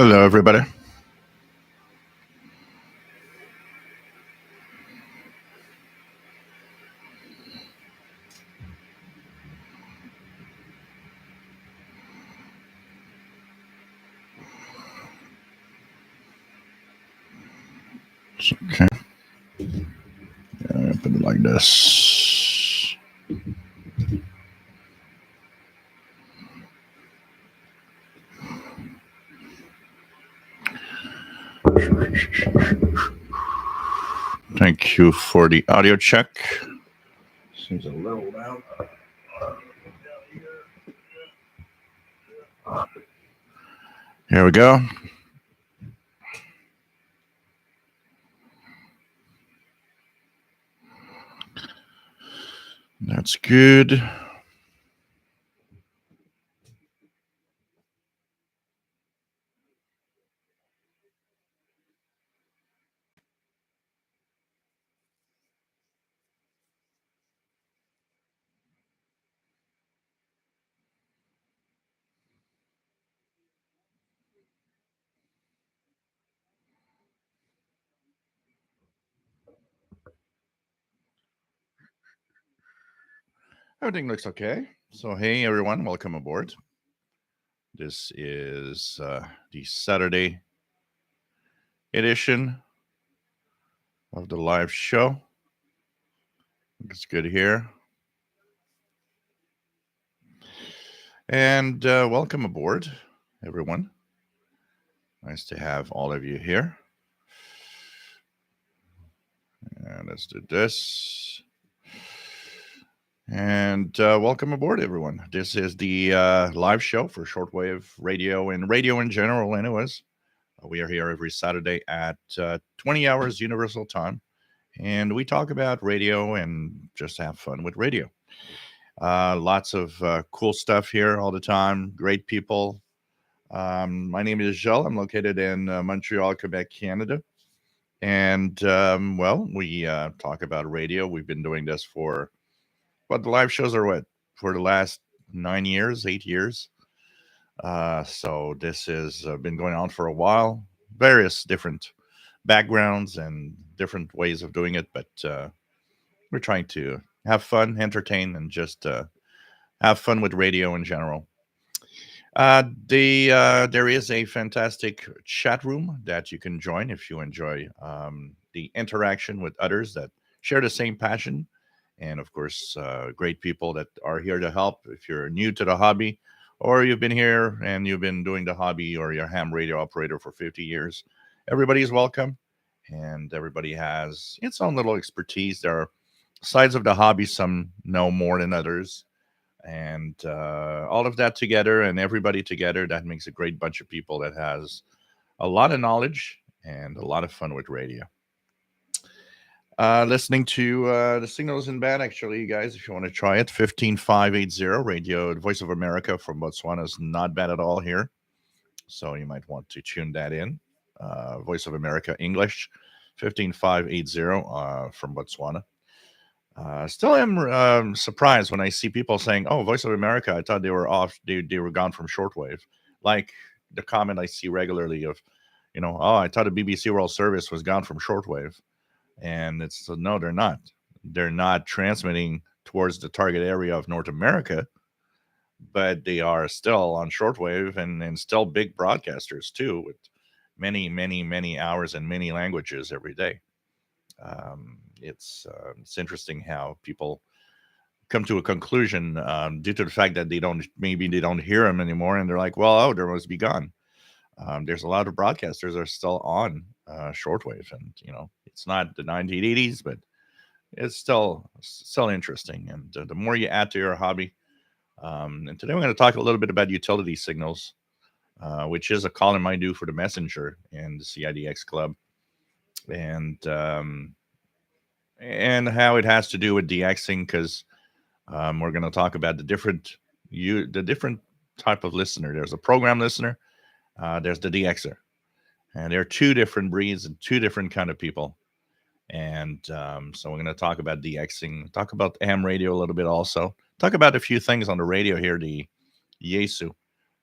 Hello, everybody. Okay. Put it like this. Thank you for the audio check. Seems a little loud. Here we go. That's good. Everything looks okay. So, hey, everyone, welcome aboard. This is the Saturday edition of the live show. It's good here. And welcome aboard, everyone. Nice to have all of you here. And let's do this. And welcome aboard, everyone. This is the live show for shortwave radio and radio in general, anyways. We are here every Saturday at 20 hours Universal Time. And we talk about radio and just have fun with radio. Lots of cool stuff here all the time. Great people. My name is Joel. I'm located in Montreal, Quebec, Canada. And, we talk about radio. We've been doing this for, the live shows are for the last 8 years. So this has been going on for a while. Various different backgrounds and different ways of doing it. But we're trying to have fun, entertain, and just have fun with radio in general. There is a fantastic chat room that you can join if you enjoy the interaction with others that share the same passion, and of course, great people that are here to help. If you're new to the hobby, or you've been here and you've been doing the hobby, or you're a ham radio operator for 50 years, everybody is welcome, and everybody has its own little expertise. There are sides of the hobby some know more than others. And all of that together and everybody together, that makes a great bunch of people that has a lot of knowledge and a lot of fun with radio. Listening to the signals in band, actually, you guys, if you want to try it, 15580 radio, Voice of America from Botswana is not bad at all here. So you might want to tune that in. Voice of America English, 15580 from Botswana. Still am surprised when I see people saying, "Oh, Voice of America, I thought they were off. They were gone from shortwave." Like the comment I see regularly of, "Oh, I thought the BBC World Service was gone from shortwave," and it's no, they're not. They're not transmitting towards the target area of North America, but they are still on shortwave and still big broadcasters too, with many, many, many hours and many languages every day. It's interesting how people come to a conclusion due to the fact that they don't hear them anymore, and they're like, well, they must be gone. There's a lot of broadcasters that are still on shortwave, and it's not the 1980s, but it's still interesting. And the more you add to your hobby, and today we're going to talk a little bit about utility signals, which is a column I do for the Messenger and the CIDX Club, and how it has to do with DXing, because we're going to talk about the different type of listener. There's a program listener, there's the DXer, and there are two different breeds and two different kind of people. And so we're going to talk about DXing, talk about ham radio a little bit, also talk about a few things on the radio here, the Yesu,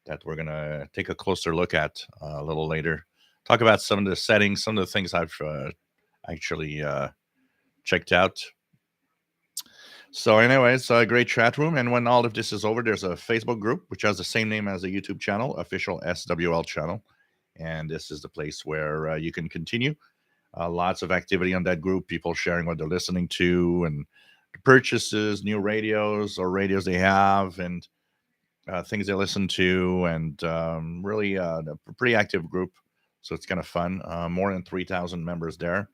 that we're going to take a closer look at a little later. Talk about some of the settings, some of the things I've actually checked out. So, anyway, it's a great chat room. And when all of this is over, there's a Facebook group, which has the same name as the YouTube channel, official SWL channel. And this is the place where you can continue. Lots of activity on that group, people sharing what they're listening to and purchases, new radios or radios they have, and things they listen to, and really a pretty active group. So it's kind of fun. More than 3,000 members there.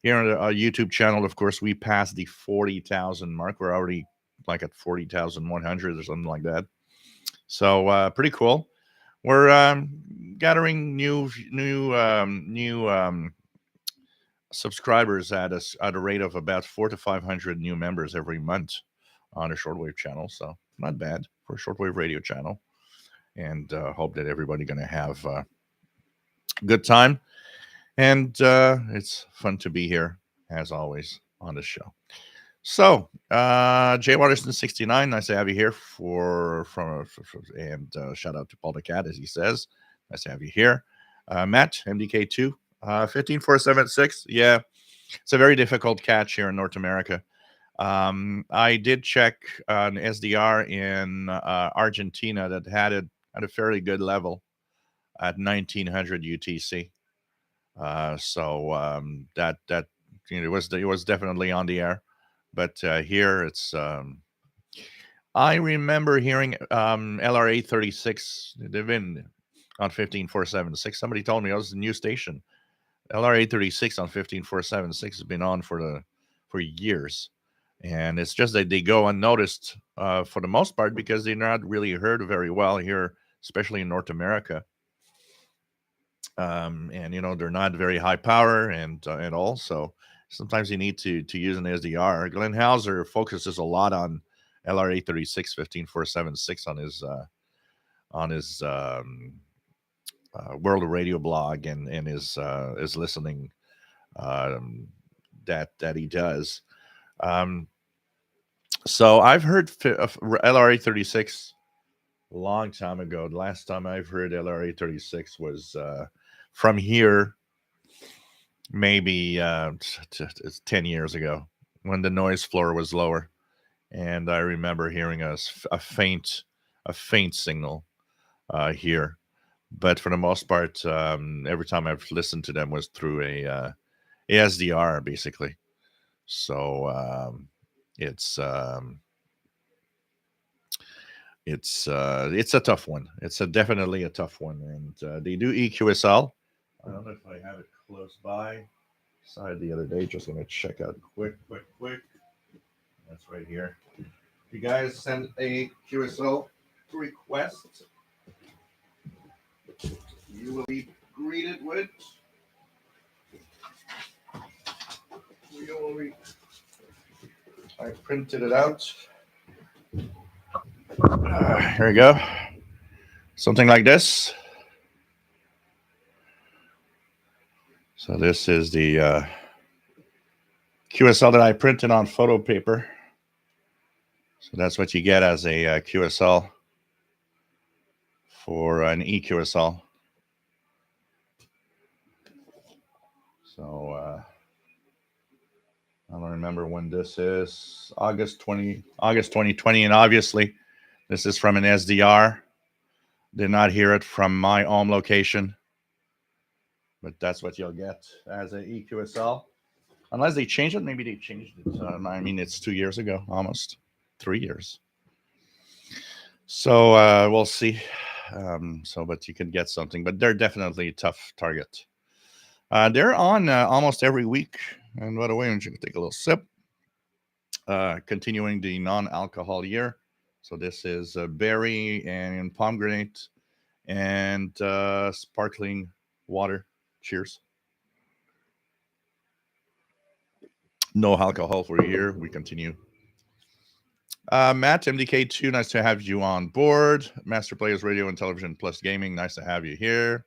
Here on our YouTube channel, of course, we passed the 40,000 mark. We're already like at 40,100 or something like that. So pretty cool. We're gathering new subscribers at a rate of about 400 to 500 new members every month on a shortwave channel. So not bad for a shortwave radio channel. And hope that everybody going to have a good time. And it's fun to be here, as always, on the show. So, Jay Waterston 69, nice to have you here and shout out to Paul the Cat, as he says. Nice to have you here. Matt, MDK2, 15476. Yeah, it's a very difficult catch here in North America. I did check an SDR in Argentina that had it at a fairly good level at 1900 UTC. That it was definitely on the air, but here it's. I remember hearing LRA 36. They've been on 15476. Somebody told me it was a new station. LRA 36 on 15476 has been on for years, and it's just that they go unnoticed for the most part because they're not really heard very well here, especially in North America. And they're not very high power and all. So sometimes you need to use an SDR. Glenn Hauser focuses a lot on LRA 36 15476 on his World Radio blog and his listening that he does. So I've heard LRA 36 a long time ago. The last time I've heard LRA 36 was from here, maybe 10 years ago, when the noise floor was lower, and I remember hearing a faint signal here. But for the most part, every time I've listened to them was through a SDR, basically. So it's a tough one. It's definitely a tough one, and they do EQSL. I don't know if I have it close by. Saw it the other day. Just gonna check out quick. That's right here. If you guys send a QSL request, you will be greeted with. I printed it out. Here we go. Something like this. So this is the QSL that I printed on photo paper. So that's what you get as a QSL for an EQSL. So I don't remember when this is. August 2020, and obviously this is from an SDR. Did not hear it from my home location, but that's what you'll get as an EQSL. Unless they change it, maybe they changed it. I mean, it's 2 years ago, almost 3 years. So we'll see. But you can get something. But they're definitely a tough target. They're on almost every week. And by the way, I'm just going to take a little sip. Continuing the non-alcohol year. So this is berry and pomegranate and sparkling water. Cheers. No alcohol for a year. We continue. Matt, MDK2, nice to have you on board. Master Players Radio and Television Plus Gaming, nice to have you here.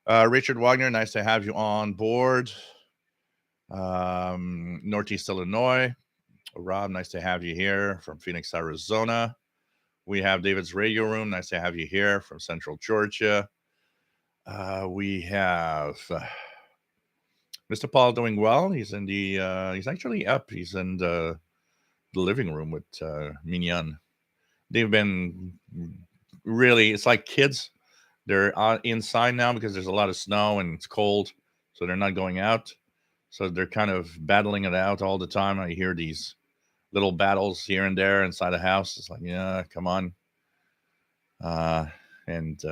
Richard Wagner, nice to have you on board. Northeast Illinois. Rob, nice to have you here from Phoenix, Arizona. We have David's Radio Room. Nice to have you here from Central Georgia. We have Mr. Paul doing well. He's in the. He's actually up. He's in the living room with Mignon. They've been really. It's like kids. They're inside now because there's a lot of snow and it's cold, so they're not going out. So they're kind of battling it out all the time. I hear these little battles here and there inside the house. It's like, yeah, come on. And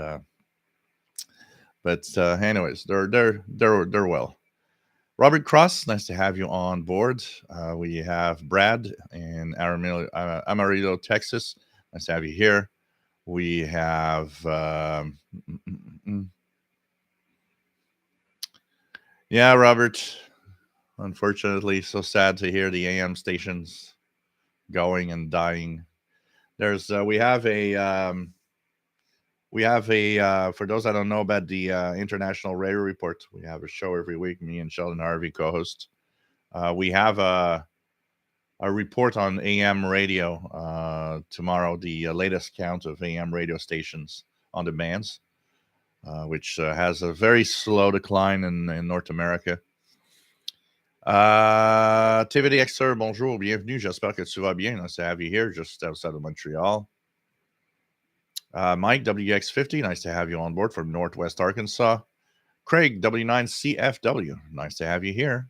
but anyways, they're well. Robert Cross, nice to have you on board. We have Brad in Amarillo, Texas. Nice to have you here. We have yeah, Robert. Unfortunately, so sad to hear the AM stations going and dying. There's we have a for those that don't know about the International Radio Report. We have a show every week. Me and Sheldon Harvey co-host. We have a report on AM radio tomorrow. The latest count of AM radio stations on the bands, which has a very slow decline in North America. TVDX sir, bonjour, bienvenue. J'espère que tu vas bien. Nice to have you here, just outside of Montreal. Mike, WX50, nice to have you on board from Northwest Arkansas. Craig, W9CFW, nice to have you here.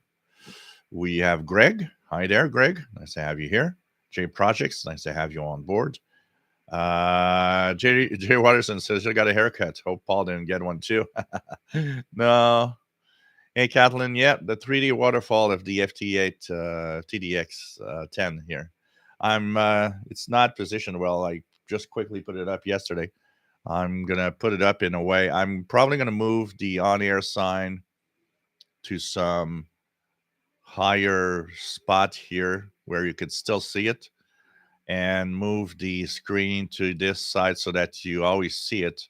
We have Greg. Hi there, Greg. Nice to have you here. J Projects, nice to have you on board. Jay Watterson says, you got a haircut. Hope Paul didn't get one too. No. Hey, Kathleen, yeah, the 3D waterfall of the FT8 TDX 10 here. It's not positioned well. I just quickly put it up yesterday. I'm going to put it up in a way. I'm probably going to move the on-air sign to some higher spot here where you could still see it and move the screen to this side so that you always see it,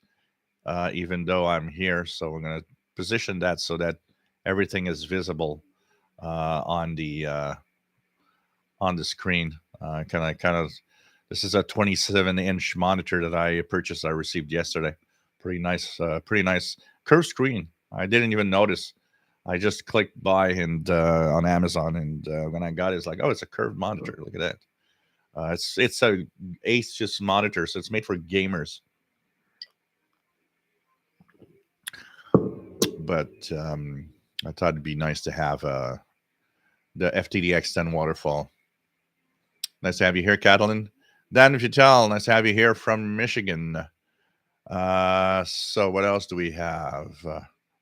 even though I'm here. So we're going to position that so that everything is visible on the screen. Kind of. This is a 27-inch monitor that I purchased. I received yesterday. Pretty nice curved screen. I didn't even notice. I just clicked buy and on Amazon, and when I got it, it's like, oh, it's a curved monitor. Look at that. It's a Asus monitor, so it's made for gamers. But I thought it'd be nice to have the FTDX 10 waterfall. Nice to have you here, Catalin. Dan Vital, nice to have you here from Michigan. So what else do we have?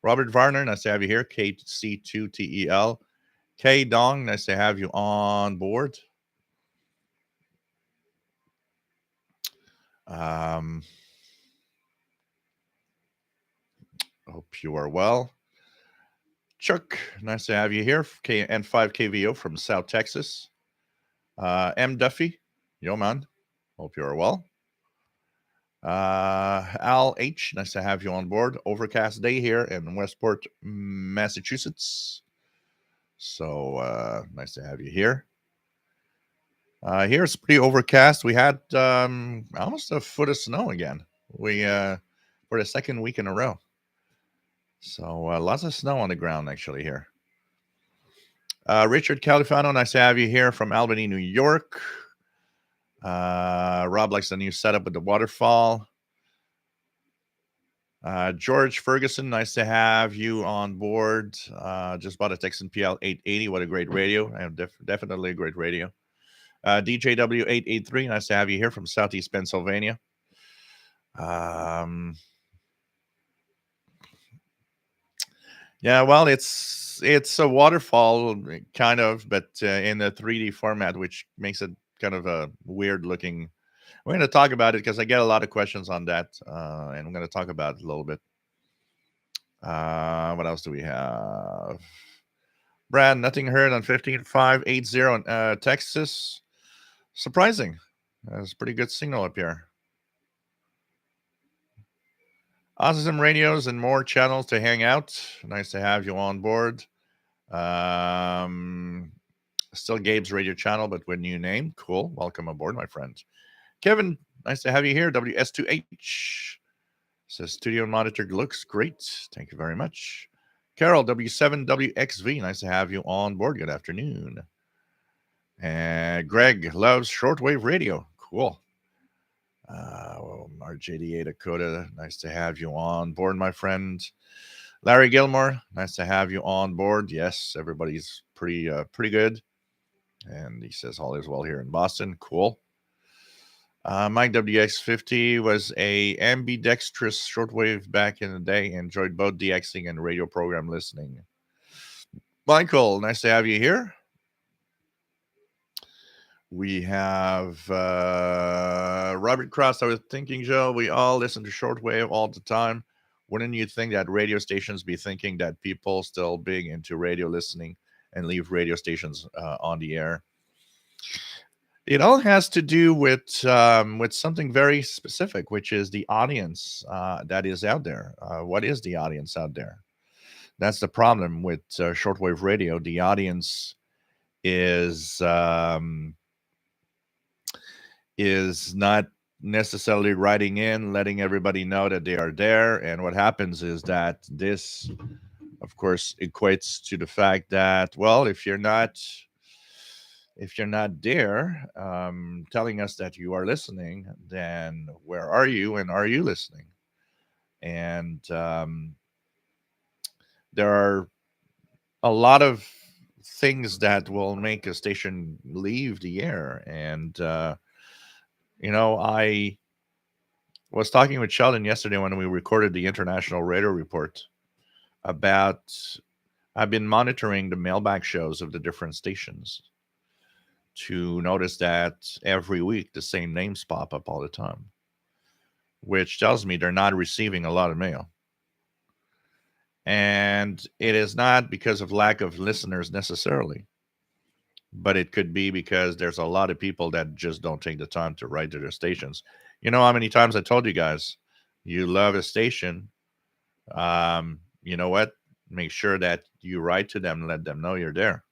Robert Varner, nice to have you here. KC2TEL. K Dong, nice to have you on board. Hope you are well. Chuck, nice to have you here. N5KVO from South Texas. M Duffy, yo man, hope you are well. Al H, nice to have you on board. Overcast day here in Westport, Massachusetts. So nice to have you here. Here it's pretty overcast. We had almost a foot of snow again. We for the second week in a row. So lots of snow on the ground actually here. Richard Califano, nice to have you here from Albany, New York. Rob likes the new setup with the waterfall. George Ferguson, nice to have you on board. Just bought a Texan PL 880. What a great radio. Definitely a great radio. DJW 883, nice to have you here from Southeast Pennsylvania. Yeah, well, it's a waterfall kind of, but in a 3D format, which makes it kind of a weird looking. We're going to talk about it because I get a lot of questions on that, and I'm going to talk about it a little bit. What else do we have? Brad, nothing heard on 15580 in Texas. Surprising. There's a pretty good signal up here. Autism radios and more channels to hang out. Nice to have you on board. Still Gabe's radio channel, but with new name. Cool. Welcome aboard, my friend. Kevin, nice to have you here. WS2H says studio monitor looks great. Thank you very much. Carol, W7WXV, nice to have you on board. Good afternoon. And Greg loves shortwave radio. Cool. RJDA Dakota, nice to have you on board, my friend. Larry Gilmore, nice to have you on board. Yes, everybody's pretty good. And he says all is well here in Boston. Cool. Mike WX50 was a ambidextrous shortwave back in the day. Enjoyed both DXing and radio program listening. Michael, nice to have you here. We have Robert Cross. I was thinking, Joe, we all listen to shortwave all the time. Wouldn't you think that radio stations be thinking that people still big into radio listening and leave radio stations on the air? It all has to do with something very specific, which is the audience that is out there. What is the audience out there? That's the problem with shortwave radio. The audience is not necessarily writing in, letting everybody know that they are there. And what happens is that this, of course, equates to the fact that, well, if you're not there telling us that you are listening, then where are you and are you listening? And there are a lot of things that will make a station leave the air. And I was talking with Sheldon yesterday when we recorded the International Radio Report about I've been monitoring the mailbag shows of the different stations to notice that every week the same names pop up all the time, which tells me they're not receiving a lot of mail. And it is not because of lack of listeners necessarily, but it could be because there's a lot of people that just don't take the time to write to their stations. You know how many times I told you guys, you love a station. You know what? Make sure that you write to them and let them know you're there,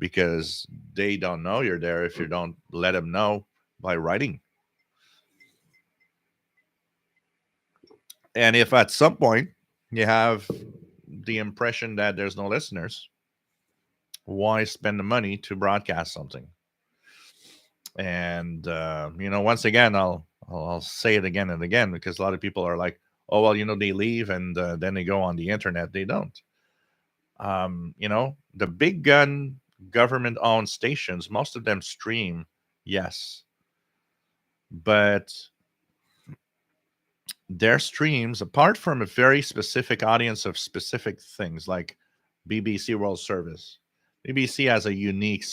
because they don't know you're there if you don't let them know by writing. And if at some point you have the impression that there's no listeners, why spend the money to broadcast something? And once again, I'll say it again and again, because a lot of people are like, oh well, they leave and then they go on the internet. They don't. The big gun government-owned stations, most of them stream, yes, but their streams, apart from a very specific audience of specific things like BBC World Service, BBC has a unique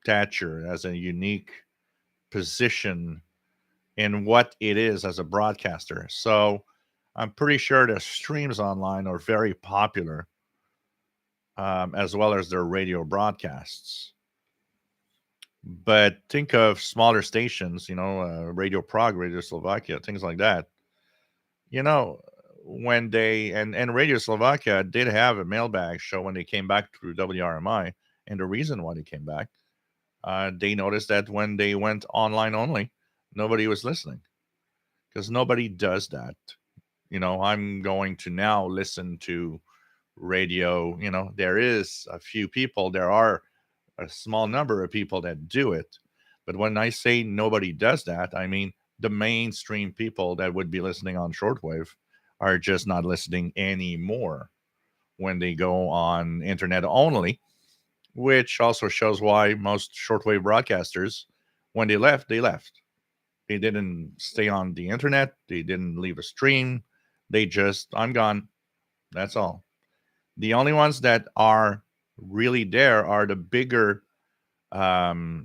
stature, has a unique position in what it is as a broadcaster. So I'm pretty sure their streams online are very popular, as well as their radio broadcasts. But think of smaller stations, Radio Prague, Radio Slovakia, things like that. When they and Radio Slovakia did have a mailbag show when they came back through WRMI, and the reason why they came back, they noticed that when they went online only, nobody was listening, because nobody does that. I'm going to now listen to radio. There is a few people, there are a small number of people that do it. But when I say nobody does that, I mean the mainstream people that would be listening on shortwave are just not listening anymore when they go on internet only, which also shows why most shortwave broadcasters, when they left, They didn't stay on the internet. They didn't leave a stream. They just, I'm gone. That's all. The only ones that are really there are the bigger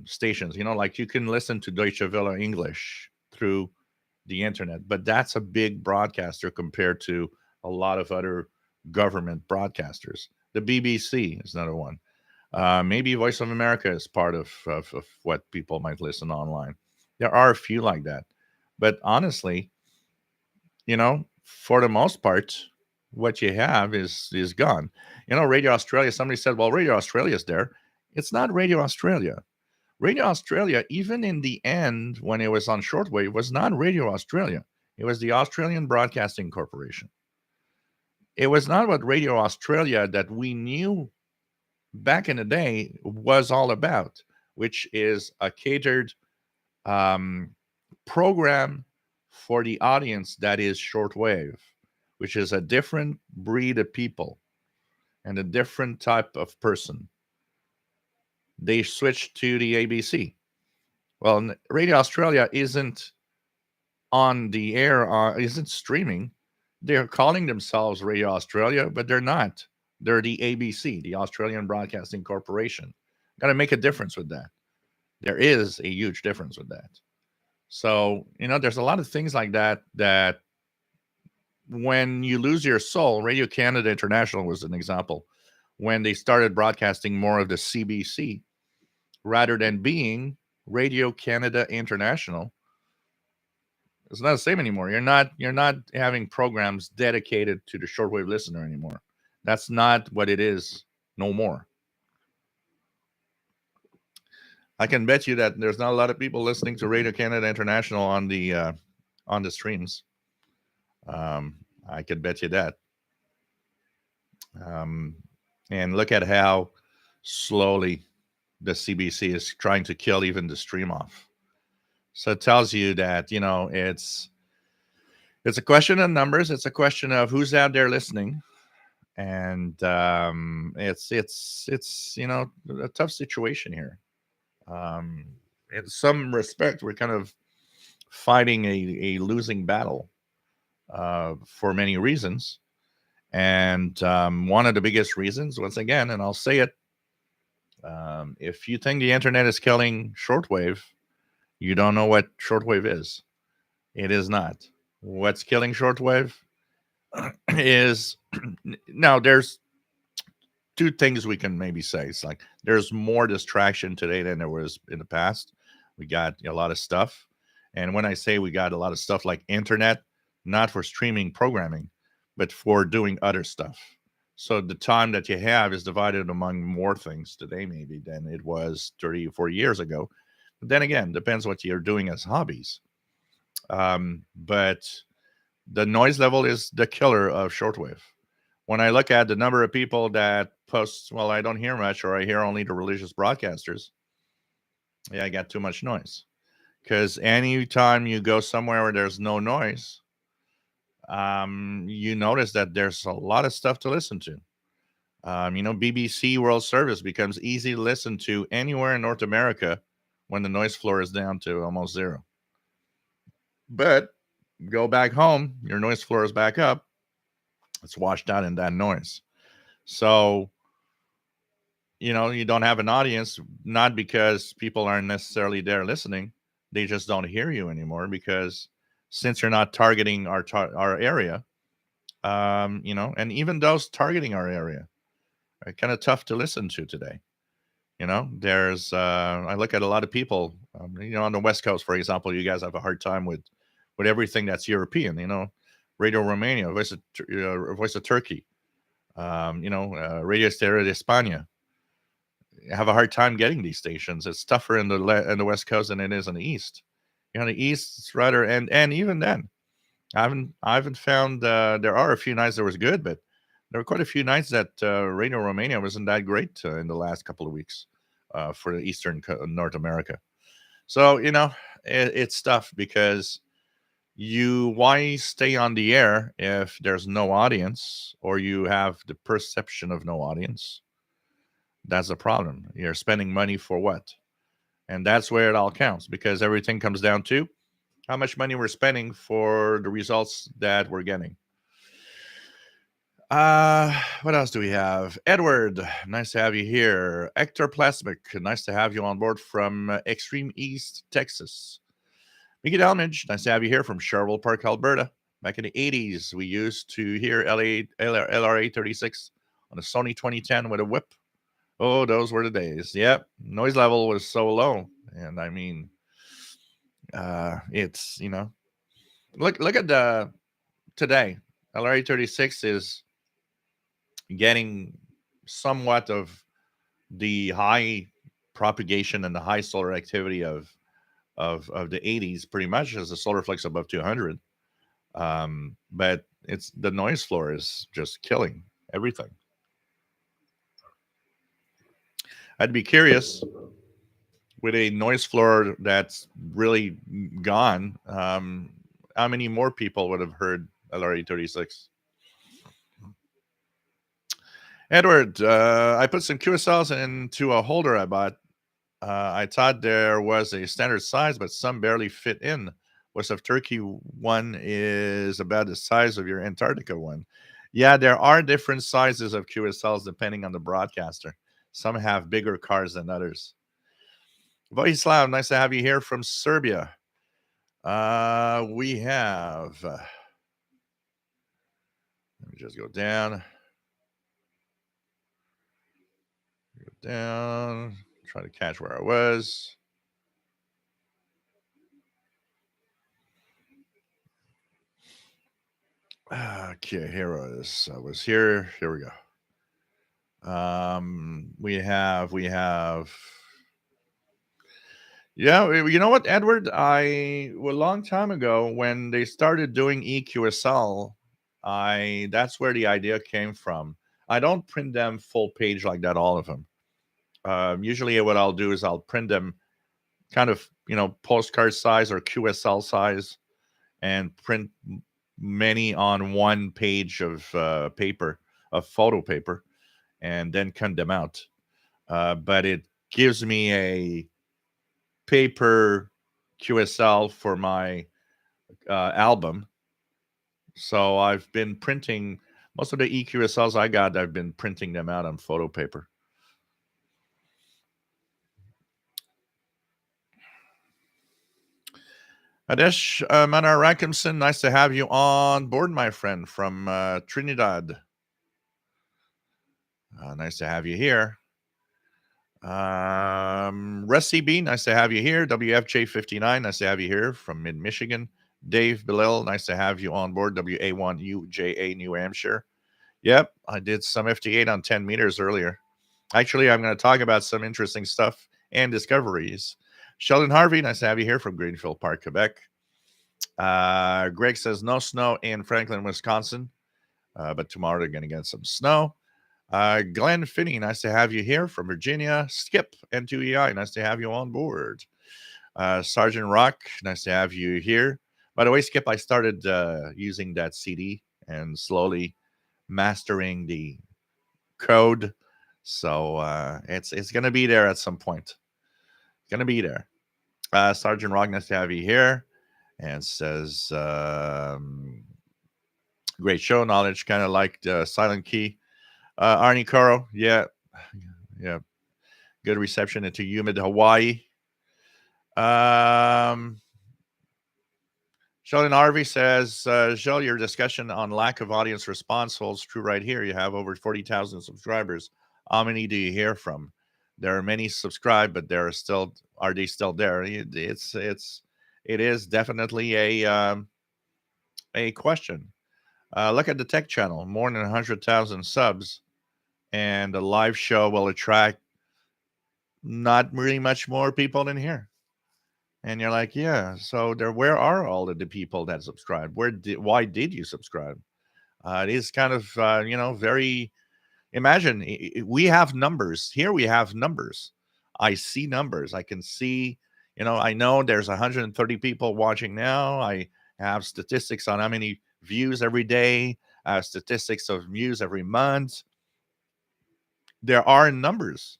stations. Like you can listen to Deutsche Welle English through the internet, but that's a big broadcaster compared to a lot of other government broadcasters. The BBC is another one. Maybe Voice of America is part of what people might listen online. There are a few like that. But honestly, for the most part, what you have is gone. Radio Australia, somebody said, well, Radio Australia is there. It's not Radio Australia. Radio Australia, even in the end, when it was on shortwave, was not Radio Australia. It was the Australian Broadcasting Corporation. It was not what Radio Australia that we knew back in the day was all about, which is a catered um, program for the audience that is shortwave, which is a different breed of people and a different type of person. They switched to the ABC. Well, Radio Australia isn't on the air, isn't streaming. They're calling themselves Radio Australia, but they're not. They're the ABC, the Australian Broadcasting Corporation. Got to make a difference with that. There is a huge difference with that. So, there's a lot of things like that when you lose your soul, Radio Canada International was an example. When they started broadcasting more of the CBC rather than being Radio Canada International, it's not the same anymore. You're not having programs dedicated to the shortwave listener anymore. That's not what it is no more. I can bet you that there's not a lot of people listening to Radio Canada International on the streams. I could bet you that. And look at how slowly the CBC is trying to kill even the stream off. So it tells you that it's a question of numbers. It's a question of who's out there listening, and it's a tough situation here. In some respect, we're kind of fighting a losing battle for many reasons. And one of the biggest reasons, once again, and I'll say it, if you think the internet is killing shortwave, you don't know what shortwave is. It is not. What's killing shortwave is now there's two things we can maybe say. It's like there's more distraction today than there was in the past. We got a lot of stuff. And when I say we got a lot of stuff like internet, not for streaming programming, but for doing other stuff. So the time that you have is divided among more things today maybe than it was 30 or 40 years ago. But then again, depends what you're doing as hobbies. But the noise level is the killer of shortwave. When I look at the number of people that post, well, I don't hear much, or I hear only the religious broadcasters, yeah, I got too much noise. Because anytime you go somewhere where there's no noise, you notice that there's a lot of stuff to listen to. BBC World Service becomes easy to listen to anywhere in North America when the noise floor is down to almost zero. But go back home, your noise floor is back up. It's washed out in that noise. So, you don't have an audience, not because people aren't necessarily there listening. They just don't hear you anymore because since you're not targeting our area, and even those targeting our area are kind of tough to listen to today. There's I look at a lot of people, on the West Coast, for example, you guys have a hard time with everything that's European, Radio Romania, Voice of Turkey, Radio Stereo de España. Have a hard time getting these stations. It's tougher in the West Coast than it is in the East. The East, it's rather, and even then, I haven't found. There are a few nights that was good, but there were quite a few nights that Radio Romania wasn't that great in the last couple of weeks for the Eastern North America. So it's tough because why stay on the air if there's no audience or you have the perception of no audience? That's the problem. You're spending money for what? And that's where it all counts, because everything comes down to how much money we're spending for the results that we're getting. What else do we have? Edward, nice to have you here. Ectoplasmic, nice to have you on board from Extreme East, Texas. Mickey Dalmage, nice to have you here from Sherwood Park, Alberta. Back in the 80s, we used to hear LRA 36 on a Sony 2010 with a whip. Oh, those were the days. Yep. Noise level was so low. And I mean, it's, look at the today. LRA 36 is getting somewhat of the high propagation and the high solar activity of the 80s, pretty much as the solar flux above 200. But it's the noise floor is just killing everything. I'd be curious with a noise floor that's really gone, how many more people would have heard LRE36? Edward, I put some QSLs into a holder I bought. I thought there was a standard size, but some barely fit in. West of Turkey one is about the size of your Antarctica one. Yeah, there are different sizes of QSLs depending on the broadcaster. Some have bigger cars than others. Vojislav, nice to have you here from Serbia. We have. Let me just go down. Go down. Try to catch where I was. Okay, here I was here. Here we go. We have. Yeah, you know what, Edward? A long time ago when they started doing EQSL, that's where the idea came from. I don't print them full page like that, all of them. Usually, what I'll do is I'll print them kind of postcard size or QSL size, and print many on one page of paper, of photo paper, and then cut them out. But it gives me a paper QSL for my album. So I've been printing most of the EQSLs I got. I've been printing them out on photo paper. Adesh Manar Rackimson, nice to have you on board, my friend, from Trinidad. Nice to have you here. Rusty B, nice to have you here. WFJ59, nice to have you here from mid-Michigan. Dave Bellil, nice to have you on board. WA1UJA, New Hampshire. Yep, I did some FT8 on 10 meters earlier. Actually, I'm going to talk about some interesting stuff and discoveries. Sheldon Harvey, nice to have you here from Greenfield Park, Quebec. Greg says no snow in Franklin, Wisconsin, but tomorrow they're going to get some snow. Glenn Finney, nice to have you here from Virginia. Skip, N2EI, nice to have you on board. Sergeant Rock, nice to have you here. By the way, Skip, I started using that CD and slowly mastering the code. So it's going to be there at some point. Going to be there. Sergeant Rock, nice to have you here. And says, great show, knowledge, kind of like the Silent Key. Arnie Caro, yeah. Good reception into humid Hawaii. Sheldon Harvey says, Joel, your discussion on lack of audience response holds true right here. You have over 40,000 subscribers. How many do you hear from? There are many subscribed, but are they still there? It is definitely a question. Look at the tech channel, more than 100,000 subs, and the live show will attract not really much more people than here. And you're like, yeah, so where are all of the people that subscribe? Why did you subscribe? It is kind of, very, imagine we have numbers here. We have numbers. I see numbers. I can see, I know there's 130 people watching now. I have statistics on how many views every day, statistics of views every month. There are numbers.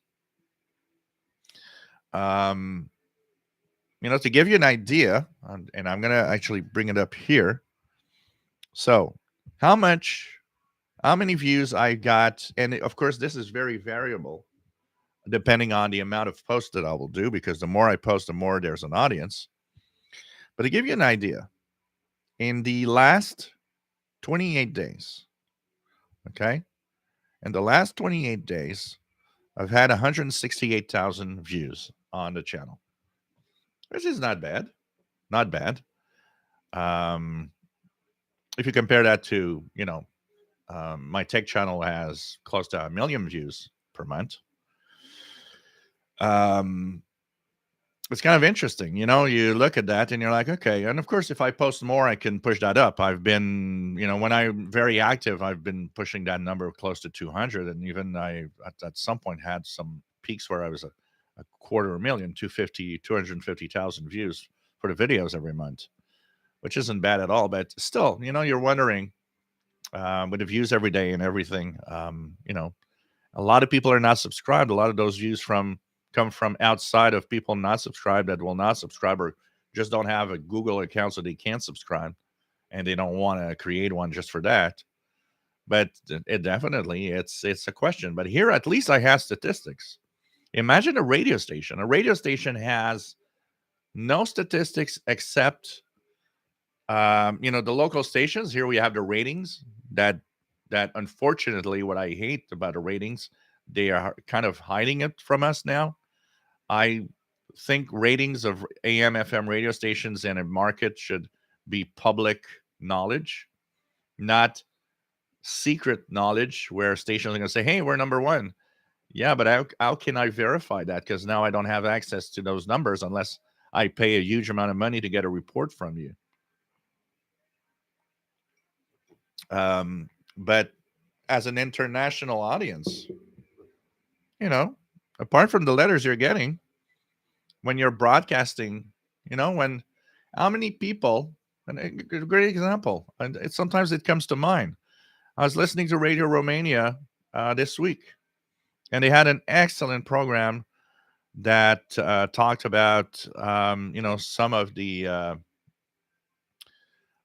To give you an idea, and I'm going to actually bring it up here. So how many views I got, and of course, this is very variable depending on the amount of posts that I will do, because the more I post, the more there's an audience. But to give you an idea, in the last 28 days, okay, in the last 28 days, I've had 168,000 views on the channel, which is not bad. Not bad. If you compare that to, my tech channel has close to 1 million views per month. Um, it's kind of interesting. You look at that and you're like, okay. And of course, if I post more, I can push that up. I've been, when I'm very active, I've been pushing that number close to 200. And even I, at some point, had some peaks where I was a quarter of a million, 250,000 views for the videos every month, which isn't bad at all. But still, you're wondering with the views every day and everything, a lot of people are not subscribed. A lot of those views come from outside of people not subscribed that will not subscribe or just don't have a Google account so they can't subscribe and they don't want to create one just for that. But it definitely it's a question. But here at least I have statistics. Imagine a radio station. A radio station has no statistics except the local stations. Here we have the ratings that unfortunately, what I hate about the ratings, they are kind of hiding it from us now. I think ratings of AM, FM radio stations in a market should be public knowledge, not secret knowledge where stations are going to say, hey, we're number one. Yeah, but how can I verify that? Because now I don't have access to those numbers unless I pay a huge amount of money to get a report from you. But as an international audience, apart from the letters you're getting, when you're broadcasting, when how many people, and a great example, and sometimes it comes to mind. I was listening to Radio Romania this week, and they had an excellent program that talked about, some of the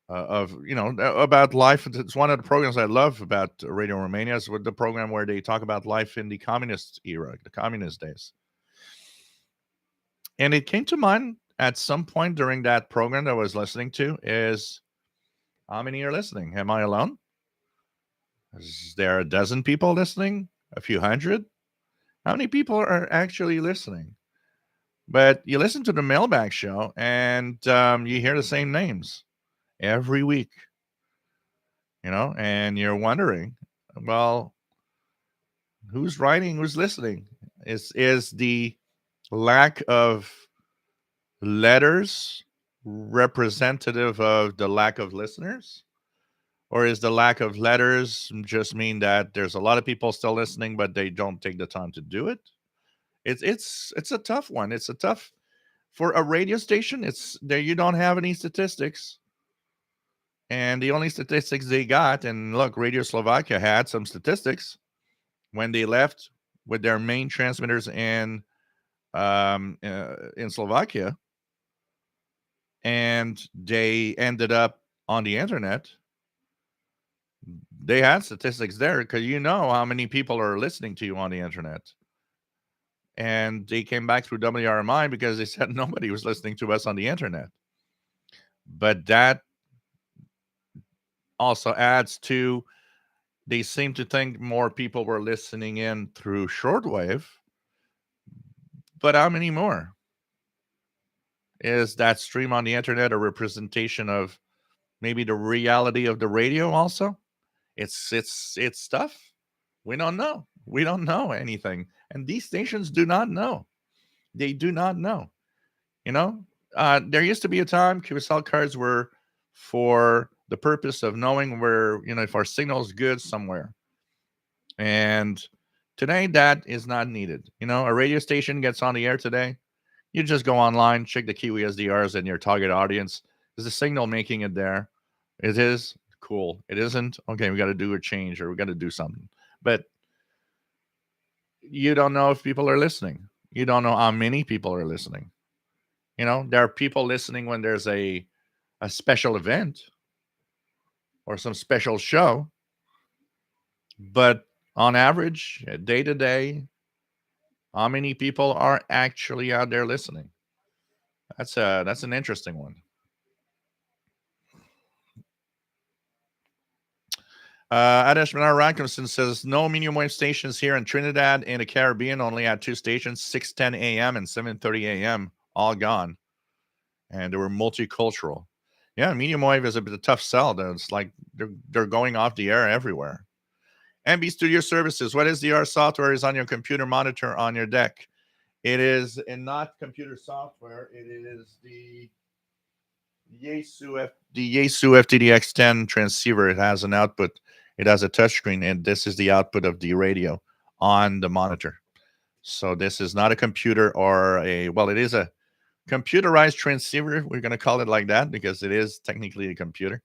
about life. It's one of the programs I love about Radio Romania is with the program where they talk about life in the communist era, the communist days. And it came to mind at some point during that program that I was listening to is how many are listening? Am I alone? Is there a dozen people listening? A few hundred? How many people are actually listening? But you listen to the mailbag show and you hear the same names every week, and you're wondering, well, who's writing? Who's listening? Is the lack of letters representative of the lack of listeners? Or is the lack of letters just mean that there's a lot of people still listening, but they don't take the time to do it? It's a tough one. It's a tough for a radio station. It's there. You don't have any statistics, and the only statistics they got, and look, Radio Slovakia had some statistics when they left with their main transmitters in Slovakia, and they ended up on the internet. They had statistics there because how many people are listening to you on the internet. And they came back through WRMI because they said nobody was listening to us on the internet. But that also adds to, they seem to think more people were listening in through shortwave. But how many more? Is that stream on the internet a representation of maybe the reality of the radio also? It's tough. We don't know. We don't know anything. And these stations do not know. They do not know. There used to be a time QSL cards were for the purpose of knowing where, if our signal is good somewhere. And today that is not needed. A radio station gets on the air today. You just go online, check the Kiwi SDRs and your target audience. Is the signal making it there? It is. Cool. It isn't. Okay, we got to do a change or we got to do something. But you don't know if people are listening. You don't know how many people are listening. There are people listening when there's a special event or some special show. But on average, day to day, how many people are actually out there listening? That's an interesting one. Adesh Minar Rankinson says no medium wave stations here in Trinidad and the Caribbean. Only had two stations, 6:10 a.m. and 7:30 a.m. all gone, and they were multicultural. Yeah, medium wave is a bit of a tough sell. It's like they're going off the air everywhere. MB Studio Services. What SDR software is on your computer monitor on your deck? It is not computer software. It is the Yaesu FTDX10 transceiver. It has an output. It has a touchscreen, and this is the output of the radio on the monitor. So this is not a computer or a, well, it is a computerized transceiver. We're going to call it like that because it is technically a computer,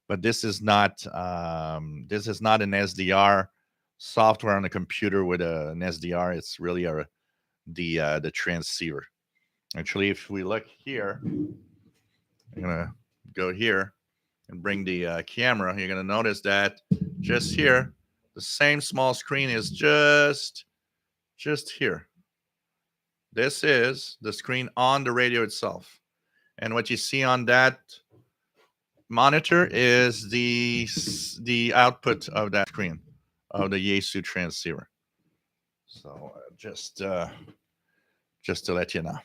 but this is not an SDR software on a computer with an SDR. It's really the transceiver. Actually, if we look here, I'm going to go here and bring the camera. You're going to notice that just here, the same small screen is just here. This is the screen on the radio itself. And what you see on that monitor is the output of that screen of the Yaesu transceiver. So just to let you know.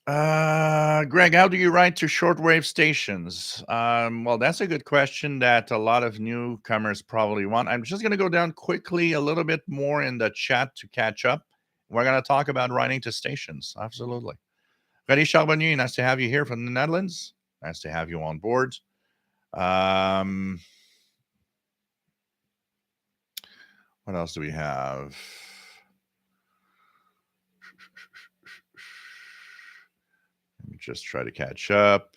Greg, how do you write to shortwave stations? Well, that's a good question that a lot of newcomers probably want. I'm just going to go down quickly a little bit more in the chat to catch up. We're going to talk about writing to stations. Absolutely. René Charbonnier, nice to have you here from the Netherlands. Nice to have you on board. What else do we have? Let me just try to catch up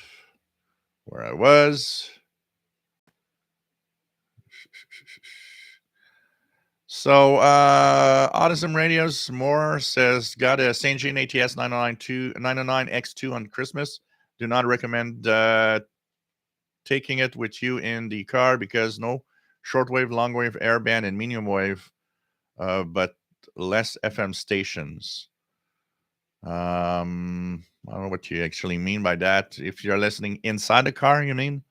where I was. So, Autism Radios, Morse says, got a St. Jean ATS 909X2 on Christmas. Do not recommend taking it with you in the car because no shortwave, longwave, airband, and medium wave, but less FM stations. I don't know what you actually mean by that. If you're listening inside the car, you mean,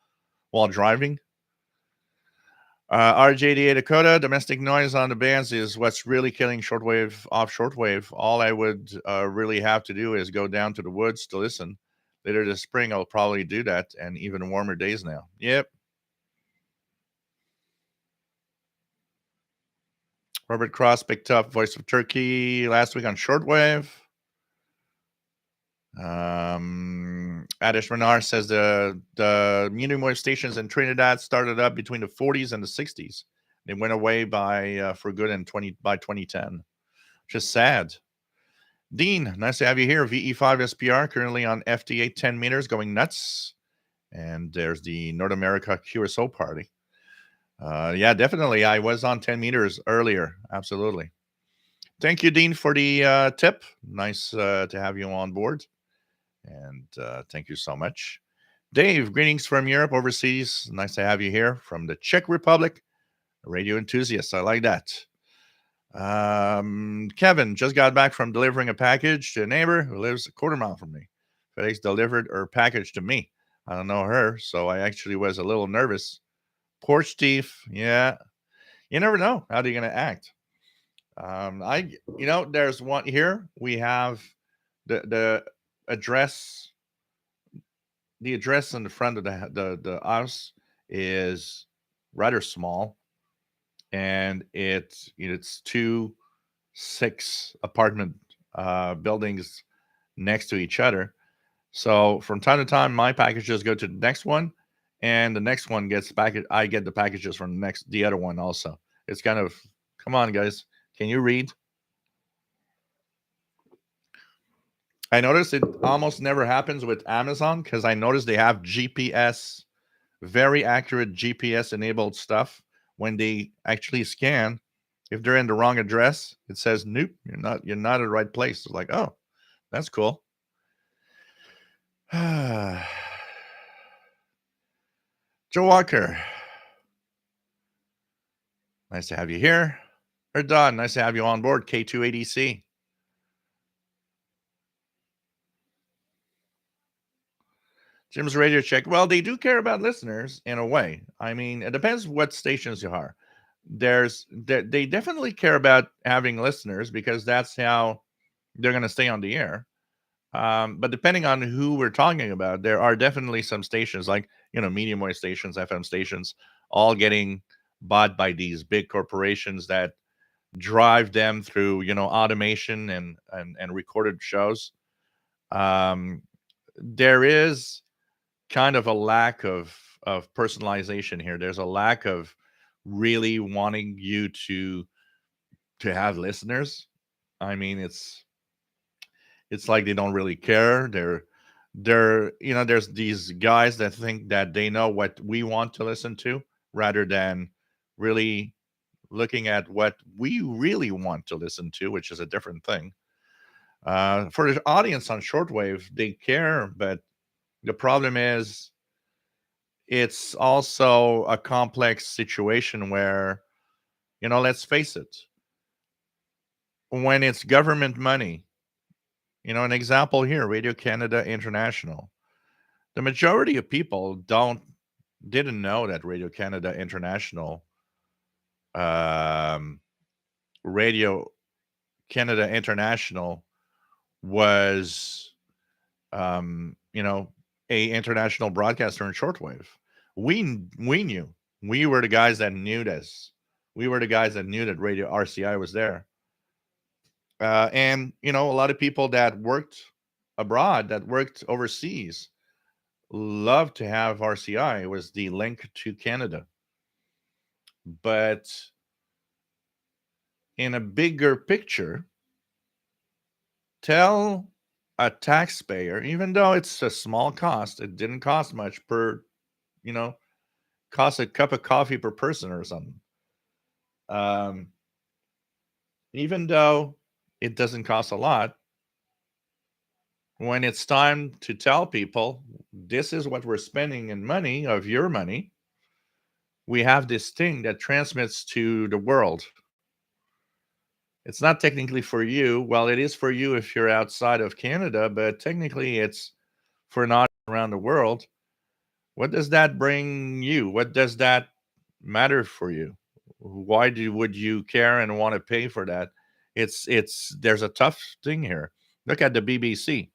while driving? RJDA Dakota, domestic noise on the bands is what's really killing shortwave off shortwave. All I would really have to do is go down to the woods to listen. Later this spring, I'll probably do that, and even warmer days now. Yep. Robert Cross picked up Voice of Turkey last week on shortwave. Adish Renard says the medium wave stations in Trinidad started up between the 40s and the 60s. They went away for good by 2010, which is sad. Dean, nice to have you here. VE5 SPR currently on FT8 10 meters going nuts. And there's the North America QSO party. Yeah, definitely. I was on 10 meters earlier. Absolutely. Thank you, Dean, for the tip. Nice to have you on board. And thank you so much. Dave, greetings from Europe, overseas. Nice to have you here from the Czech Republic. Radio enthusiast. I like that. Kevin just got back from delivering a package to a neighbor who lives a quarter mile from me. FedEx delivered her package to me. I don't know her, so I actually was a little nervous. Porch thief. Yeah. You never know how they're going to act. There's one here. We have the address. The address on the front of the house is rather small, and it's 2 6 apartment buildings next to each other. So from time to time, my packages go to the next one, and the next one gets package. I get the packages from the other one also. It's kind of, come on, guys, can you read? I noticed it almost never happens with Amazon because I noticed they have GPS, very accurate GPS enabled stuff. When they actually scan, if they're in the wrong address, it says, nope, you're not at the right place. It's like, oh, that's cool. Joe Walker, nice to have you here. Or Don, nice to have you on board. K2ADC. Jim's Radio Check. Well, they do care about listeners in a way. I mean, it depends what stations you are. They definitely care about having listeners because that's how they're going to stay on the air. But depending on who we're talking about, there are definitely some stations like, medium wave stations, FM stations, all getting bought by these big corporations that drive them through, automation and recorded shows. Um, there is kind of a lack of personalization here. There's a lack of really wanting you to have listeners. I mean, it's like they don't really care. There's these guys that think that they know what we want to listen to rather than really looking at what we really want to listen to, which is a different thing. For the audience on shortwave, they care, but the problem is it's also a complex situation where, let's face it, when it's government money, an example here, Radio Canada International, the majority of people didn't know that Radio Canada International, um, Radio Canada International was, um, you know, a international broadcaster in shortwave. We knew. We were the guys that knew this. We were the guys that knew that Radio RCI was there. And a lot of people that worked abroad, that worked overseas, loved to have RCI. It was the link to Canada. But in a bigger picture, tell a taxpayer, even though it's a small cost, it didn't cost much per, cost a cup of coffee per person or something. Um, even though it doesn't cost a lot, when it's time to tell people this is what we're spending in money of your money, we have this thing that transmits to the world. It's not technically for you. Well, it is for you if you're outside of Canada, but technically it's for not around the world. What does that bring you? What does that matter for you? Why would you care and want to pay for that? It's there's a tough thing here. Look at the BBC.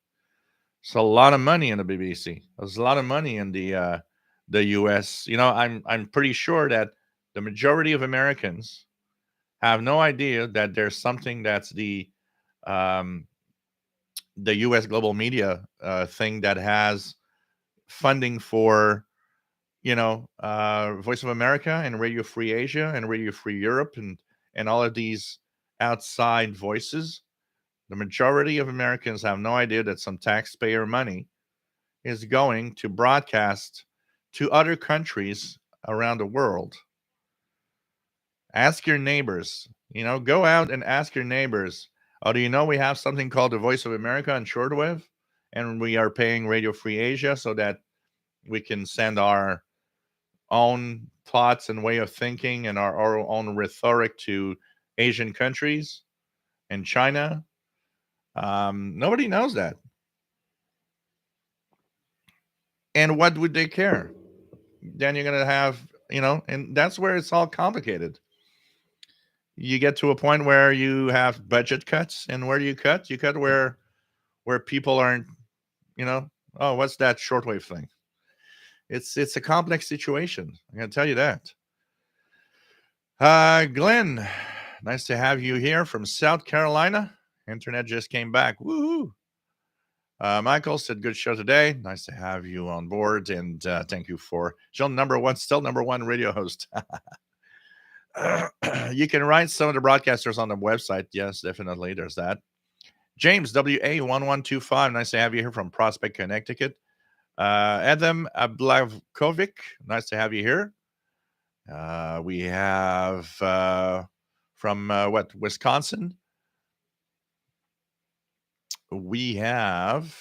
It's a lot of money in the BBC. There's a lot of money in the US. I'm pretty sure that the majority of Americans have no idea that there's something that's um, the U.S. global media thing that has funding for Voice of America and Radio Free Asia and Radio Free Europe and all of these outside voices. The majority of Americans have no idea that some taxpayer money is going to broadcast to other countries around the world. Ask your neighbors. Go out and ask your neighbors. Oh, do you know we have something called the Voice of America on shortwave? And we are paying Radio Free Asia so that we can send our own thoughts and way of thinking and our own rhetoric to Asian countries and China. Nobody knows that. And what would they care? Then you're going to have, and that's where it's all complicated. You get to a point where you have budget cuts, and where do you cut? You cut where people aren't, oh, what's that shortwave thing? It's a complex situation. I'm gonna tell you that. Glenn, nice to have you here from South Carolina. Internet just came back. Woohoo! Michael said, good show today. Nice to have you on board, and thank you for still number one radio host. You can write some of the broadcasters on the website. Yes, definitely. There's that. James, WA1125. Nice to have you here from Prospect, Connecticut. Adam Ablavkovic. Nice to have you here. We have from Wisconsin. We have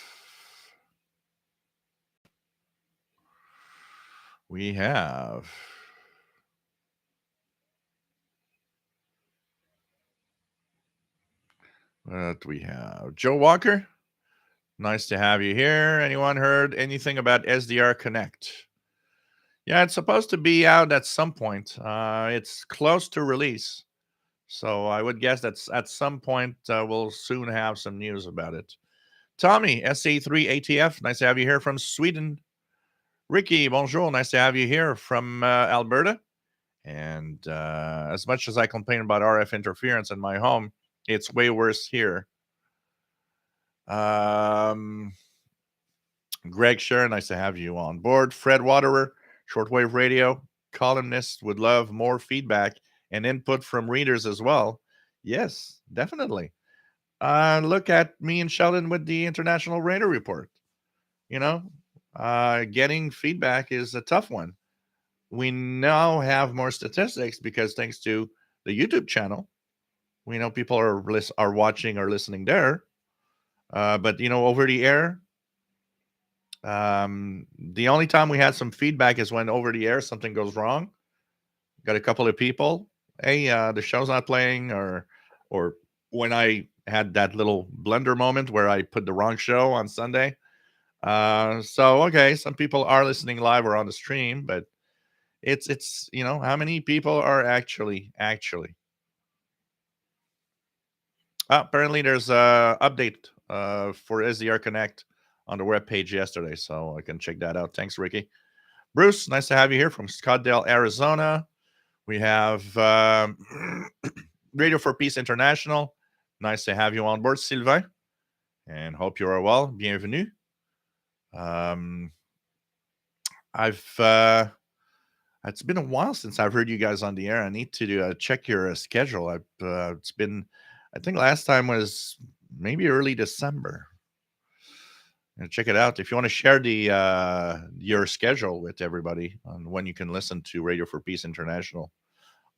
what do we have? Joe Walker. Nice to have you here. Anyone heard anything about SDR Connect? Yeah, it's supposed to be out at some point. It's close to release. So I would guess that at some point we'll soon have some news about it. Tommy, SA3ATF, nice to have you here from Sweden. Ricky, bonjour, nice to have you here from Alberta. And as much as I complain about RF interference in my home, it's way worse here. Greg Sher, nice to have you on board. Fred Waterer, Shortwave Radio columnist, would love more feedback and input from readers as well. Yes, definitely. Look at me and Sheldon with the International Radar Report. You know, getting feedback is a tough one. We now have more statistics because thanks to the YouTube channel, we know people are watching or listening there. But over the air, the only time we had some feedback is when over the air something goes wrong. Got a couple of people, hey, the show's not playing, or when I had that little blunder moment where I put the wrong show on Sunday. So okay, some people are listening live or on the stream, but it's how many people are actually. Apparently there's a update for SDR Connect on the web page yesterday, so I can check that out. Thanks, Ricky. Bruce, nice to have you here from Scottsdale, Arizona. We have Radio for Peace International. Nice to have you on board, Sylvain, and hope you are well. Bienvenue. It's been a while since I've heard you guys on the air. I need to check your schedule. It's been, I think last time was maybe early December. Check it out. If you want to share the your schedule with everybody on when you can listen to Radio for Peace International,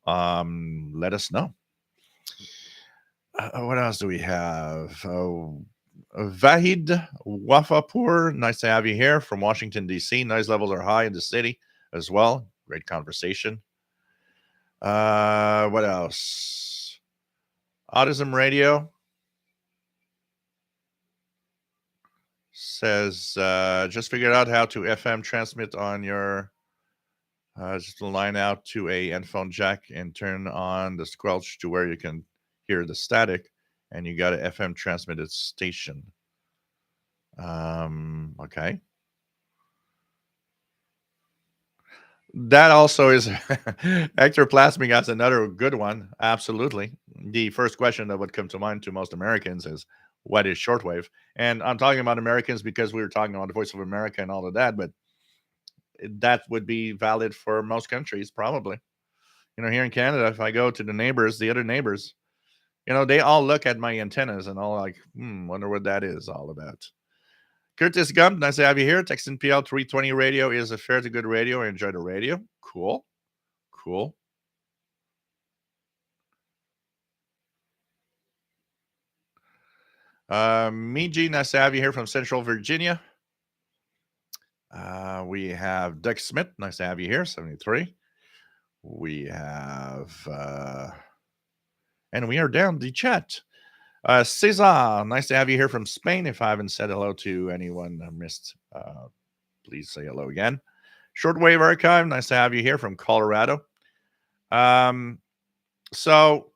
let us know. What else do we have? Vahid Wafapur, nice to have you here from Washington, D.C. Noise levels are high in the city as well. Great conversation. What else? Autism Radio says just figured out how to FM transmit on your just line out to a headphone jack and turn on the squelch to where you can hear the static, and you got a FM transmitted station. Okay. That also is ectoplasmic. That's another good one. Absolutely. The first question that would come to mind to most Americans is, what is shortwave? And I'm talking about Americans because we were talking about the Voice of America and all of that, but that would be valid for most countries, probably. Here in Canada, if I go to the other neighbors, they all look at my antennas and all like, wonder what that is all about. Curtis Gump, nice to have you here. Texan PL 320 radio is a fairly good radio. I enjoy the radio. Cool. Miji, nice to have you here from Central Virginia. We have Doug Smith, nice to have you here, 73. We have, and we are down the chat. Cesar, nice to have you here from Spain. If I haven't said hello to anyone I missed, please say hello again. Shortwave Archive, nice to have you here from Colorado. So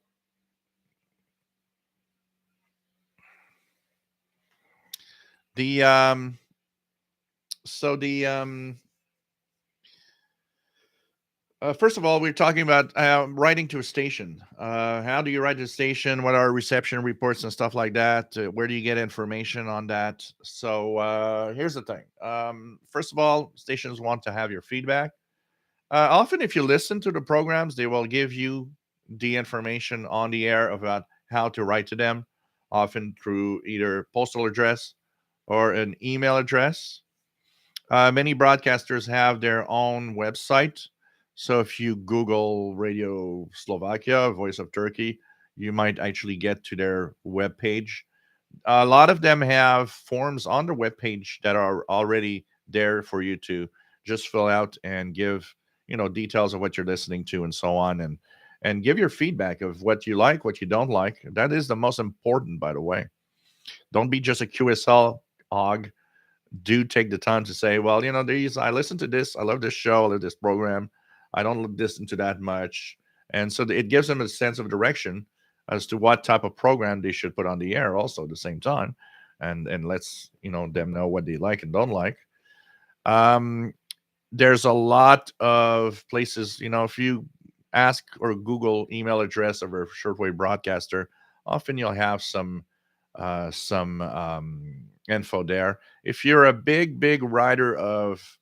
first of all, we're talking about writing to a station. How do you write to a station? What are reception reports and stuff like that? Where do you get information on that? So here's the thing. First of all, stations want to have your feedback. Often, if you listen to the programs, they will give you the information on the air about how to write to them, often through either postal address or an email address. Many broadcasters have their own website. So if you Google Radio Slovakia, Voice of Turkey, you might actually get to their webpage. A lot of them have forms on the webpage that are already there for you to just fill out and give, details of what you're listening to and so on, and give your feedback of what you like, what you don't like. That is the most important, by the way. Don't be just a QSL hog. Do take the time to say, well, I listen to this. I love this show. I love this program. I don't listen to that much. And so it gives them a sense of direction as to what type of program they should put on the air also at the same time. And lets, them know what they like and don't like. There's a lot of places, if you ask or Google email address of a shortwave broadcaster. Often you'll have some info there. If you're a big rider of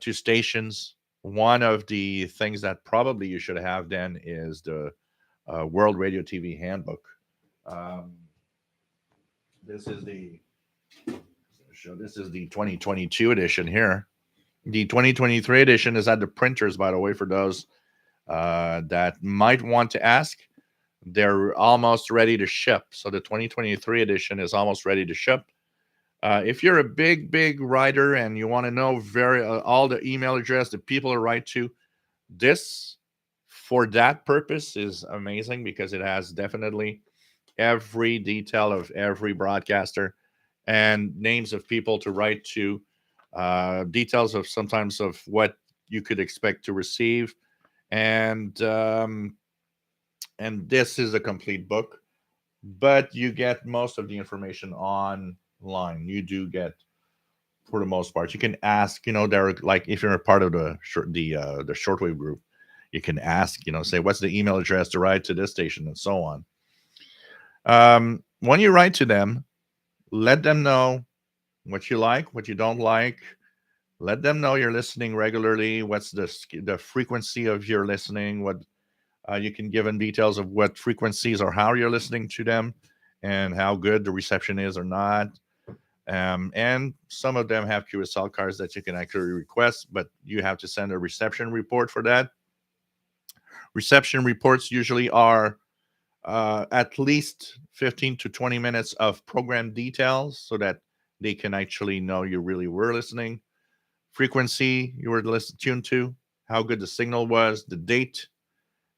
to stations, one of the things that probably you should have then is the World Radio TV Handbook. Um, this is the 2022 edition here. The 2023 edition is at the printers, by the way, for those that might want to ask. They're almost ready to ship. So the 2023 edition is almost ready to ship. If you're a big writer and you want to know all the email address, the people to write to, this for that purpose is amazing because it has definitely every detail of every broadcaster and names of people to write to, details of sometimes of what you could expect to receive, and this is a complete book, but you get most of the information online. You do get, for the most part, you can ask. There, like if you're a part of the shortwave group, you can ask. Say what's the email address to write to this station and so on. When you write to them, let them know what you like, what you don't like. Let them know you're listening regularly. What's the frequency of your listening? What you can give them details of what frequencies or how you're listening to them, and how good the reception is or not. And some of them have QSL cards that you can actually request, but you have to send a reception report for that. Reception reports usually are at least 15 to 20 minutes of program details so that they can actually know you really were listening. Frequency you were tuned to, how good the signal was, the date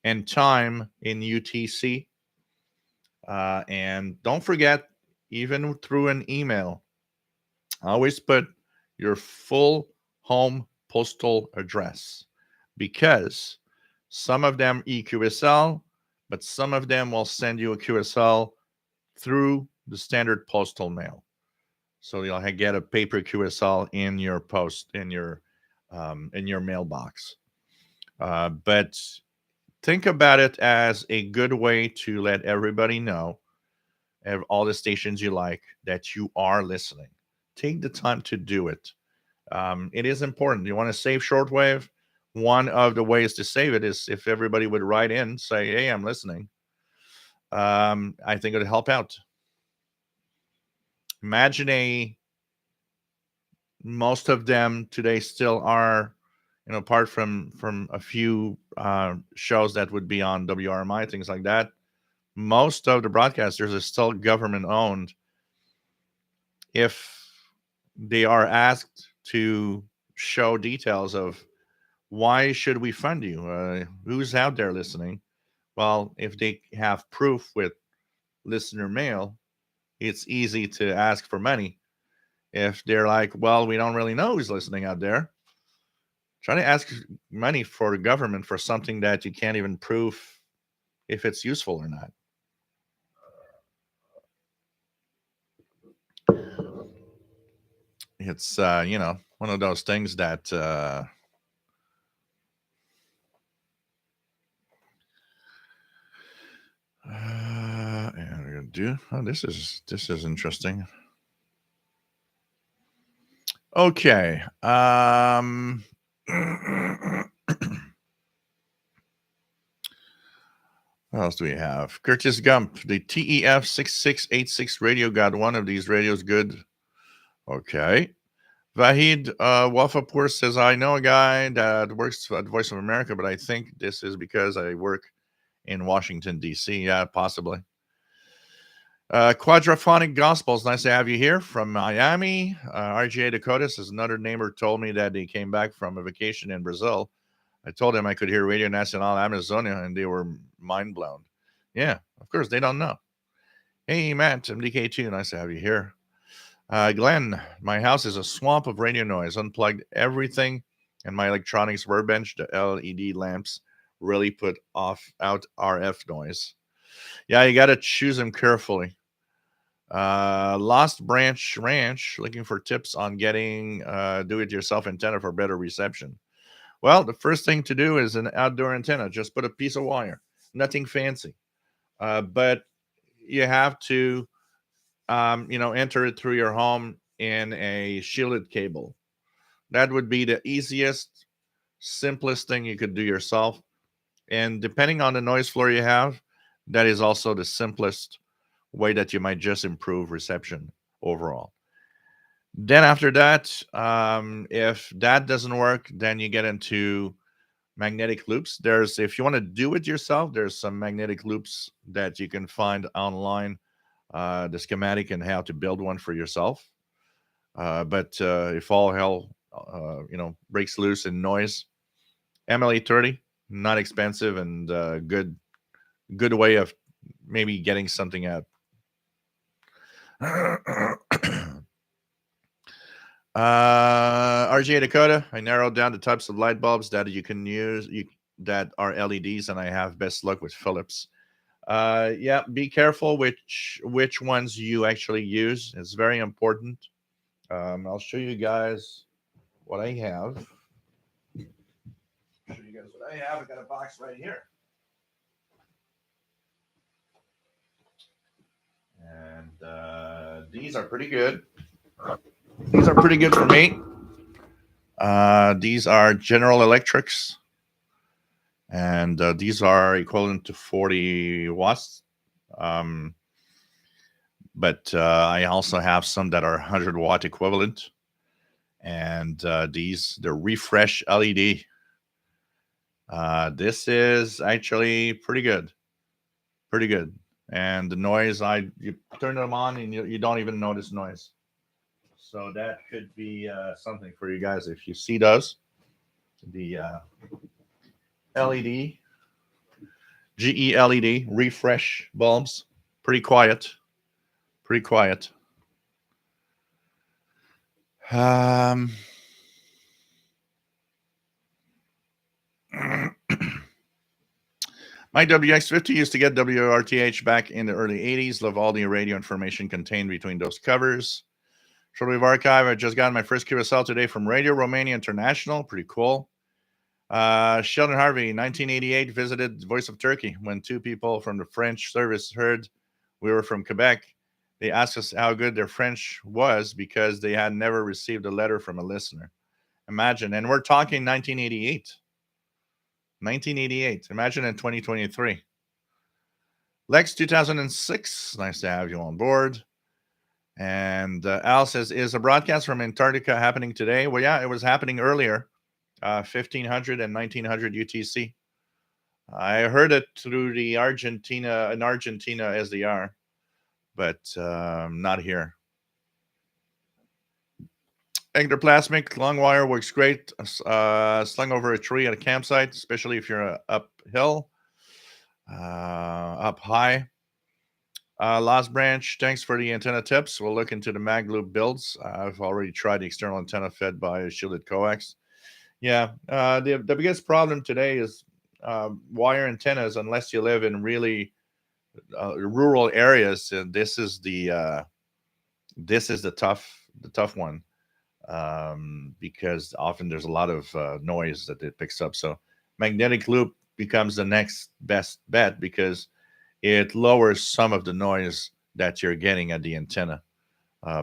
and time in UTC. And don't forget, even through an email, always put your full home postal address, because some of them EQSL, but some of them will send you a QSL through the standard postal mail. So you'll get a paper QSL in your mailbox. But think about it as a good way to let everybody know, all the stations you like, that you are listening. Take the time to do it. It is important. You want to save shortwave. One of the ways to save it is if everybody would write in, say, "Hey, I'm listening." I think it would help out. Imagine most of them today still are, apart from a few shows that would be on WRMI, things like that. Most of the broadcasters are still government owned. If they are asked to show details of why should we fund you, who's out there listening, well, if they have proof with listener mail, it's easy to ask for money. If they're like, well, we don't really know who's listening out there, trying to ask money for the government for something that you can't even prove if it's useful or not. It's one of those things that and we're gonna do. Oh, this is interesting. Okay. What else do we have? Curtis Gump, the TEF 6686 radio got one of these radios good. Okay. Vahid Wafapur says, I know a guy that works at Voice of America, but I think this is because I work in Washington, D.C. Yeah, possibly. Quadraphonic Gospels, nice to have you here from Miami. RGA Dakotas is another neighbor told me that he came back from a vacation in Brazil. I told him I could hear Radio Nacional Amazonia, and they were mind blown. Yeah, of course, they don't know. Hey, Matt, MDK2, nice to have you here. Glenn, my house is a swamp of radio noise. Unplugged everything, and my electronics workbench, the LED lamps, really put out RF noise. Yeah, you got to choose them carefully. Lost Branch Ranch, looking for tips on getting do-it-yourself antenna for better reception. Well, the first thing to do is an outdoor antenna. Just put a piece of wire, nothing fancy. But you have to, enter it through your home in a shielded cable. That would be the easiest, simplest thing you could do yourself. And depending on the noise floor you have, that is also the simplest way that you might just improve reception overall. Then after that, if that doesn't work, then you get into magnetic loops. There's, if you want to do it yourself, there's some magnetic loops that you can find online, the schematic and how to build one for yourself. But if all hell, breaks loose in noise, MLE30, not expensive and good way of maybe getting something out. RGA Dakota, I narrowed down the types of light bulbs that you can use that are LEDs, and I have best luck with Philips. Yeah, be careful which ones you actually use. It's very important. I'll show you guys what I have. Show you guys what I have. I got a box right here. And these are pretty good. These are pretty good for me. These are General Electrics, and these are equivalent to 40 watts. But I also have some that are 100-watt equivalent, and they're refresh LED. This is actually pretty good, and the noise, you turn them on and you don't even notice noise. So that could be something for you guys if you see those. The LED, GE LED refresh bulbs, pretty quiet. My WX50 used to get WRTVH back in the early 80s. Love all the radio information contained between those covers. Shortwave archive. I just got my first QSL today from Radio Romania International. Pretty cool. Sheldon Harvey, 1988, visited Voice of Turkey when two people from the French service heard we were from Quebec. They asked us how good their French was because they had never received a letter from a listener. Imagine. And we're talking 1988. 1988. Imagine in 2023. Lex 2006. Nice to have you on board. And Al says, is a broadcast from Antarctica happening today? Well, yeah, it was happening earlier, 1500 and 1900 UTC. I heard it through the Argentina SDR, but not here. Ectoplasmic long wire works great, slung over a tree at a campsite, especially if you're uphill, up high. Lost Branch, thanks for the antenna tips. We'll look into the mag loop builds. I've already tried the external antenna fed by a shielded coax. Yeah, the biggest problem today is wire antennas, unless you live in really rural areas. This is the tough one, because often there's a lot of noise that it picks up. So magnetic loop becomes the next best bet because it lowers some of the noise that you're getting at the antenna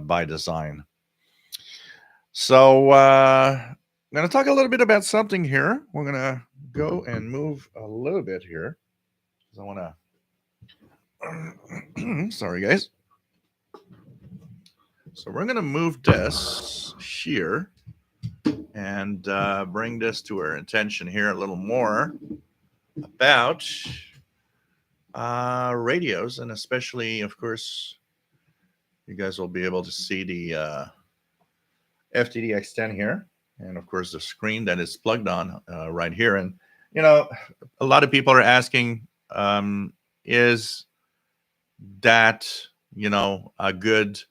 by design. So I'm going to talk a little bit about something here. We're going to go and move a little bit here. I want to... Sorry, guys. So we're going to move this here and bring this to our attention here a little more about radios, and especially, of course, you guys will be able to see the FTDX10 here, and of course the screen that is plugged on right here. And a lot of people are asking, is that a good?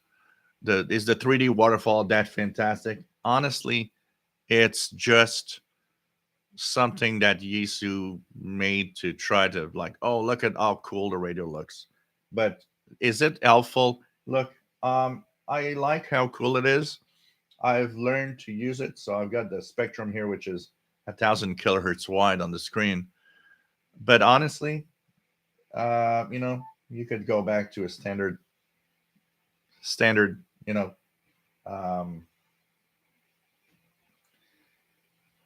Is the 3D waterfall that fantastic? Honestly, it's just something that Yisu made to try to look at how cool the radio looks. But is it helpful? Look, I like how cool it is. I've learned to use it. So I've got the Spectrum here, which is 1,000 kilohertz wide on the screen. But honestly, you could go back to a standard, um,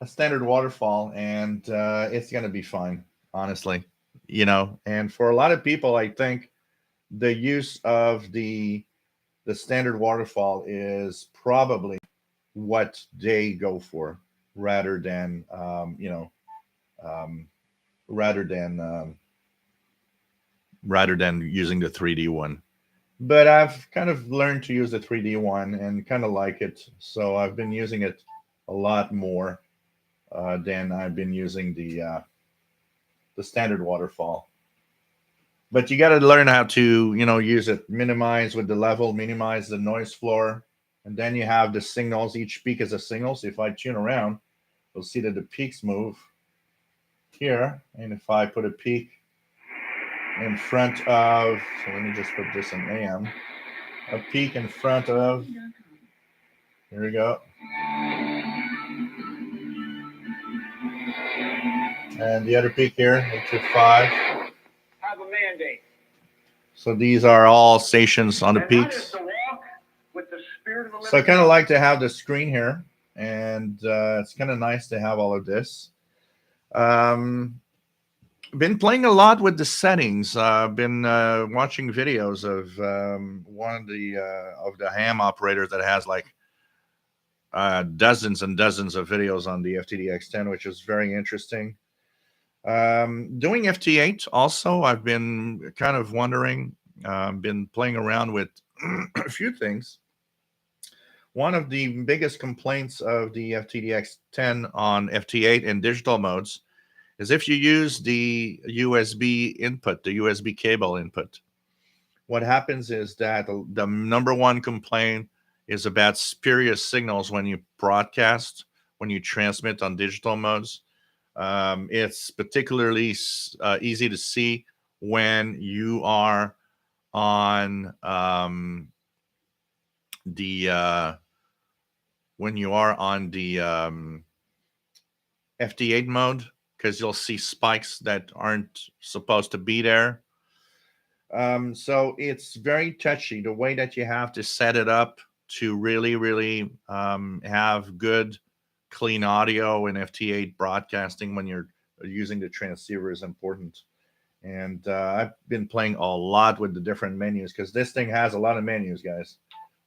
a standard waterfall, and it's gonna be fine, honestly. And for a lot of people, I think the use of the standard waterfall is probably what they go for, rather than um, rather than rather than using the 3D one. But I've kind of learned to use the 3D one and kind of like it, so I've been using it a lot more than I've been using the standard waterfall. But you got to learn how to use it, minimize with the level, minimize the noise floor, and then you have the signals. Each peak is a signal, so if I tune around, you'll see that the peaks move here. And if I put a peak in front of, so let me just put this in AM, a peak in front of, here we go, and the other peak here, into 5. Have a mandate. So these are all stations on the peaks. So I kind of like to have the screen here, and it's kind of nice to have all of this. Been playing a lot with the settings. Been watching videos of one of the ham operators that has like dozens and dozens of videos on the FTDX10, which is very interesting. Doing FT8 also, I've been kind of wondering, been playing around with a few things. One of the biggest complaints of the FTDX10 on FT8 in digital modes is if you use the USB input, the USB cable input, what happens is that the number one complaint is about spurious signals when you broadcast, when you transmit on digital modes. It's particularly easy to see when you are on the FT8 mode, because you'll see spikes that aren't supposed to be there. So it's very touchy, the way that you have to set it up to really, really have good, clean audio in FT8 broadcasting when you're using the transceiver is important. And I've been playing a lot with the different menus, because this thing has a lot of menus, guys.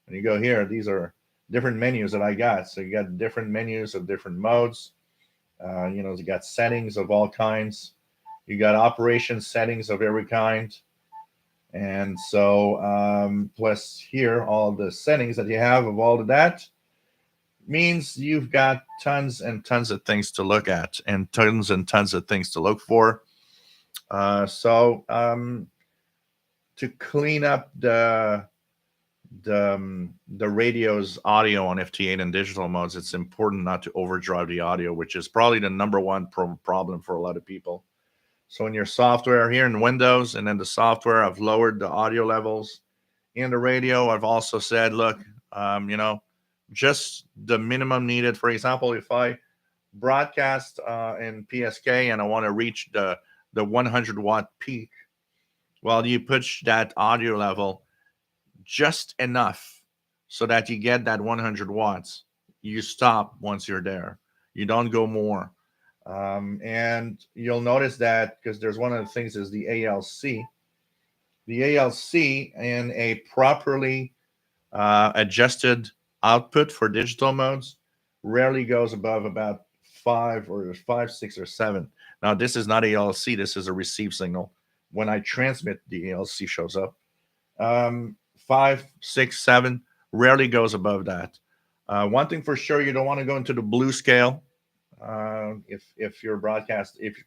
When you go here, these are different menus that I got. So you got different menus of different modes. You got settings of all kinds. You got operation settings of every kind. And so plus here, all the settings that you have of all of that means you've got tons and tons of things to look at and tons of things to look for. So to clean up the radio's audio on FT8 and digital modes, it's important not to overdrive the audio, which is probably the number one problem for a lot of people. So in your software here in Windows, and then the software, I've lowered the audio levels. In the radio, I've also said, look, just the minimum needed. For example, if I broadcast in PSK and I want to reach the 100 watt peak, well, you push that audio level just enough so that you get that 100 watts. You stop once you're there. You don't go more. And you'll notice that, because there's one of the things is the ALC. The ALC in a properly adjusted output for digital modes rarely goes above about 5 or 5, 6, or 7. Now, this is not ALC. This is a receive signal. When I transmit, the ALC shows up. 5, 6, 7 rarely goes above that. One thing for sure, you don't want to go into the blue scale if you're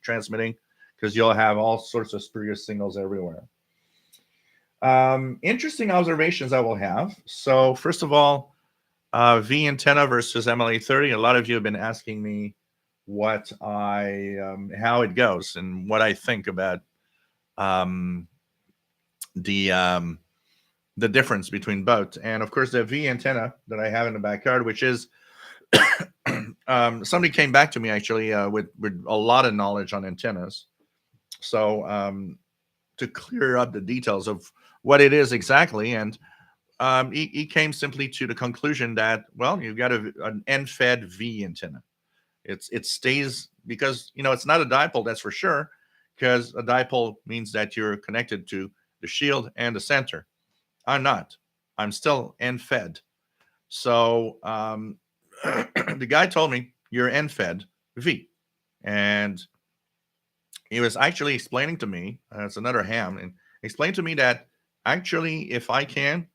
transmitting, because you'll have all sorts of spurious signals everywhere. Interesting observations I will have. So first of all, V antenna versus MLA30. A lot of you have been asking me how it goes and what I think about the difference between both. And of course, the V antenna that I have in the backyard, which is somebody came back to me actually with a lot of knowledge on antennas. So to clear up the details of what it is exactly, and he came simply to the conclusion that, well, you've got an end-fed V antenna. It stays, because it's not a dipole, that's for sure, because a dipole means that you're connected to the shield and the center. I'm not. I'm still end-fed. So the guy told me you're end-fed V, and he was actually explaining to me, it's another ham, and explained to me that actually, if I can,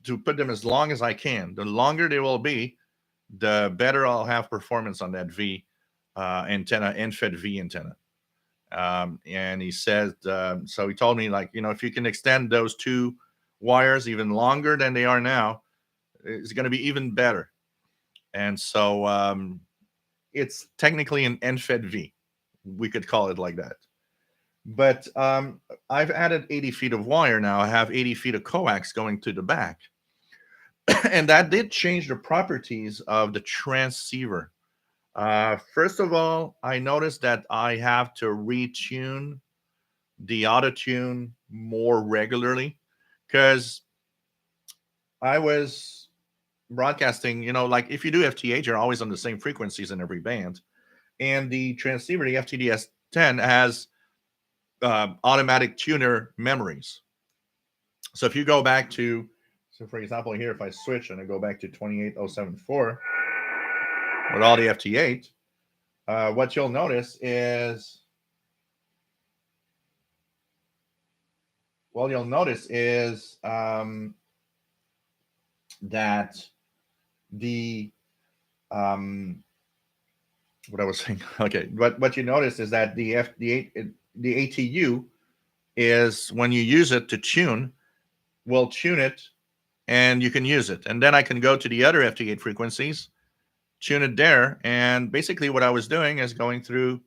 to put them as long as I can, the longer they will be, the better I'll have performance on that V antenna, end-fed V antenna. And he said, so he told me, like, if you can extend those two wires even longer than they are now, it's going to be even better. And so it's technically an end-fed V. We could call it like that. But I've added 80 feet of wire now. I have 80 feet of coax going to the back. And that did change the properties of the transceiver. First of all, I noticed that I have to retune the auto tune more regularly, because I was broadcasting, like if you do FTH, you're always on the same frequencies in every band. And the transceiver, the FTDS 10, has automatic tuner memories. So if you go back to, so for example, here, if I switch and I go back to 28074 with all the FT8, what you'll notice is, that the what I was saying. Okay, what you notice is that the ATU is, when you use it to tune, will tune it, and you can use it. And then I can go to the other FT8 frequencies, tune it there. And basically what I was doing is going through,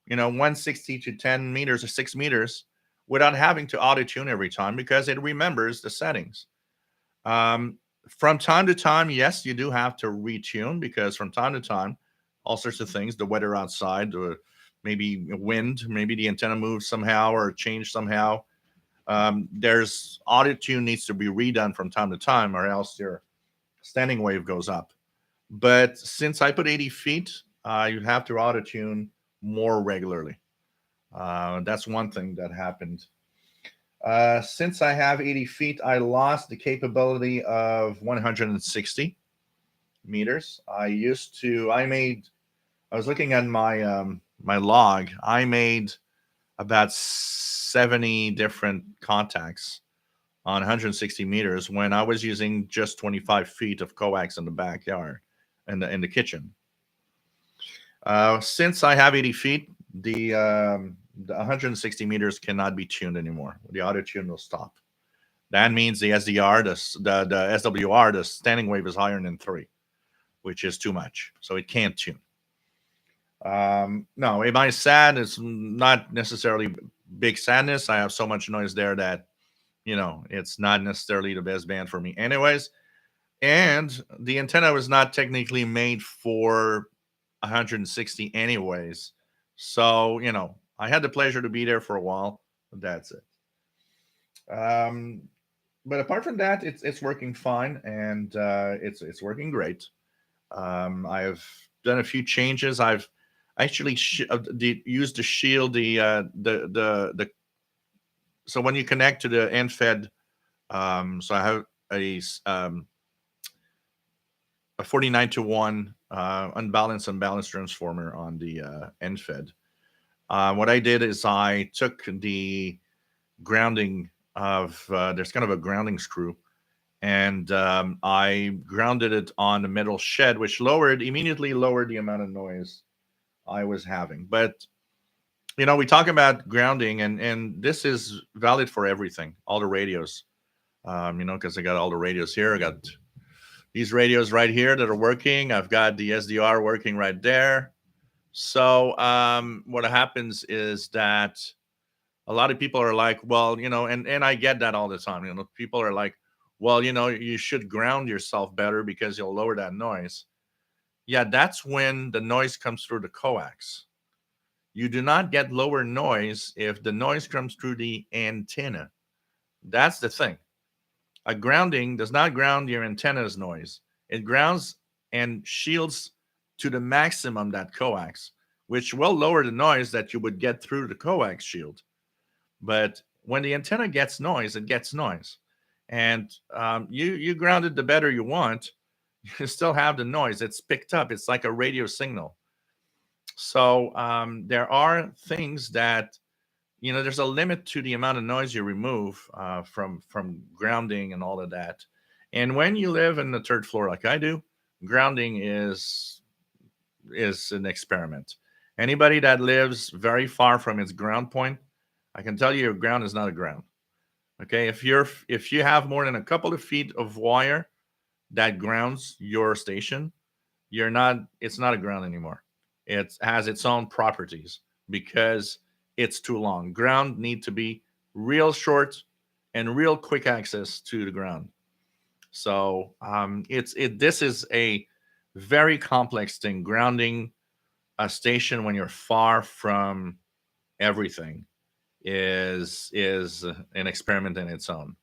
160 to 10 meters or 6 meters without having to auto tune every time, because it remembers the settings. From time to time, yes, you do have to retune, because from time to time, all sorts of things, the weather outside, maybe wind, maybe the antenna moves somehow or changed somehow. There's auto tune needs to be redone from time to time, or else your standing wave goes up. But since I put 80 feet, you have to auto tune more regularly. That's one thing that happened. Since I have 80 feet, I lost the capability of 160 meters. I was looking at my log. I made about 70 different contacts on 160 meters when I was using just 25 feet of coax in the backyard and in the kitchen. Since I have 80 feet, the 160 meters cannot be tuned anymore. The auto tune will stop. That means the SDR, the SWR, the standing wave is higher than 3, which is too much. So it can't tune. No, am I sad? It's not necessarily big sadness. I have so much noise there that, it's not necessarily the best band for me anyways. And the antenna was not technically made for 160 anyways. So, I had the pleasure to be there for a while. That's it. But apart from that, it's working fine, and it's working great. I've done a few changes. I've actually used the shield, the so when you connect to the end fed, so I have a 49-to-1 unbalanced and balanced transformer on the end fed. What I did is I took the grounding of there's kind of a grounding screw, and I grounded it on the metal shed, which immediately lowered the amount of noise I was having. But we talk about grounding, and this is valid for everything, all the radios. Because I got all the radios here. I got these radios right here that are working. I've got the SDR working right there. So what happens is that a lot of people are like, well, and I get that all the time. People are like, well, you should ground yourself better because you'll lower that noise. yeah, that's when the noise comes through the coax. You do not get lower noise if the noise comes through the antenna. That's the thing. A grounding does not ground your antenna's noise. It grounds and shields to the maximum that coax, which will lower the noise that you would get through the coax shield. But when the antenna gets noise, it gets noise. And you ground it the better you want, you still have the noise. It's picked up. It's like a radio signal. So there are things that, there's a limit to the amount of noise you remove from grounding and all of that. And when you live in the third floor like I do, grounding is an experiment. Anybody that lives very far from its ground point, I can tell you your ground is not a ground. Okay, if you have more than a couple of feet of wire that grounds your station, it's not a ground anymore. It has its own properties because it's too long. Ground need to be real short and real quick access to the ground. So this is a very complex thing. Grounding a station when you're far from everything is an experiment in its own.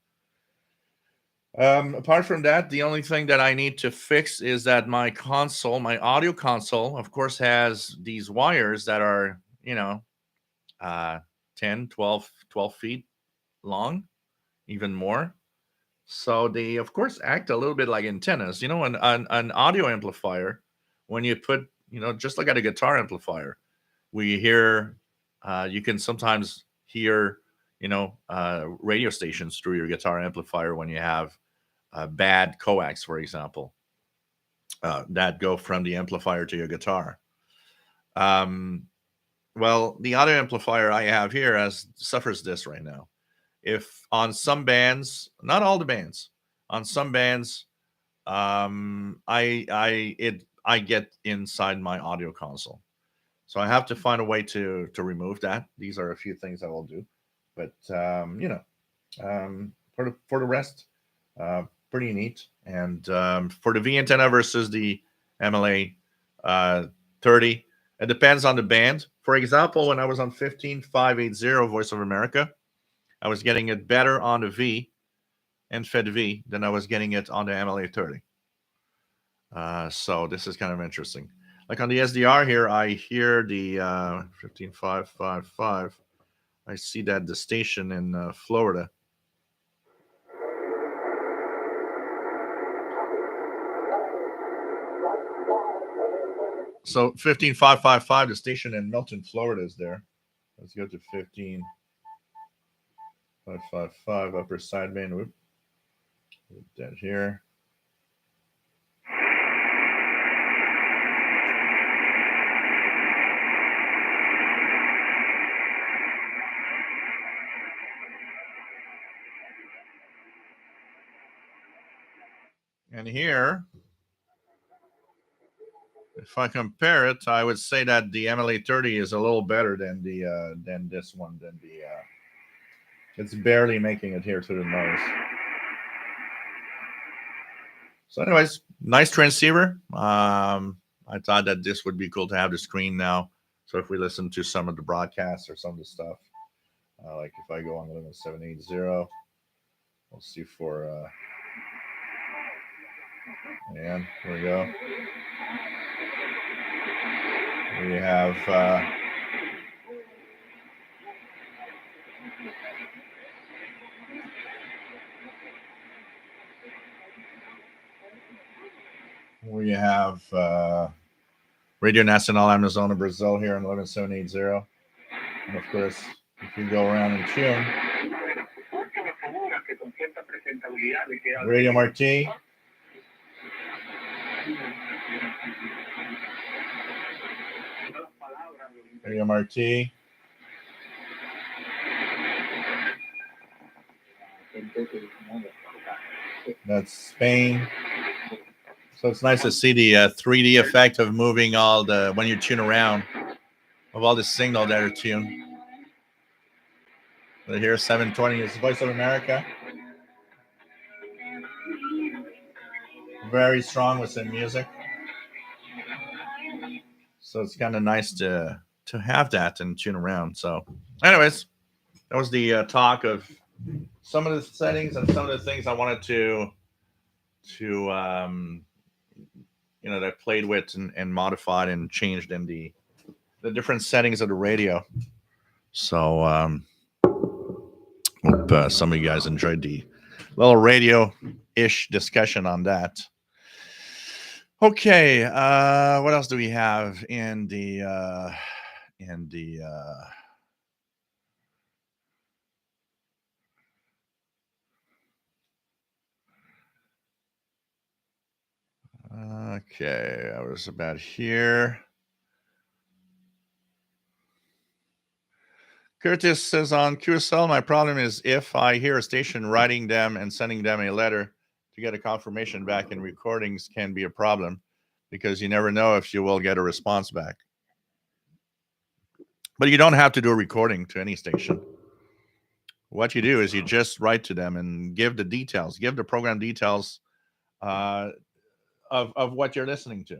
Apart from that, the only thing that I need to fix is that my audio console, of course, has these wires that are, 10, 12 feet long, even more. So they, of course, act a little bit like antennas. An audio amplifier, when you put, just like at a guitar amplifier, we hear, you can sometimes hear, radio stations through your guitar amplifier when you have bad coax, for example, that go from the amplifier to your guitar. Well, the audio amplifier I have here suffers this right now. If on some bands, not all the bands, on some bands, I get inside my audio console, so I have to find a way to remove that. These are a few things I will do, but for the rest, pretty neat. And for the V antenna versus the MLA 30, it depends on the band. For example, when I was on 15580 Voice of America, I was getting it better on the V and Fed V than I was getting it on the MLA 30. So this is kind of interesting. Like on the SDR here, I hear the 15555. I see that the station in Florida. So 15555, the station in Milton, Florida is there. Let's go to 15555 upper sideband. Whoop. Put that here. And here, if I compare it, I would say that the MLA 30 is a little better than this one. It's barely making it here to the nose. So, anyways, nice transceiver. I thought that this would be cool to have the screen now. So if we listen to some of the broadcasts or some of the stuff, like if I go on 11780, we'll see for. And here we go. We have Radio Nacional Amazona Brazil here on 11780. And of course, if you go around and tune, Radio Marti. Radio Marti. That's Spain. So it's nice to see the 3D effect of moving when you tune around, of all the signal that are tuned. But here, 720 is Voice of America. Very strong with some music. So it's kind of nice to have that and tune around. So, anyways, that was the talk of some of the settings and some of the things I wanted to that I played with and modified and changed in the different settings of the radio. So hope some of you guys enjoyed the little radio-ish discussion on that. Okay, what else do we have in the okay, I was about here. Curtis says on QSL, my problem is if I hear a station writing them and sending them a letter to get a confirmation back in recordings can be a problem because you never know if you will get a response back. But you don't have to do a recording to any station. What you do is you just write to them and give the details, give the program details of what you're listening to.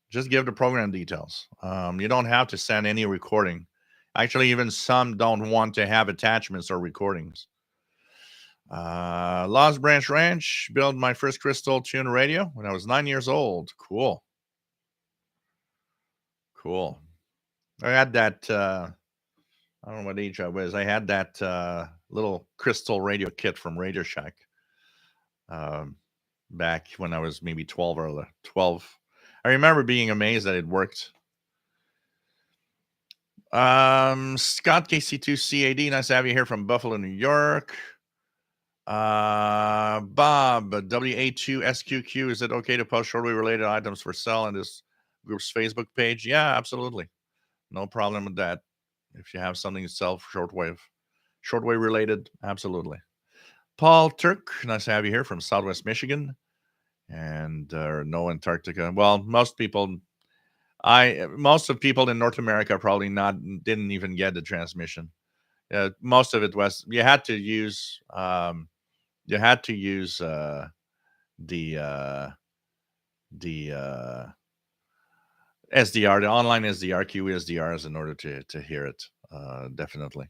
Just give the program details. You don't have to send any recording. Actually, even some don't want to have attachments or recordings. Lost Branch Ranch, built my first crystal tune radio when I was 9 years old. Cool. I had that, I don't know what age I was. I had that little crystal radio kit from Radio Shack back when I was maybe 12 or 12. I remember being amazed that it worked. Scott KC2CAD, nice to have you here from Buffalo, New York. Bob WA2SQQ, is it okay to post shortwave related items for sale on this group's Facebook page? Yeah, absolutely. No problem with that. If you have something to sell for shortwave related, absolutely. Paul Turk, nice to have you here from Southwest Michigan and no Antarctica. Well, most of people in North America probably didn't even get the transmission. Most of it was you had to use the SDR, the online SDR, QSDRs in order to hear it. Definitely.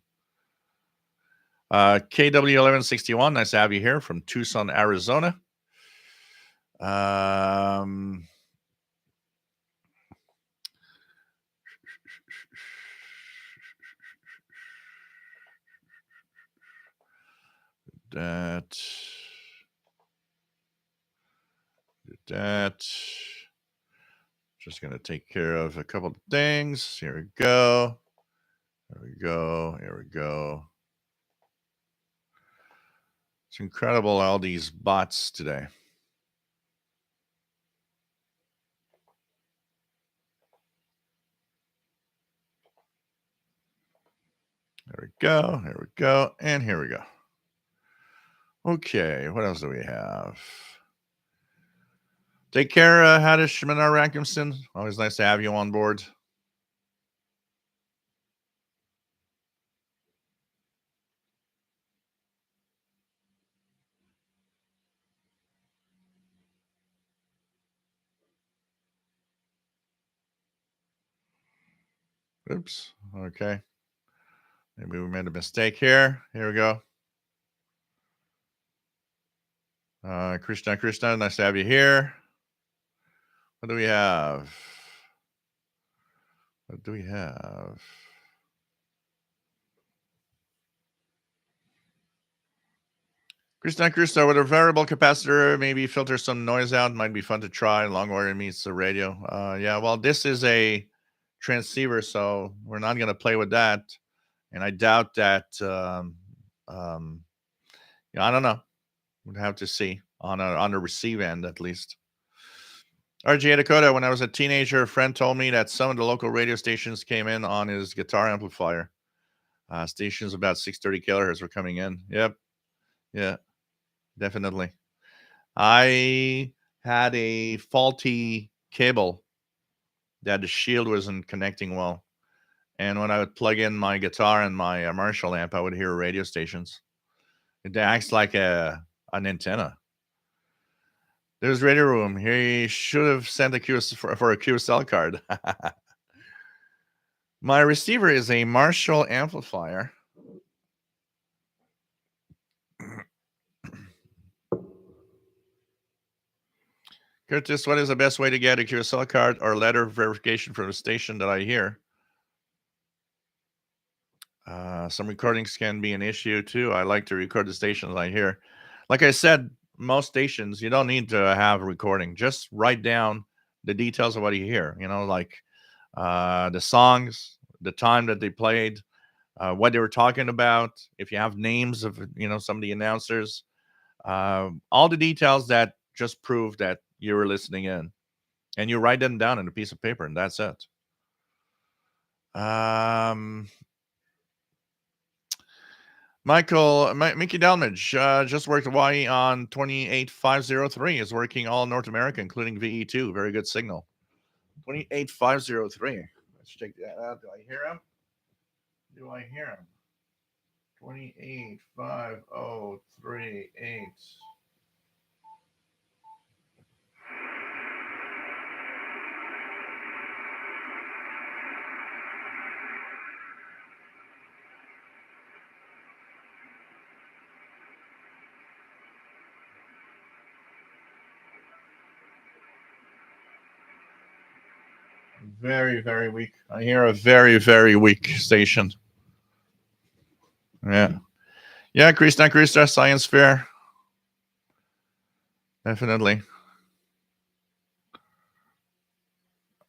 KW1161, nice to have you here from Tucson, Arizona. That. Just going to take care of a couple of things. Here we go. It's incredible, all these bots today. There we go, and here we go. Okay, what else do we have? Take care, Hadish Minar Rankimson. Always nice to have you on board. Oops. Okay. Maybe we made a mistake here. Here we go. Krishna, nice to have you here. What do we have? Krishna, with a variable capacitor, maybe filter some noise out. Might be fun to try. Long wire meets the radio. Yeah, well, this is a transceiver, so we're not going to play with that. And I doubt that. Yeah, I don't know. We'd have to see on the receive end at least. RGA Dakota, when I was a teenager, a friend told me that some of the local radio stations came in on his guitar amplifier. Stations about 630 kilohertz were coming in. Yep. Yeah, definitely. I had a faulty cable that the shield wasn't connecting well. And when I would plug in my guitar and my Marshall amp, I would hear radio stations. It acts like an antenna. There's Radio Room. He should have sent a for a QSL card. My receiver is a Marshall amplifier. Curtis, what is the best way to get a QSL card or letter of verification from the station that I hear? Some recordings can be an issue too. I like to record the stations I hear. Like I said, most stations, you don't need to have a recording. Just write down the details of what you hear. You know, like the songs, the time that they played, what they were talking about. If you have names of, some of the announcers, all the details that just prove that you were listening in, and you write them down on a piece of paper, and that's it. Mickey Delmage just worked Hawaii on 28503. Is working all North America, including VE2. Very good signal. 28503. Let's check that out. Do I hear him? 28503.8. Very, very weak. I hear a very, very weak station. Yeah. Yeah, Krista, Science Fair. Definitely.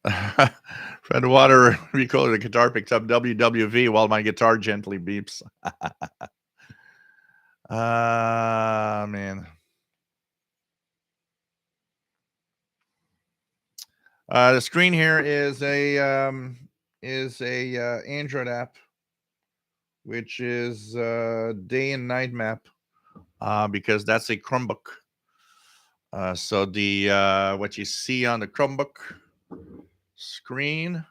Fred Water, we call it a guitar picks up WWV while my guitar gently beeps. Man. The screen here is a Android app, which is day and night map, because that's a Chromebook. So the what you see on the Chromebook screen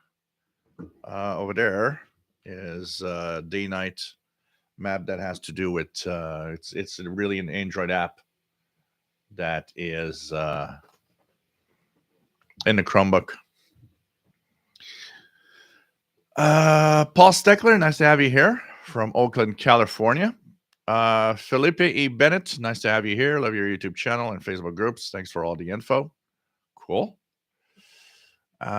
over there is day night map that has to do with it's really an Android app that is in the Chromebook. Paul Steckler, nice to have you here from Oakland, California. Felipe E. Bennett, nice to have you here. Love your YouTube channel and Facebook groups. Thanks for all the info. Cool. What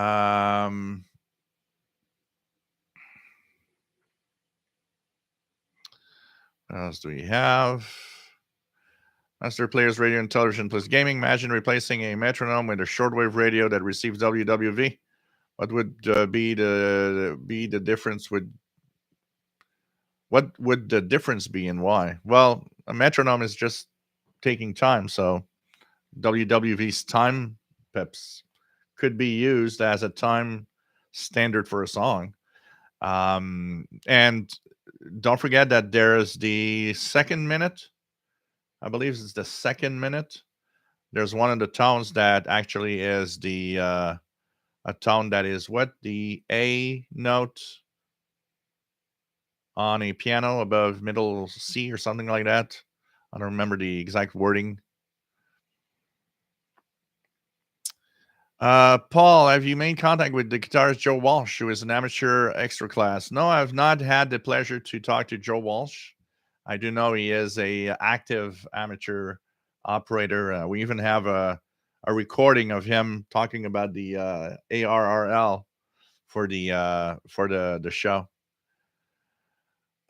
else do we have? Master Players Radio and Television plus Gaming. Imagine replacing a metronome with a shortwave radio that receives WWV. What would be the difference? What would the difference be and why? Well, a metronome is just taking time, so WWV's time pips could be used as a time standard for a song. And don't forget that there's the second minute. I believe it's the second minute. There's one of the tones that actually is the a tone that is what? The A note on a piano above middle C or something like that. I don't remember the exact wording. Paul, have you made contact with the guitarist Joe Walsh, who is an amateur extra class? No, I've not had the pleasure to talk to Joe Walsh. I do know he is a active amateur operator. We even have a recording of him talking about the ARRL for the show.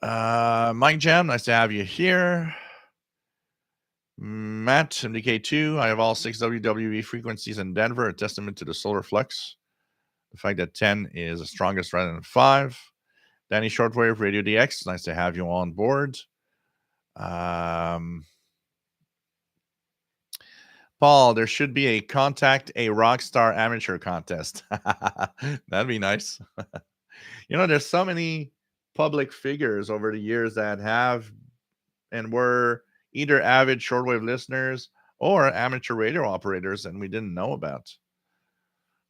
Mike Jam, nice to have you here. Matt, MDK2, I have all 6 WWE frequencies in Denver, a testament to the solar flux. The fact that 10 is the strongest rather than 5. Danny Shortwave, Radio DX, nice to have you on board. Paul, there should be a Contact a Rockstar amateur contest. That'd be nice. There's so many public figures over the years that have and were either avid shortwave listeners or amateur radio operators, and we didn't know about.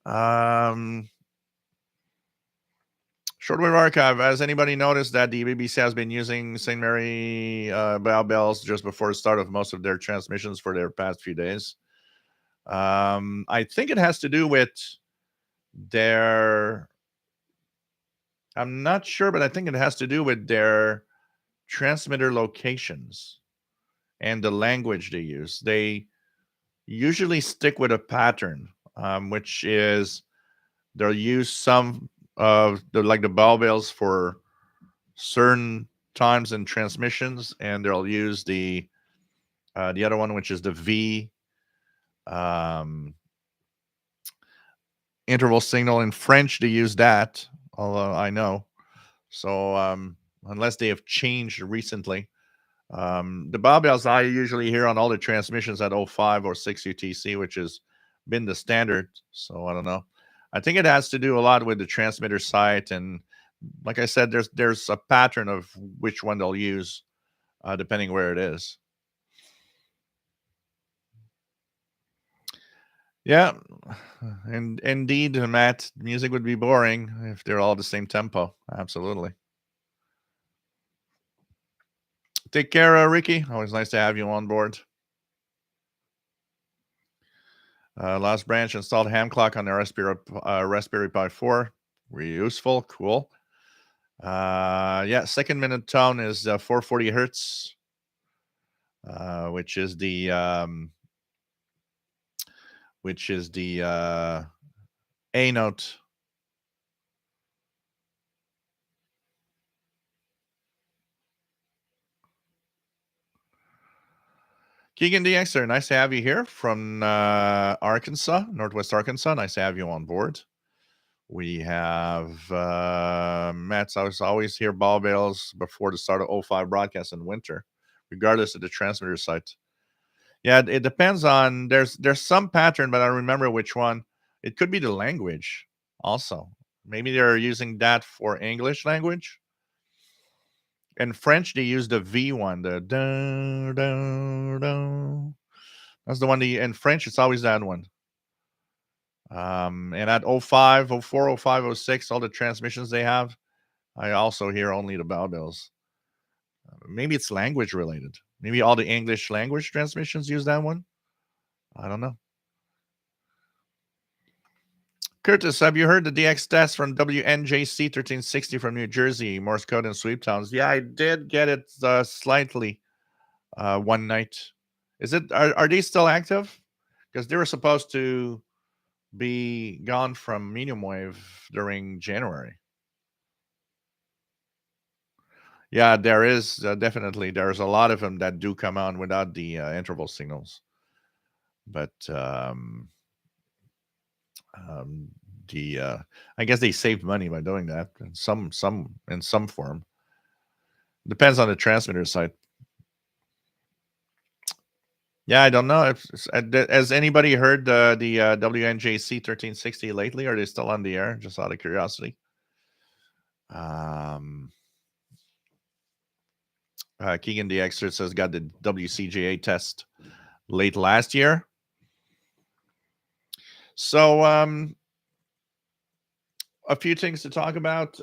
Shortwave Archive. Has anybody noticed that the BBC has been using St. Mary Bow Bells just before the start of most of their transmissions for their past few days? I think it has to do with their, I'm not sure, but I think it has to do with their transmitter locations and the language they use. They usually stick with a pattern, which is they'll use some of the bell bells for certain times in transmissions, and they'll use the other one, which is the V um, interval signal. In French, they use that, although I know. So unless they have changed recently, the bell bells I usually hear on all the transmissions at 05 or 6 UTC, which has been the standard. So I don't know. I think it has to do a lot with the transmitter site, and like I said, there's a pattern of which one they'll use depending where it is. Yeah, and indeed, Matt, music would be boring if they're all the same tempo. Absolutely. Take care, Ricky. Always nice to have you on board. Last branch installed ham clock on the Raspberry Pi 4. Really useful. Cool. Yeah, second minute tone is 440 hertz, which is the A note. Keegan DXer, nice to have you here from Arkansas, Northwest Arkansas. Nice to have you on board. We have Matt's always hear ball bells before the start of 05 broadcast in winter, regardless of the transmitter site. Yeah, it depends on, there's some pattern, but I don't remember which one. It could be the language also. Maybe they're using that for English language. In French, they use the V one, the dun, dun, dun. That's the one. In French, it's always that one. And at 05, 04, 05, 06, all the transmissions they have, I also hear only the bell bells. Maybe it's language related. Maybe all the English language transmissions use that one. I don't know. Curtis, have you heard the DX test from WNJC 1360 from New Jersey, Morse code and sweep tones? Yeah, I did get it slightly one night. Is it? Are they still active? Because they were supposed to be gone from medium wave during January. Yeah, there is definitely. There's a lot of them that do come on without the interval signals, but I guess they saved money by doing that in some form. Depends on the transmitter site. Yeah, I don't know. Has anybody heard the WNJC 1360 lately? Are they still on the air? Just out of curiosity. Keegan DXer says got the WCJA test late last year. So a few things to talk about.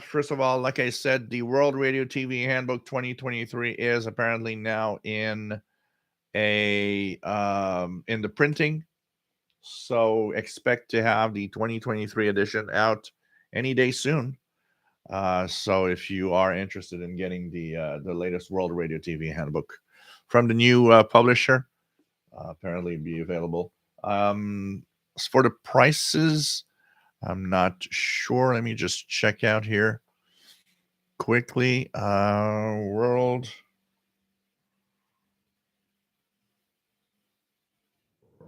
First of all, like I said, the World Radio TV Handbook 2023 is apparently now in the printing. So expect to have the 2023 edition out any day soon. So if you are interested in getting the latest World Radio TV Handbook from the new publisher, apparently be available. As for the prices, I'm not sure. Let me just check out here quickly. World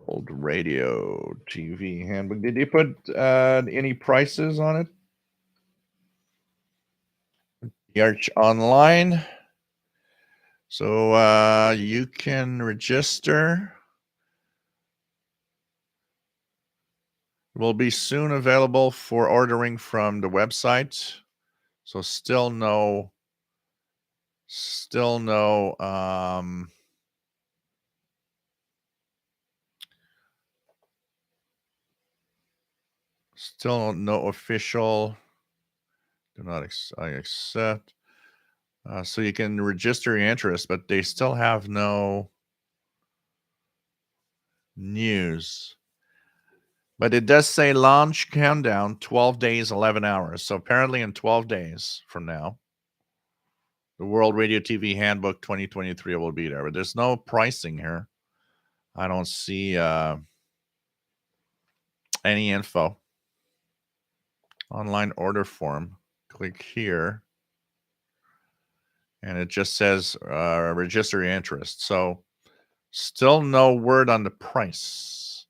Radio TV Handbook. Did they put any prices on it? Arch Online. So you can register. Will be soon available for ordering from the website. So still no still no official. Do not I accept. So you can register your interest, but they still have no news. But it does say launch countdown 12 days, 11 hours. So apparently in 12 days from now, the World Radio TV Handbook 2023 will be there. But there's no pricing here. I don't see any info. Online order form. Click here. And it just says register your interest. So still no word on the price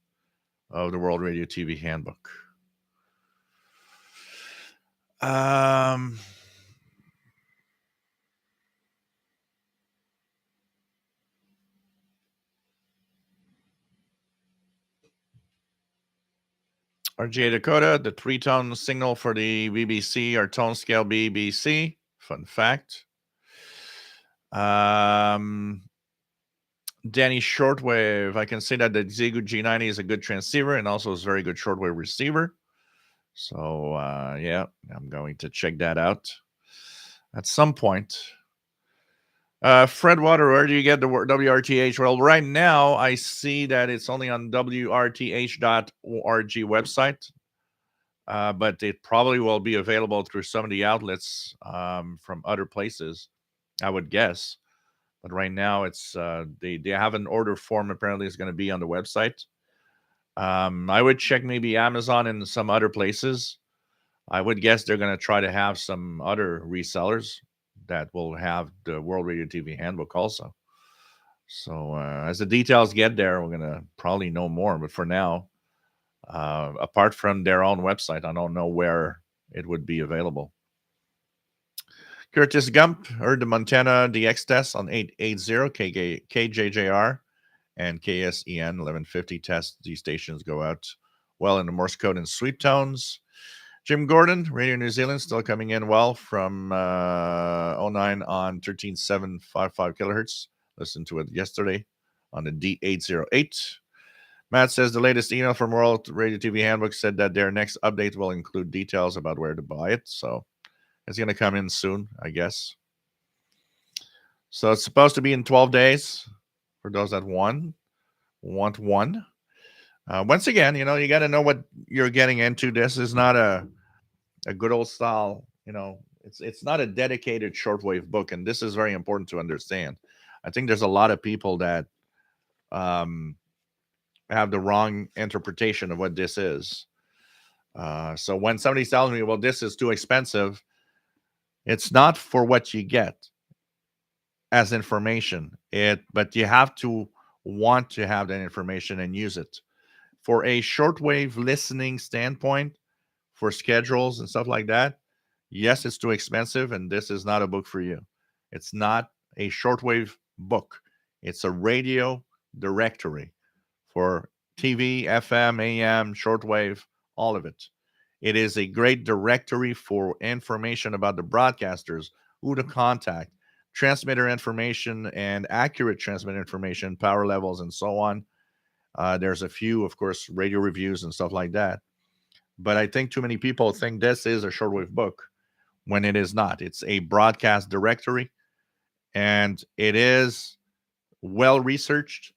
of the World Radio TV Handbook. RGA Dakota, the 3-tone signal for the BBC or tone scale BBC. Fun fact. Danny Shortwave. I can say that the Xiegu G90 is a good transceiver and also is a very good shortwave receiver. So, yeah, I'm going to check that out at some point. Fred Water, where do you get the WRTH? Well, right now I see that it's only on WRTH.org website, but it probably will be available through some of the outlets from other places, I would guess. But right now it's they have an order form. Apparently, it's going to be on the website. I would check maybe Amazon and some other places. I would guess they're going to try to have some other resellers that will have the World Radio TV Handbook also. So as the details get there, we're going to probably know more. But for now, apart from their own website, I don't know where it would be available. Curtis Gump heard the Montana DX test on 880 KJJR and KSEN 1150 test. These stations go out well in the Morse code and sweet tones. Jim Gordon, Radio New Zealand, still coming in well from 09 on 13755 kilohertz. Listened to it yesterday on the D808. Matt says the latest email from World Radio TV Handbook said that their next update will include details about where to buy it. So it's going to come in soon, I guess. So it's supposed to be in 12 days for those that want one. Once again, you got to know what you're getting into. This is not a good old style, it's not a dedicated shortwave book. And this is very important to understand. I think there's a lot of people that have the wrong interpretation of what this is. So when somebody tells me, well, this is too expensive, it's not for what you get as information. But you have to want to have that information and use it. For a shortwave listening standpoint, for schedules and stuff like that, yes, it's too expensive, and this is not a book for you. It's not a shortwave book. It's a radio directory for TV, FM, AM, shortwave, all of it. It is a great directory for information about the broadcasters, who to contact, transmitter information and accurate transmitter information, power levels, and so on. There's a few, of course, radio reviews and stuff like that. But I think too many people think this is a shortwave book when it is not. It's a broadcast directory, and it is well researched.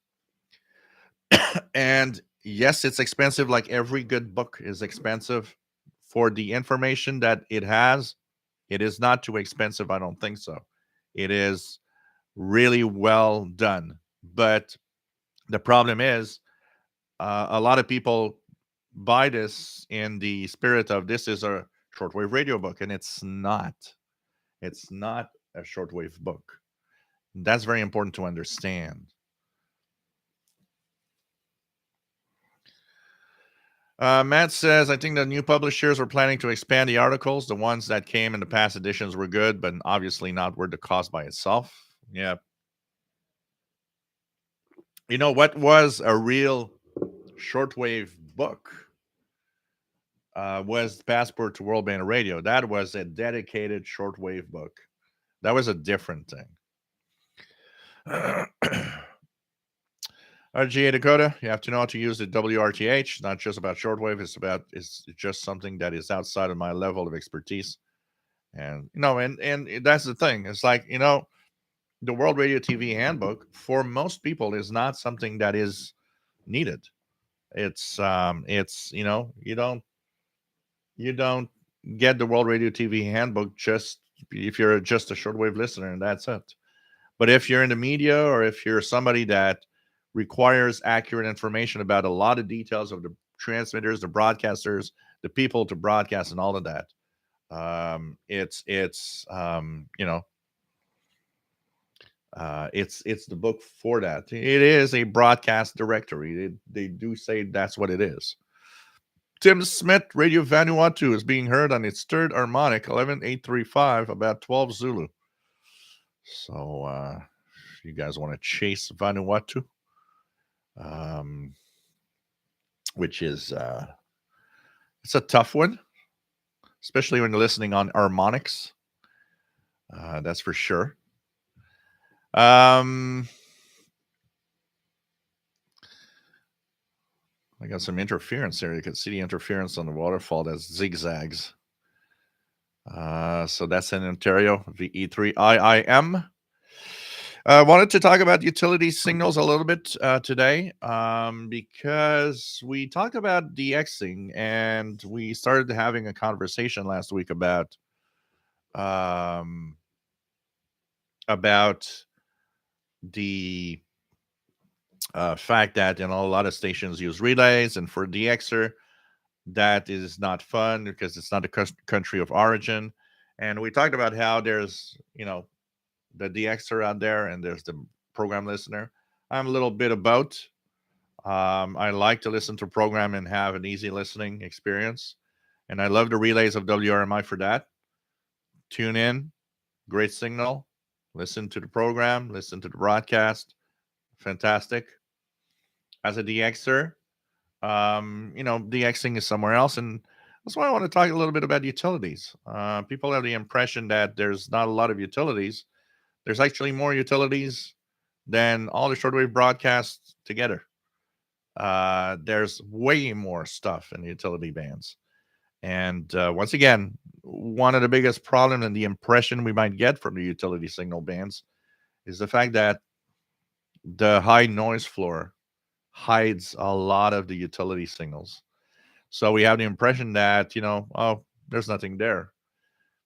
And yes, it's expensive, like every good book is expensive. For the information that it has, it is not too expensive. I don't think so. It is really well done. But the problem is a lot of people buy this in the spirit of this is a shortwave radio book, and it's not. It's not a shortwave book. That's very important to understand. Matt says, I think the new publishers were planning to expand the articles. The ones that came in the past editions were good, but obviously not worth the cost by itself. Yeah. You know what was a real shortwave book? Was Passport to World Band Radio. That was a dedicated shortwave book. That was a different thing. RGA Dakota, you have to know how to use the WRTH. Not just about shortwave. It's just something that is outside of my level of expertise. And and that's the thing. It's like, the World Radio TV Handbook for most people is not something that is needed. It's you don't get the World Radio TV handbook just if you're just a shortwave listener, and that's it. But if you're in the media, or if you're somebody that requires accurate information about a lot of details of the transmitters, the broadcasters, the people to broadcast, and all of that, it's it's the book for that. It is a broadcast directory. They do say that's what it is. Tim Smith, Radio Vanuatu, is being heard on its third harmonic, 11835, about 12 Zulu. So, if you guys want to chase Vanuatu, which is it's a tough one, especially when you're listening on harmonics. That's for sure. I got some interference here. You can see the interference on the waterfall. That's zigzags. So that's in Ontario, VE3IIM. I wanted to talk about utility signals a little bit today because we talked about DXing, and we started having a conversation last week about the fact that a lot of stations use relays, and for DXer that is not fun because it's not a country of origin. And we talked about how there's the DXer out there, and there's the program listener. I'm a little bit of both. I like to listen to program and have an easy listening experience, and I love the relays of WRMI for that. Tune in, great signal, listen to the program, listen to the broadcast, fantastic. As a DXer, DXing is somewhere else, and that's why I want to talk a little bit about utilities. People have the impression that there's not a lot of utilities. There's actually more utilities than all the shortwave broadcasts together. There's way more stuff in the utility bands. And once again, one of the biggest problems and the impression we might get from the utility signal bands is the fact that the high noise floor hides a lot of the utility signals. So we have the impression that, there's nothing there.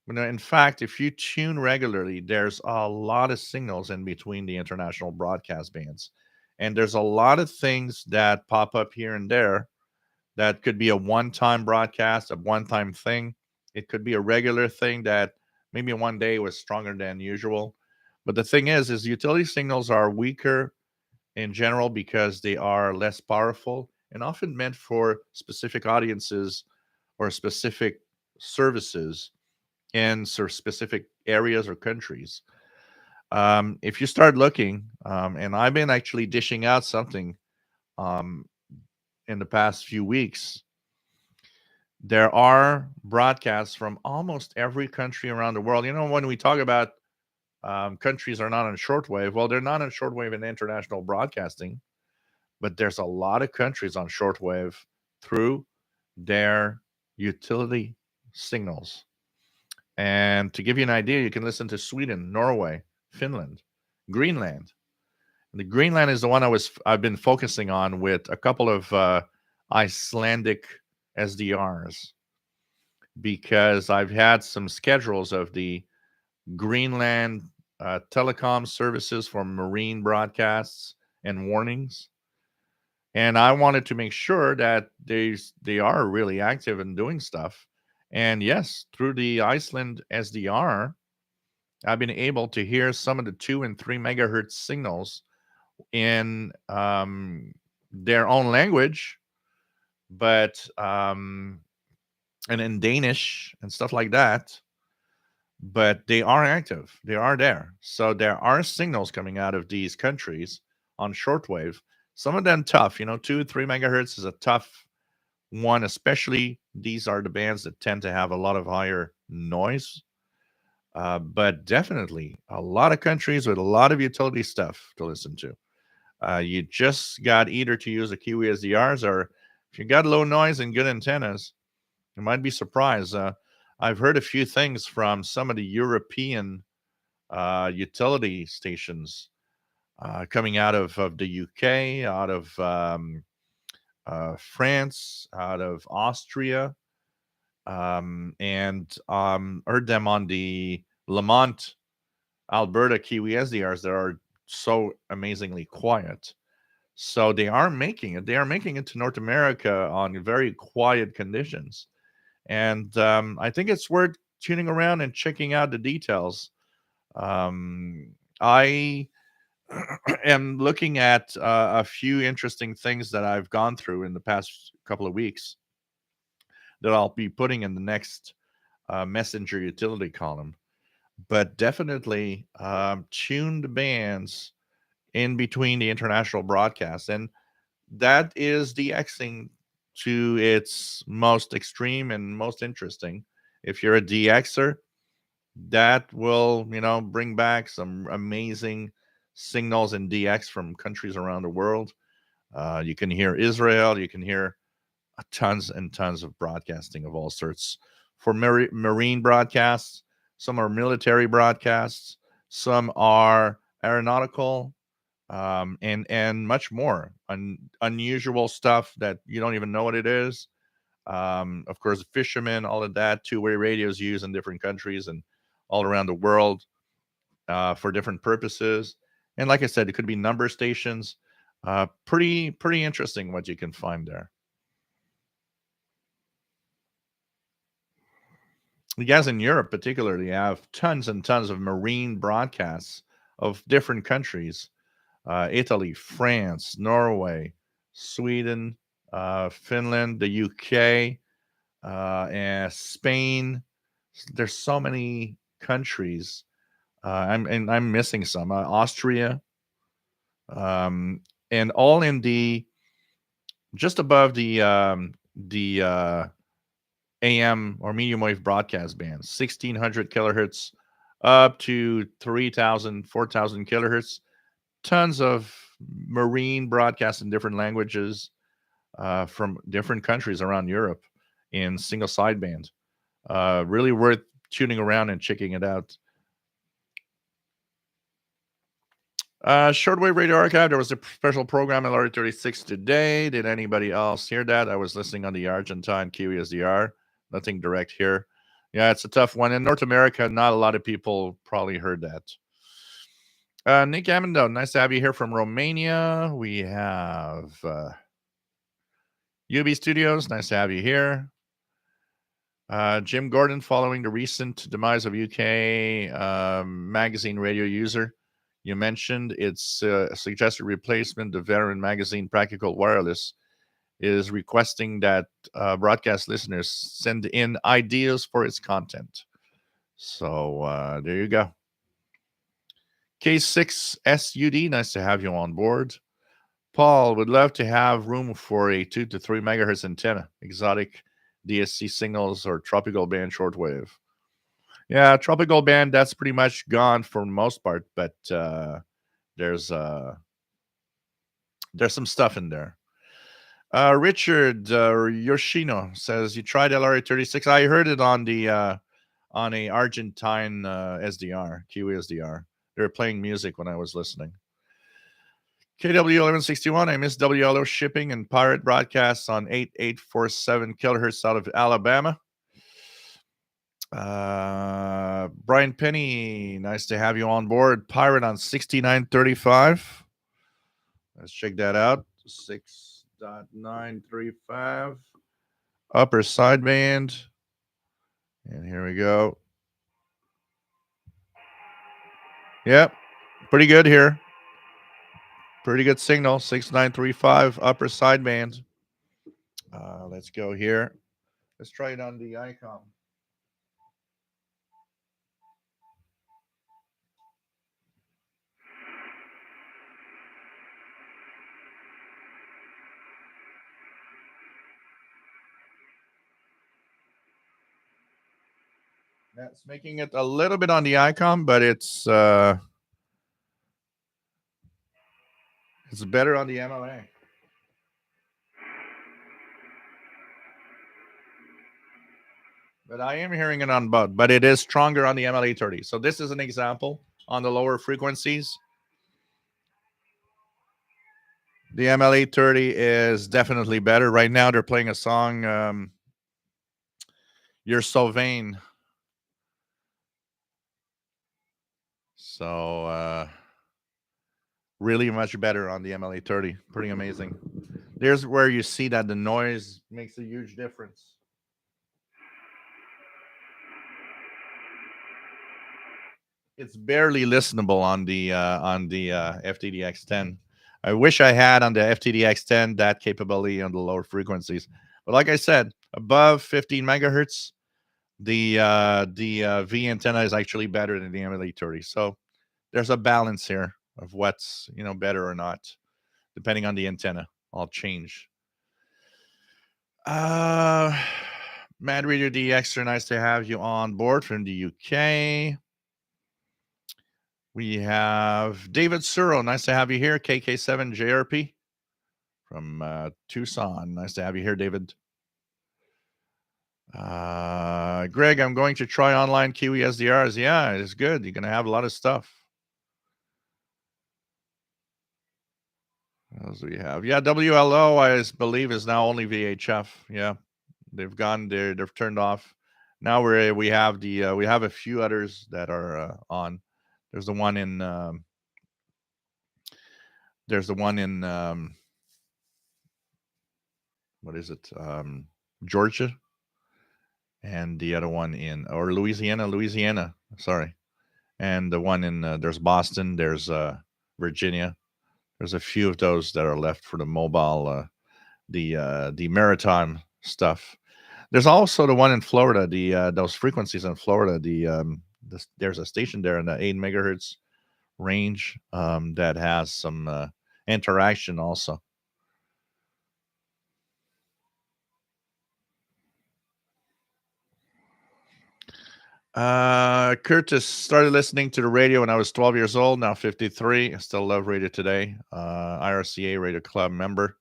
In fact, if you tune regularly, there's a lot of signals in between the international broadcast bands. And there's a lot of things that pop up here and there that could be a one-time broadcast, a one-time thing. It could be a regular thing that maybe one day was stronger than usual. But the thing is utility signals are weaker in general because they are less powerful and often meant for specific audiences or specific services in sort of specific areas or countries. If you start looking, and I've been actually dishing out something in the past few weeks, there are broadcasts from almost every country around the world. When we talk about countries are not on shortwave, well, they're not on shortwave in international broadcasting, but there's a lot of countries on shortwave through their utility signals. And to give you an idea, you can listen to Sweden, Norway, Finland, Greenland. And the Greenland is the one I've been focusing on with a couple of Icelandic SDRs, because I've had some schedules of the Greenland telecom services for marine broadcasts and warnings. And I wanted to make sure that they are really active and doing stuff. And yes, through the Iceland SDR, I've been able to hear some of the 2 and 3 megahertz signals in their own language, but and in Danish and stuff like that. But they are active. They are there. So there are signals coming out of these countries on shortwave. Some of them tough. 2, 3 megahertz is a tough one, especially these are the bands that tend to have a lot of higher noise. But definitely a lot of countries with a lot of utility stuff to listen to. You just got either to use a Kiwi SDRs, or if you got low noise and good antennas, you might be surprised. I've heard a few things from some of the European utility stations coming out of the UK, out of France, out of Austria, and heard them on the Lamont, Alberta Kiwi SDRs that are so amazingly quiet. So they are making it. They are making it to North America on very quiet conditions, and I think it's worth tuning around and checking out the details. I am looking at a few interesting things that I've gone through in the past couple of weeks that I'll be putting in the next messenger utility column. But definitely tuned bands in between the international broadcasts. And that is DXing to its most extreme and most interesting. If you're a DXer, that will, bring back some amazing signals in DX from countries around the world. You can hear Israel, you can hear tons and tons of broadcasting of all sorts for marine broadcasts. Some are military broadcasts, some are aeronautical, and much more. Unusual stuff that you don't even know what it is. Of course, fishermen, all of that, two-way radios used in different countries and all around the world for different purposes. And like I said, it could be number stations. Pretty interesting what you can find there. You guys in Europe, particularly, have tons and tons of marine broadcasts of different countries: Italy, France, Norway, Sweden, Finland, the UK, and Spain. There's so many countries. I'm missing some. Austria, um, and all in the just above the AM or medium wave broadcast bands, 1600 kilohertz up to 3000, 4000 kilohertz. Tons of marine broadcasts in different languages from different countries around Europe in single sideband. Really worth tuning around and checking it out. Shortwave Radio Archive. There was a special program at LR36 today. Did anybody else hear that? I was listening on the Argentine QESDR. Nothing direct here. Yeah, it's a tough one. In North America, not a lot of people probably heard that. Nick Amendo, nice to have you here from Romania. We have UB Studios, nice to have you here. Jim Gordon, following the recent demise of UK magazine radio user, you mentioned its suggested replacement, the veteran magazine Practical Wireless, is requesting that broadcast listeners send in ideas for its content. So there you go. K6SUD, nice to have you on board. Paul, would love to have room for a 2 to 3 megahertz antenna, exotic DSC signals or tropical band shortwave. Yeah, tropical band, that's pretty much gone for the most part, but there's some stuff in there. Richard Yoshino says, you tried LRA36. I heard it on a Argentine SDR, QSDR. They were playing music when I was listening. KW1161, I miss WLO shipping and pirate broadcasts on 8847 kilohertz out of Alabama. Brian Penny, nice to have you on board. Pirate on 6935. Let's check that out. 6.935. Upper sideband. And here we go. Yep. Pretty good here. Pretty good signal. 6935 upper sideband. Let's go here. Let's try it on the ICOM. That's making it a little bit on the ICOM, but it's better on the MLA. But I am hearing it on both, but it is stronger on the MLA 30. So this is an example on the lower frequencies. The ML830 is definitely better. Right now, they're playing a song, You're So Vain. So, really much better on the ML830. Pretty amazing. There's where you see that the noise makes a huge difference. It's barely listenable on the FTDX10. I wish I had on the FTDX10 that capability on the lower frequencies. But like I said, above 15 megahertz, the V antenna is actually better than the ML830. So there's a balance here of what's better or not, depending on the antenna. I'll change. Mad Reader DXer, nice to have you on board from the UK. We have David Suro. Nice to have you here. KK7JRP from Tucson. Nice to have you here, David. Greg, I'm going to try online Kiwi SDRs. Yeah, it's good. You're going to have a lot of stuff. What else do we have? Yeah, WLO, I believe, is now only VHF. Yeah, they've gone there. They've turned off. Now we have we have a few others that are on. There's the one in what is it? Georgia, and the other one in Louisiana. Sorry, and the one in there's Boston. There's Virginia. There's a few of those that are left for the mobile, the maritime stuff. There's also the one in Florida. Those frequencies in Florida. There's a station there in the 8 megahertz range that has some interaction also. Curtis started listening to the radio when I was 12 years old. Now 53. I still love radio today. IRCA Radio Club member.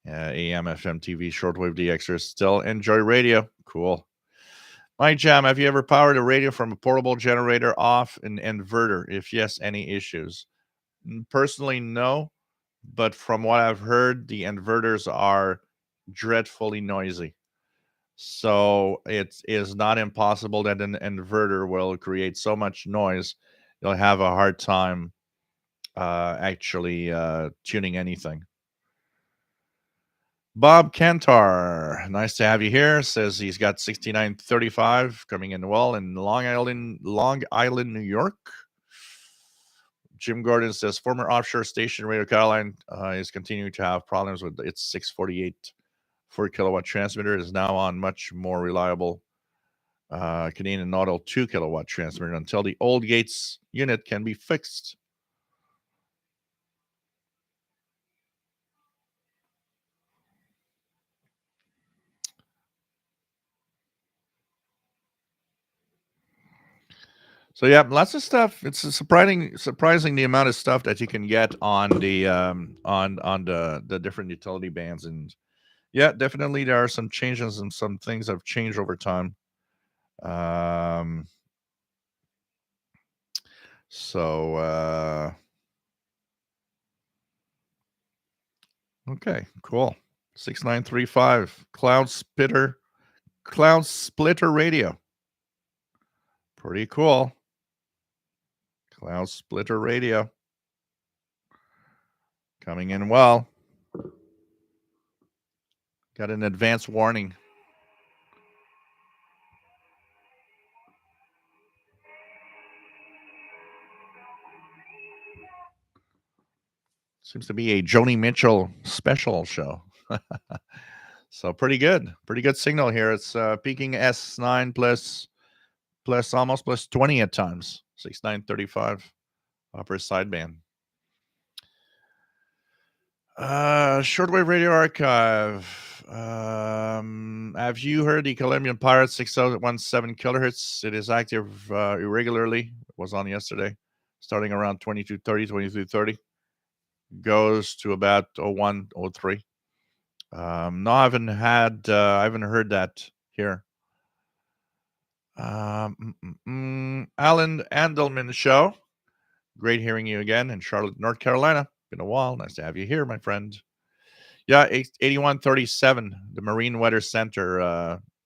AM, FM, TV, shortwave DXers. Still enjoy radio. Cool. Mike Jam, have you ever powered a radio from a portable generator off an inverter? If yes, any issues? Personally, no. But from what I've heard, the inverters are dreadfully noisy. So it is not impossible that an inverter will create so much noise, you'll have a hard time actually tuning anything. Bob Cantar, nice to have you here. Says he's got 6935 coming in well in Long Island, New York. Jim Gordon says former offshore station Radio Caroline is continuing to have problems with its 648 4 kilowatt transmitter. It is now on much more reliable Canadian Nautil 2 kilowatt transmitter until the old Gates unit can be fixed. So yeah, lots of stuff. It's surprising the amount of stuff that you can get on the on the different utility bands. And yeah, definitely there are some changes and some things have changed over time. So okay, cool. 6935 Cloud Splitter radio. Pretty cool. Cloud Splitter radio. Coming in well. Got an advance warning. Seems to be a Joni Mitchell special show. So pretty good signal here. It's peaking S9 plus almost plus 20 at times. 6935 upper sideband. Shortwave Radio Archive. Have you heard the Colombian Pirate 6017 kilohertz? It is active irregularly. It was on yesterday, starting around 2230, 2230. Goes to about 01, 03. No, I haven't heard that here. Alan Andelman show. Great hearing you again in Charlotte, North Carolina. Been a while. Nice to have you here, my friend. Yeah, 8137, the Marine Weather Center,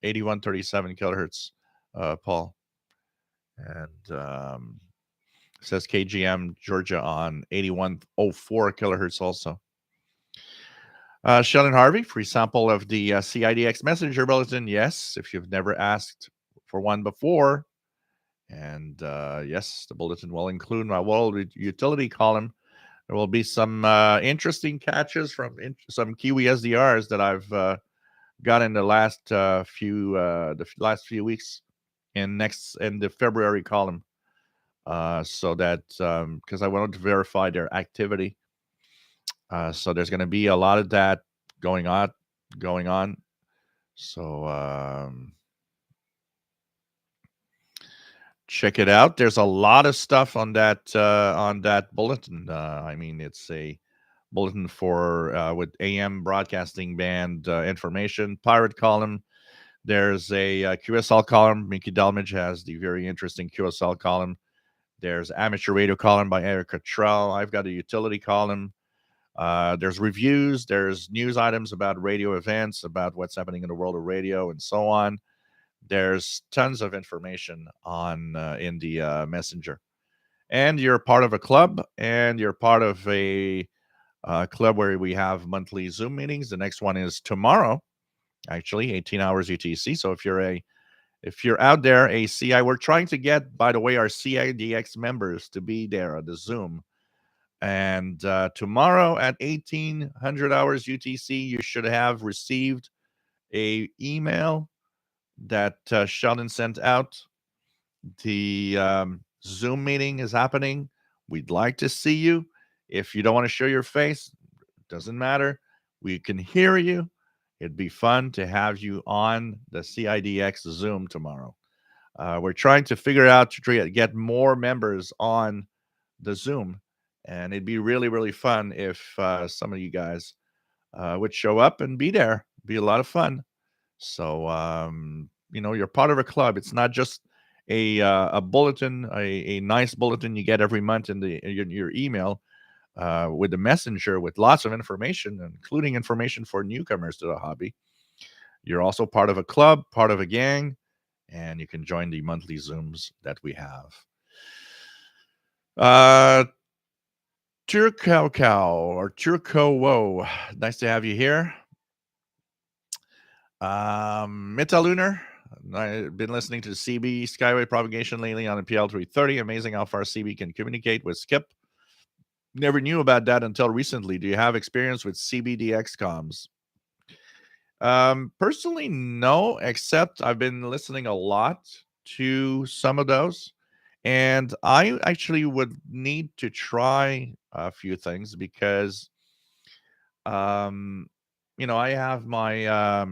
8137 kilohertz, Paul. And says KGM, Georgia on 8104 kilohertz also. Sheldon Harvey, free sample of the CIDX messenger bulletin. Yes, if you've never asked for one before. And yes, the bulletin will include my world utility column. There will be some interesting catches from some Kiwi SDRs that I've got in the last few weeks in the February column. So that because I wanted to verify their activity. So there's going to be a lot of that going on. So check it out. There's a lot of stuff on that bulletin. I mean, it's a bulletin for with AM broadcasting band information, pirate column. There's a QSL column. Mickey Delmage has the very interesting QSL column. There's amateur radio column by Eric Cottrell. I've got a utility column. There's reviews. There's news items about radio events, about what's happening in the world of radio, and so on. There's tons of information on in the messenger. And you're part of a club, and you're part of a club where we have monthly Zoom meetings. The next one is tomorrow, actually, 18 hours UTC. So if you're out there, we're trying to get, by the way, our CIDX members to be there at the Zoom. And tomorrow at 1800 hours UTC, you should have received a email that Sheldon sent out. The Zoom meeting is happening. We'd like to see you. If you don't want to show your face, doesn't matter. We can hear you. It'd be fun to have you on the CIDX Zoom tomorrow. We're trying to figure out to get more members on the Zoom, and it'd be really, really fun if some of you guys would show up and be there. It'd be a lot of fun. So you're part of a club. It's not just a bulletin, a nice bulletin you get every month in your email with the messenger with lots of information, including information for newcomers to the hobby. You're also part of a club, part of a gang, and you can join the monthly Zooms that we have. Turco or Turco Woe, nice to have you here. Metalunar, I've been listening to CB Skyway propagation lately on the PL330. Amazing how far CB can communicate with Skip. Never knew about that until recently. Do you have experience with CBDX comms? Personally, no, except I've been listening a lot to some of those. And I actually would need to try a few things because, I have my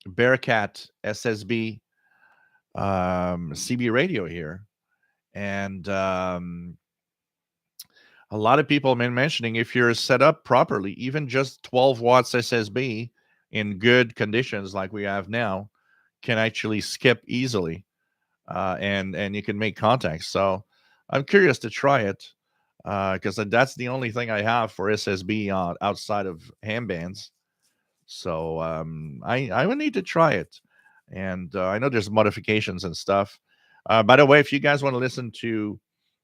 Bearcat SSB CB radio here, and a lot of people have been mentioning if you're set up properly, even just 12 watts SSB in good conditions like we have now, can actually skip easily, and you can make contacts. So I'm curious to try it because that's the only thing I have for SSB outside of ham bands. So I would need to try it. And I know there's modifications and stuff. By the way, if you guys want to listen to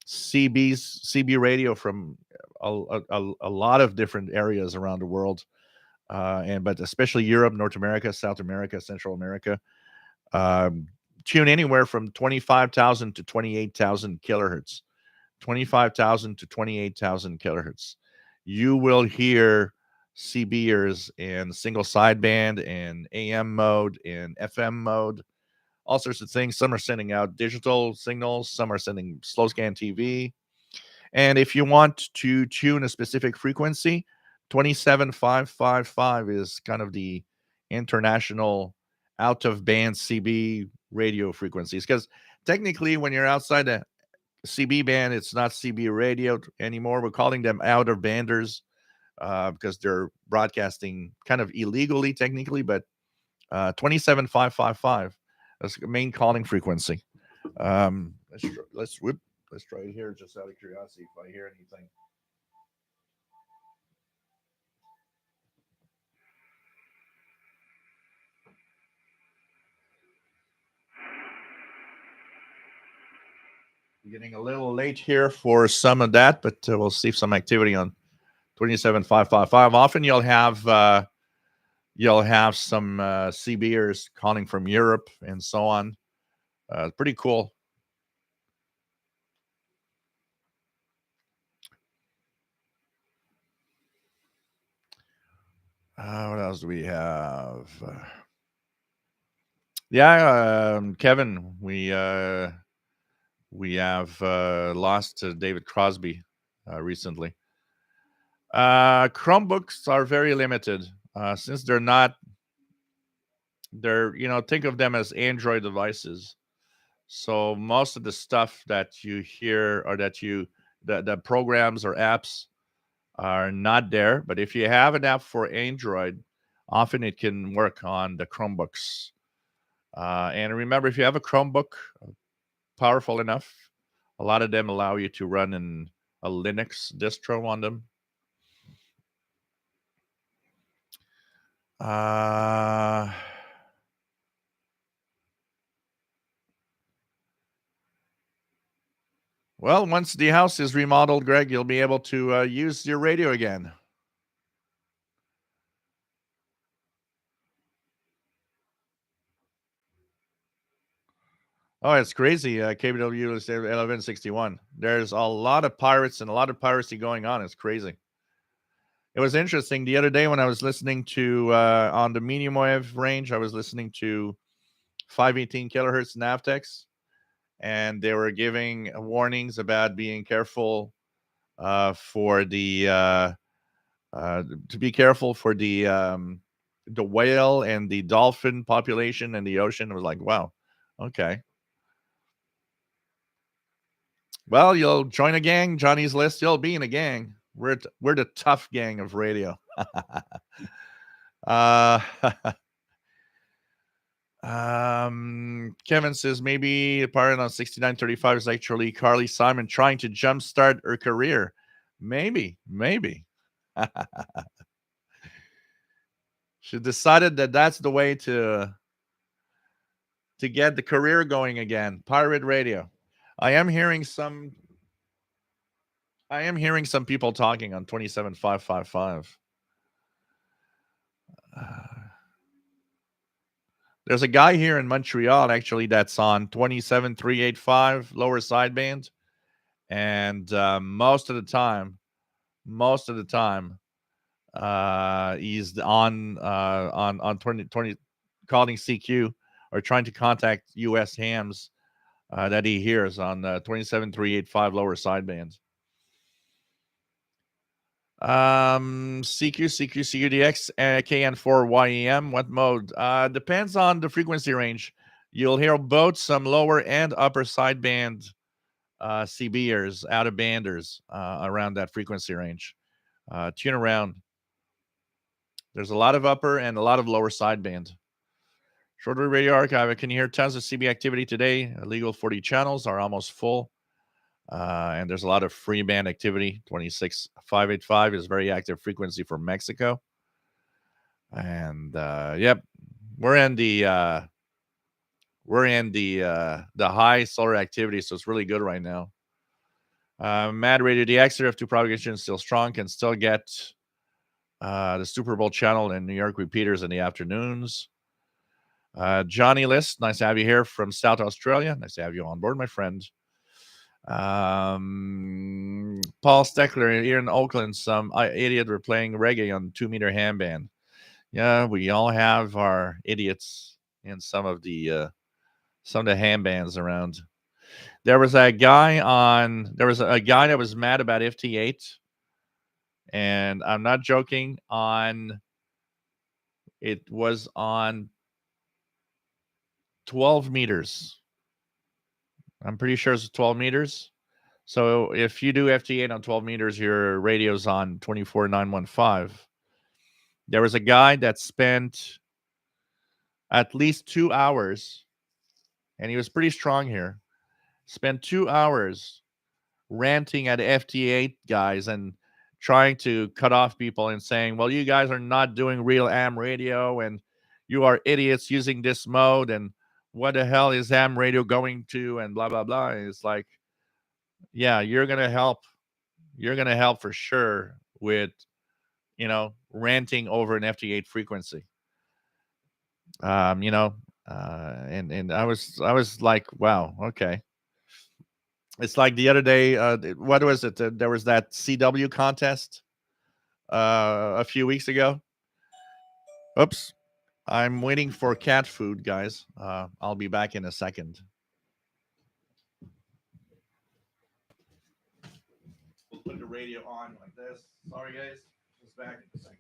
CB radio from a lot of different areas around the world, but especially Europe, North America, South America, Central America, tune anywhere from 25,000 to 28,000 kilohertz. 25,000 to 28,000 kilohertz. You will hear CBers in single sideband, in AM mode, in FM mode, all sorts of things. Some are sending out digital signals, some are sending slow scan TV. And if you want to tune a specific frequency, 27555 is kind of the international out of band CB radio frequencies. Because technically, when you're outside the CB band, it's not CB radio anymore. We're calling them out of banders because they're broadcasting kind of illegally, technically, but 27555. That's the main calling frequency. Let's Let's try it here, just out of curiosity, if I hear anything. Getting a little late here for some of that, but we'll see some activity on 27555. Often you'll have some CBers calling from Europe and so on. Pretty cool. What else do we have? Kevin, we have lost David Crosby recently. Chromebooks are very limited since they're think of them as Android devices. So most of the stuff that you hear or that the programs or apps are not there. But if you have an app for Android, often it can work on the Chromebooks. And remember, if you have a Chromebook powerful enough, a lot of them allow you to run in a Linux distro on them. Well, once the house is remodeled, Greg, you'll be able to use your radio again. Oh, it's crazy. KBW is 1161. There's a lot of pirates and a lot of piracy going on. It's crazy. It was interesting the other day when I was listening to on the medium wave range. I was listening to 518 kilohertz Navtex, and they were giving warnings about being careful for the to be careful for the whale and the dolphin population in the ocean. It was like, wow, okay. Well, you'll join a gang, Johnny's List. You'll be in a gang. We're the tough gang of radio. Kevin says maybe a part on 6935 is actually Carly Simon trying to jumpstart her career. Maybe. She decided that that's the way to get the career going again. Pirate radio. I am hearing some people talking on 27555. There's a guy here in Montreal actually that's on 27385 lower sideband, and most of the time, he's on 20 calling CQ or trying to contact US hams that he hears on 27385 lower sideband. CIDX, KN4YEM. What mode? Depends on the frequency range. You'll hear both some lower and upper sideband CBers, out of banders around that frequency range. Tune around. There's a lot of upper and a lot of lower sideband. Shortwave Radio Archive. I can hear tons of CB activity today. Illegal 40 channels are almost full. And there's a lot of free band activity. 26585 is very active frequency for Mexico. And yep, we're in the high solar activity, so it's really good right now. Mad Radio DXer F2 propagation still strong, can still get the Super Bowl channel and New York repeaters in the afternoons. Johnny List, nice to have you here from South Australia. Nice to have you on board, my friend. Paul Steckler here in Oakland, some idiot were playing reggae on 2-meter handband. Yeah, we all have our idiots in some of the handbands around. There was a guy that was mad about FT8, and I'm not joking. It was on 12 meters. I'm pretty sure it's 12 meters. So if you do FT8 on 12 meters, your radio's on 24915. There was a guy that spent at least 2 hours, and he was pretty strong here, spent 2 hours ranting at FT8 guys and trying to cut off people and saying, well, you guys are not doing real AM radio and you are idiots using this mode and what the hell is AM radio going to and blah, blah, blah. And it's like, yeah, you're going to help. You're going to help for sure with, ranting over an FT8 frequency. And I was like, wow, okay. It's like the other day, what was it? There was that CW contest a few weeks ago. Oops. I'm waiting for cat food, guys. I'll be back in a second. We'll put the radio on like this. Sorry, guys. Just back in a second.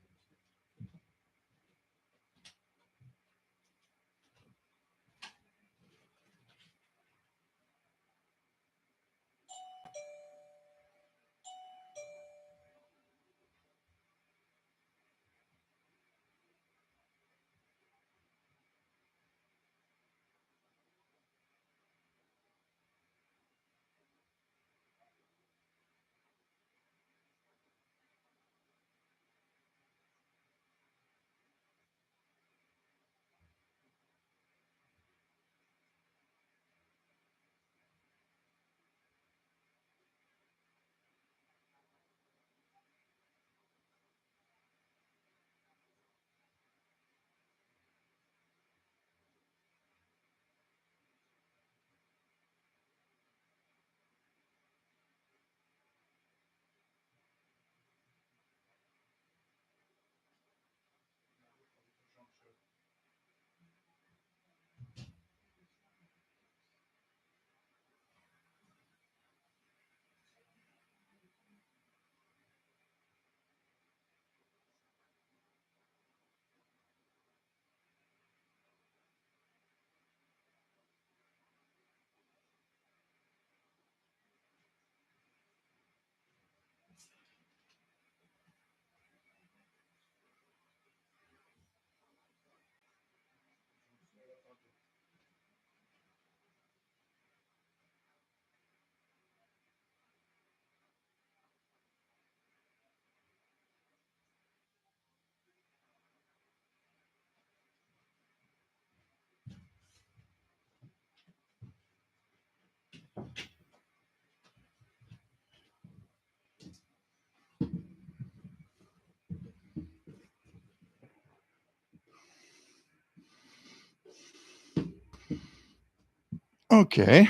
Okay.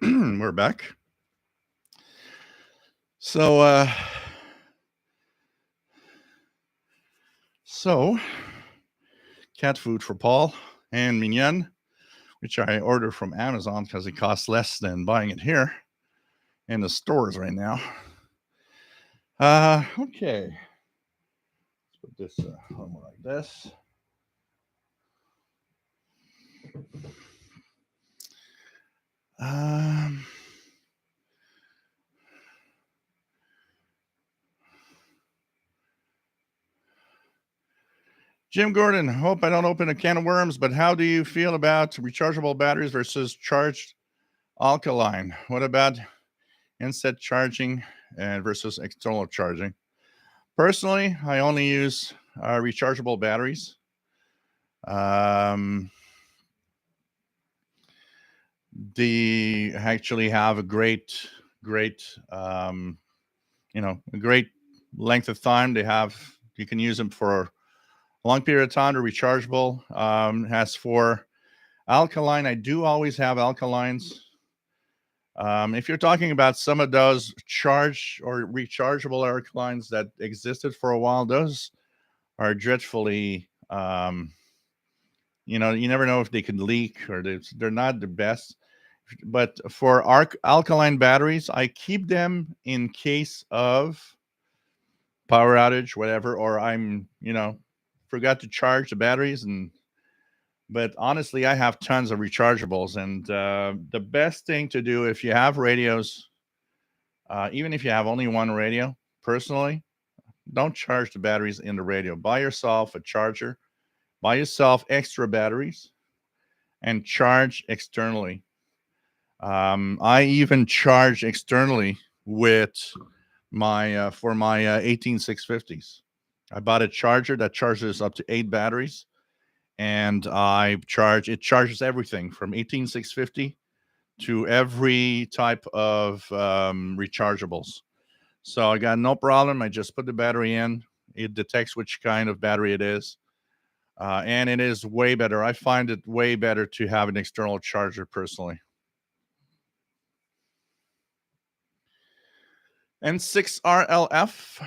We're back. So, cat food for Paul and Mignon, which I ordered from Amazon because it costs less than buying it here in the stores right now. Okay. Let's put this more like this. Jim Gordon, hope I don't open a can of worms, but how do you feel about rechargeable batteries versus charged alkaline? What about inset charging and versus external charging? Personally, I only use rechargeable batteries. They actually have a great, a great length of time. You can use them for a long period of time. They're rechargeable. As for alkaline, I do always have alkalines. If you're talking about some of those charged or rechargeable alkalines that existed for a while, those are dreadfully, you never know if they could leak or they're not the best. But for alkaline batteries, I keep them in case of power outage, whatever, or I'm, forgot to charge the batteries. But honestly, I have tons of rechargeables. And the best thing to do if you have radios, even if you have only one radio, personally, don't charge the batteries in the radio. Buy yourself a charger, buy yourself extra batteries, and charge externally. I even charge externally with my for my 18650s. I bought a charger that charges up to 8 batteries, and it charges everything from 18650 to every type of rechargeables. So I got no problem. I just put the battery in. It detects which kind of battery it is. And it is way better. I find it way better to have an external charger personally. N6RLF.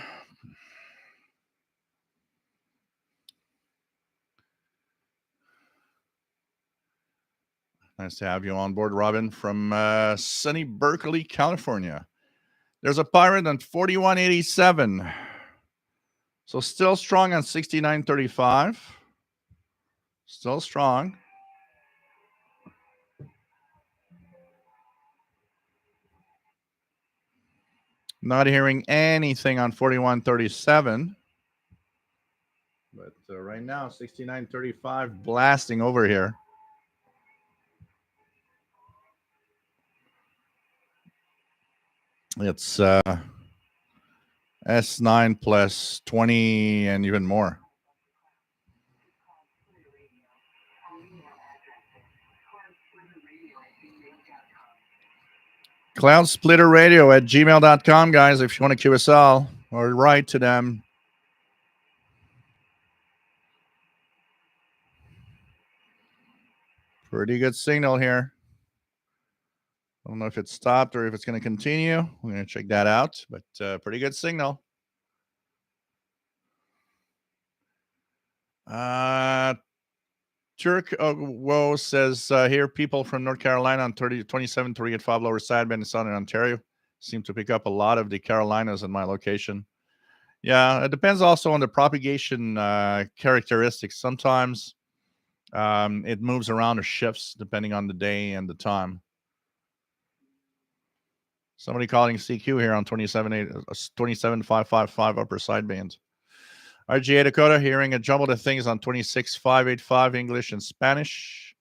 Nice to have you on board, Robin, from sunny Berkeley, California. There's a pirate on 4187. So still strong on 6935. Still strong. Not hearing anything on 4137. But right now, 6935 blasting over here. It's S9 plus 20 and even more. cloudsplitterradio@gmail.com, guys, if you want to QSL or write to them. Pretty good signal here. I don't know if it stopped or if it's going to continue. We're going to check that out, but pretty good signal. Turk Woe says here people from North Carolina on 27, 385 Lower Sidebend in Southern Ontario seem to pick up a lot of the Carolinas in my location. Yeah, it depends also on the propagation characteristics. Sometimes it moves around or shifts depending on the day and the time. Somebody calling CQ here on 27.555 upper sideband. RGA Dakota hearing a jumble of things on 26.585 English and Spanish.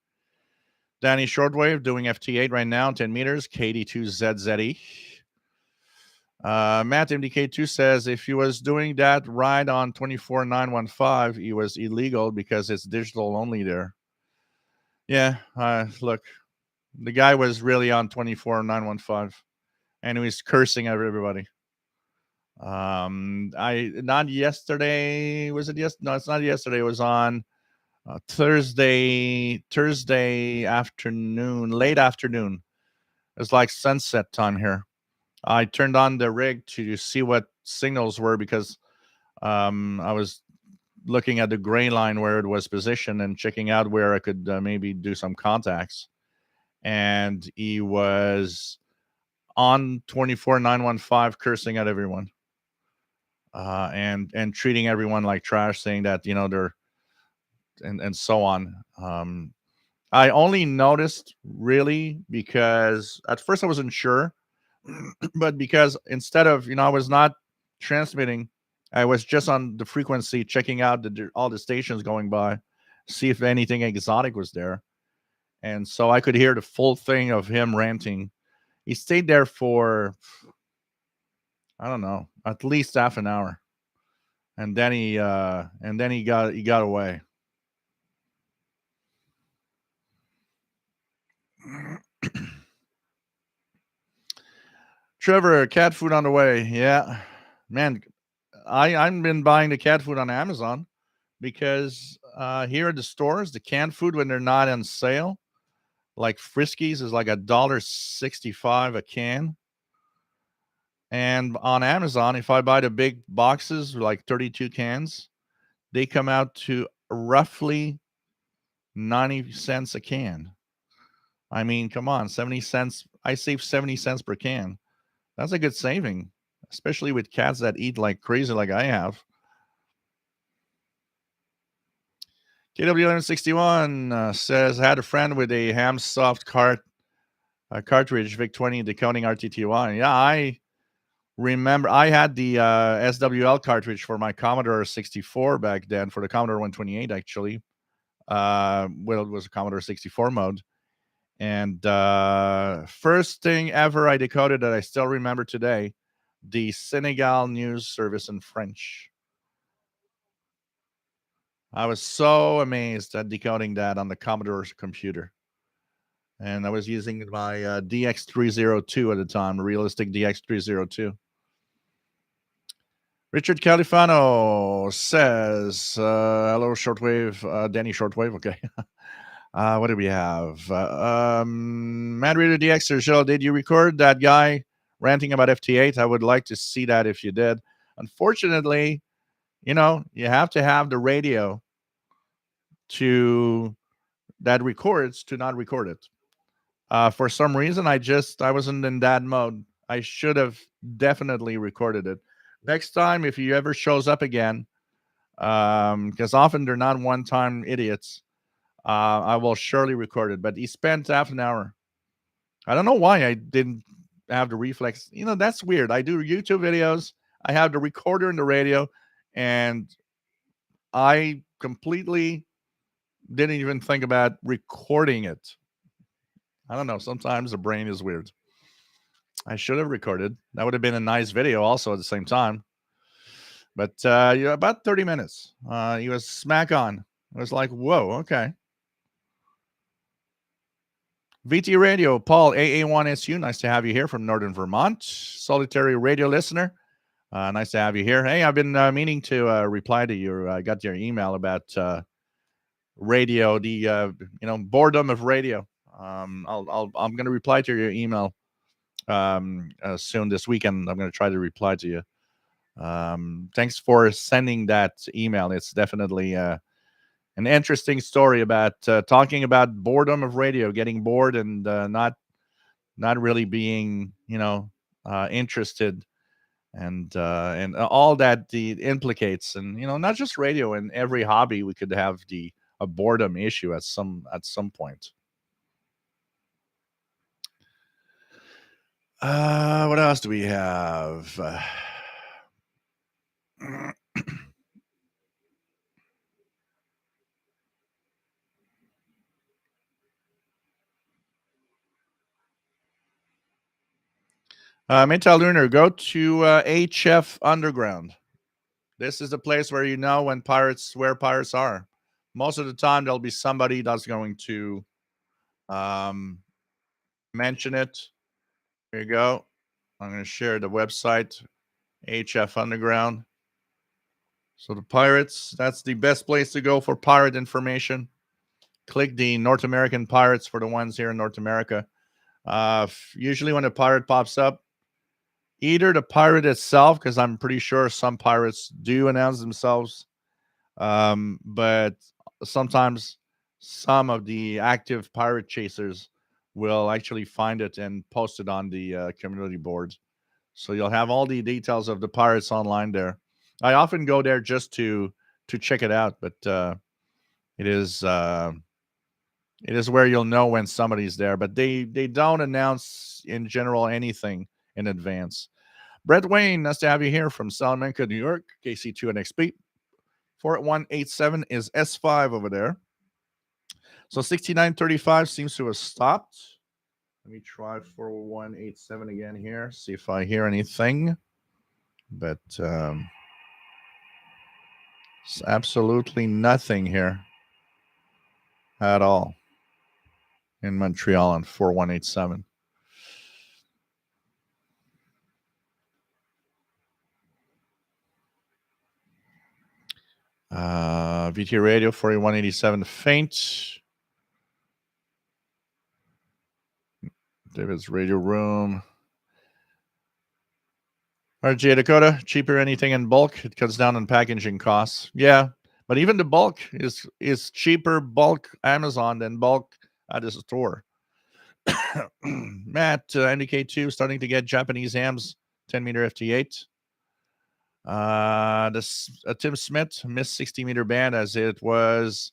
Danny Shortwave doing FT8 right now, 10 meters, KD2ZZE. Matt MDK2 says if he was doing that ride on 24.915, he was illegal because it's digital only there. Yeah, look, the guy was really on 24.915, and he was cursing at everybody. Not yesterday. Was it yes? No, it's not yesterday. It was on Thursday afternoon, late afternoon. It was like sunset time here. I turned on the rig to see what signals were because I was looking at the gray line where it was positioned and checking out where I could maybe do some contacts. And he was on 24.915 cursing at everyone. And treating everyone like trash, saying that they're and so on. I only noticed really because at first I wasn't sure, but because instead of I was not transmitting, I was just on the frequency checking out all the stations going by, see if anything exotic was there, and so I could hear the full thing of him ranting. He stayed there for I don't know, at least half an hour. And then he got away. Trevor, cat food on the way. Yeah, man, I've been buying the cat food on Amazon because here at the stores, the canned food when they're not on sale, like Friskies, is like $1.65 a can. And on Amazon, if I buy the big boxes, like 32 cans, they come out to roughly 90 cents a can. I mean, come on, 70 cents. I save 70 cents per can. That's a good saving, especially with cats that eat like crazy like I have. KW1161 says, I had a friend with a Hamsoft cartridge, VIC-20 decoding RTTY. Yeah, I remember I had the SWL cartridge for my Commodore 64 back then, for the Commodore 128 actually. Well, it was a Commodore 64 mode. And first thing ever I decoded that I still remember today, the Senegal news service in French. I was so amazed at decoding that on the Commodore's computer. And I was using my DX302 at the time, realistic DX302. Richard Califano says, hello, Shortwave, Danny Shortwave. Okay. What do we have? Mad Reader DXer, Jill, did you record that guy ranting about FT8? I would like to see that if you did. Unfortunately, you have to have the radio to that records to not record it. For some reason, I wasn't in that mode. I should have definitely recorded it. Next time, if he ever shows up again, because often they're not one-time idiots, I will surely record it. But he spent half an hour. I don't know why I didn't have the reflex. That's weird. I do YouTube videos. I have the recorder and the radio, and I completely didn't even think about recording it. I don't know. Sometimes the brain is weird. I should have recorded. That would have been a nice video also at the same time. But about 30 minutes. He was smack on. I was like, whoa, okay. VT Radio, Paul, AA1SU. Nice to have you here from Northern Vermont. Solitary radio listener. Nice to have you here. Hey, I've been meaning to reply to you. I got your email about radio, the boredom of radio. I'm going to reply to your email soon this weekend. I'm going to try to reply to you. Thanks for sending that email. It's definitely an interesting story about talking about boredom of radio, getting bored and not really being interested, and all that the implicates, and not just radio, and every hobby we could have a boredom issue at some point. What else do we have? Mental Lunar, go to HF Underground. This is the place where where pirates are. Most of the time, there'll be somebody that's going to mention it. Here you go. I'm going to share the website, HF Underground. So the pirates, that's the best place to go for pirate information. Click the North American pirates for the ones here in North America. Usually when a pirate pops up, either the pirate itself, because I'm pretty sure some pirates do announce themselves, but sometimes some of the active pirate chasers will actually find it and post it on the community board. So you'll have all the details of the pirates online there. I often go there just to check it out, but it is where you'll know when somebody's there. But they don't announce in general anything in advance. Brett Wayne, nice to have you here from Salamanca, New York. KC2NXP 4187 is S5 over there. So 6935 seems to have stopped. Let me try 4187 again here, see if I hear anything. But it's absolutely nothing here at all in Montreal on 4187. VT Radio 4187 faint. David's Radio Room. RJ Dakota, cheaper anything in bulk. It cuts down on packaging costs. Yeah, but even the bulk is cheaper bulk Amazon than bulk at the store. Matt, NDK2 starting to get Japanese hams, 10 meter FT8. Tim Smith missed 60 meter band as it was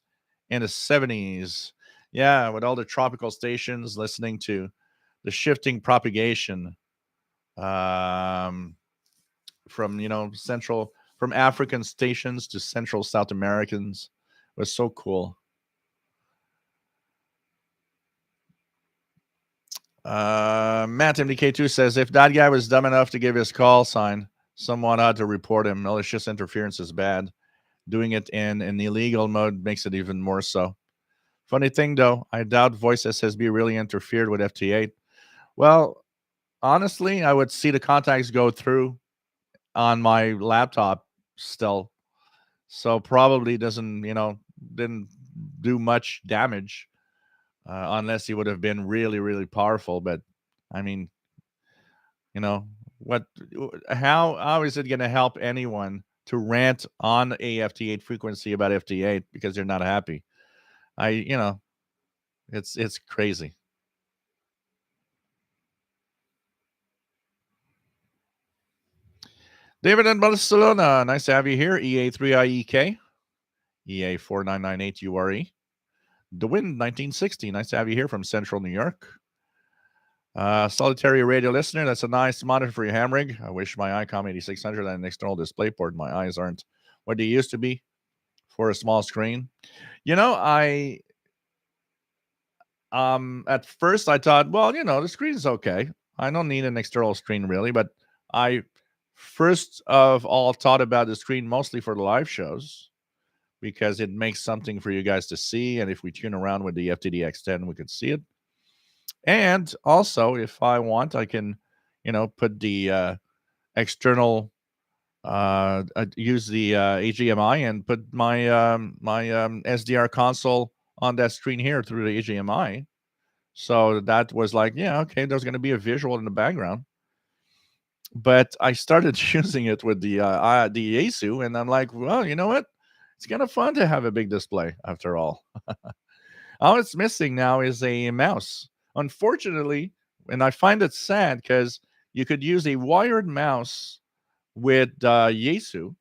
in the 70s. Yeah, with all the tropical stations listening to the shifting propagation from from African stations to Central South Americans. It was so cool. Matt MDK2 says, if that guy was dumb enough to give his call sign, someone ought to report him. Malicious interference is bad. Doing it in an illegal mode makes it even more so. Funny thing, though, I doubt voice SSB really interfered with FT8. Well, honestly, I would see the contacts go through on my laptop still. So probably didn't do much damage unless he would have been really, really powerful. But I mean, what? How is it going to help anyone to rant on a FT8 frequency about FT8 because they're not happy? It's crazy. David in Barcelona, nice to have you here. EA3IEK, EA4998URE. The Wind 1960, nice to have you here from Central New York. Solitary radio listener, that's a nice monitor for your ham rig. I wish my ICOM 8600 had an external display port. My eyes aren't what they used to be for a small screen. I at first I thought, well, the screen's okay. I don't need an external screen really, but I first of all thought about the screen mostly for the live shows because it makes something for you guys to see, and if we tune around with the FTDX10, we could see it. And also, if I want, I can, put the external, use the HDMI and put my SDR console on that screen here through the HDMI. So that was like, yeah, okay, there's going to be a visual in the background. But I started using it with the Yaesu, and I'm like, well, you know what? It's kind of fun to have a big display after all. All it's missing now is a mouse. Unfortunately, and I find it sad because you could use a wired mouse with Yaesu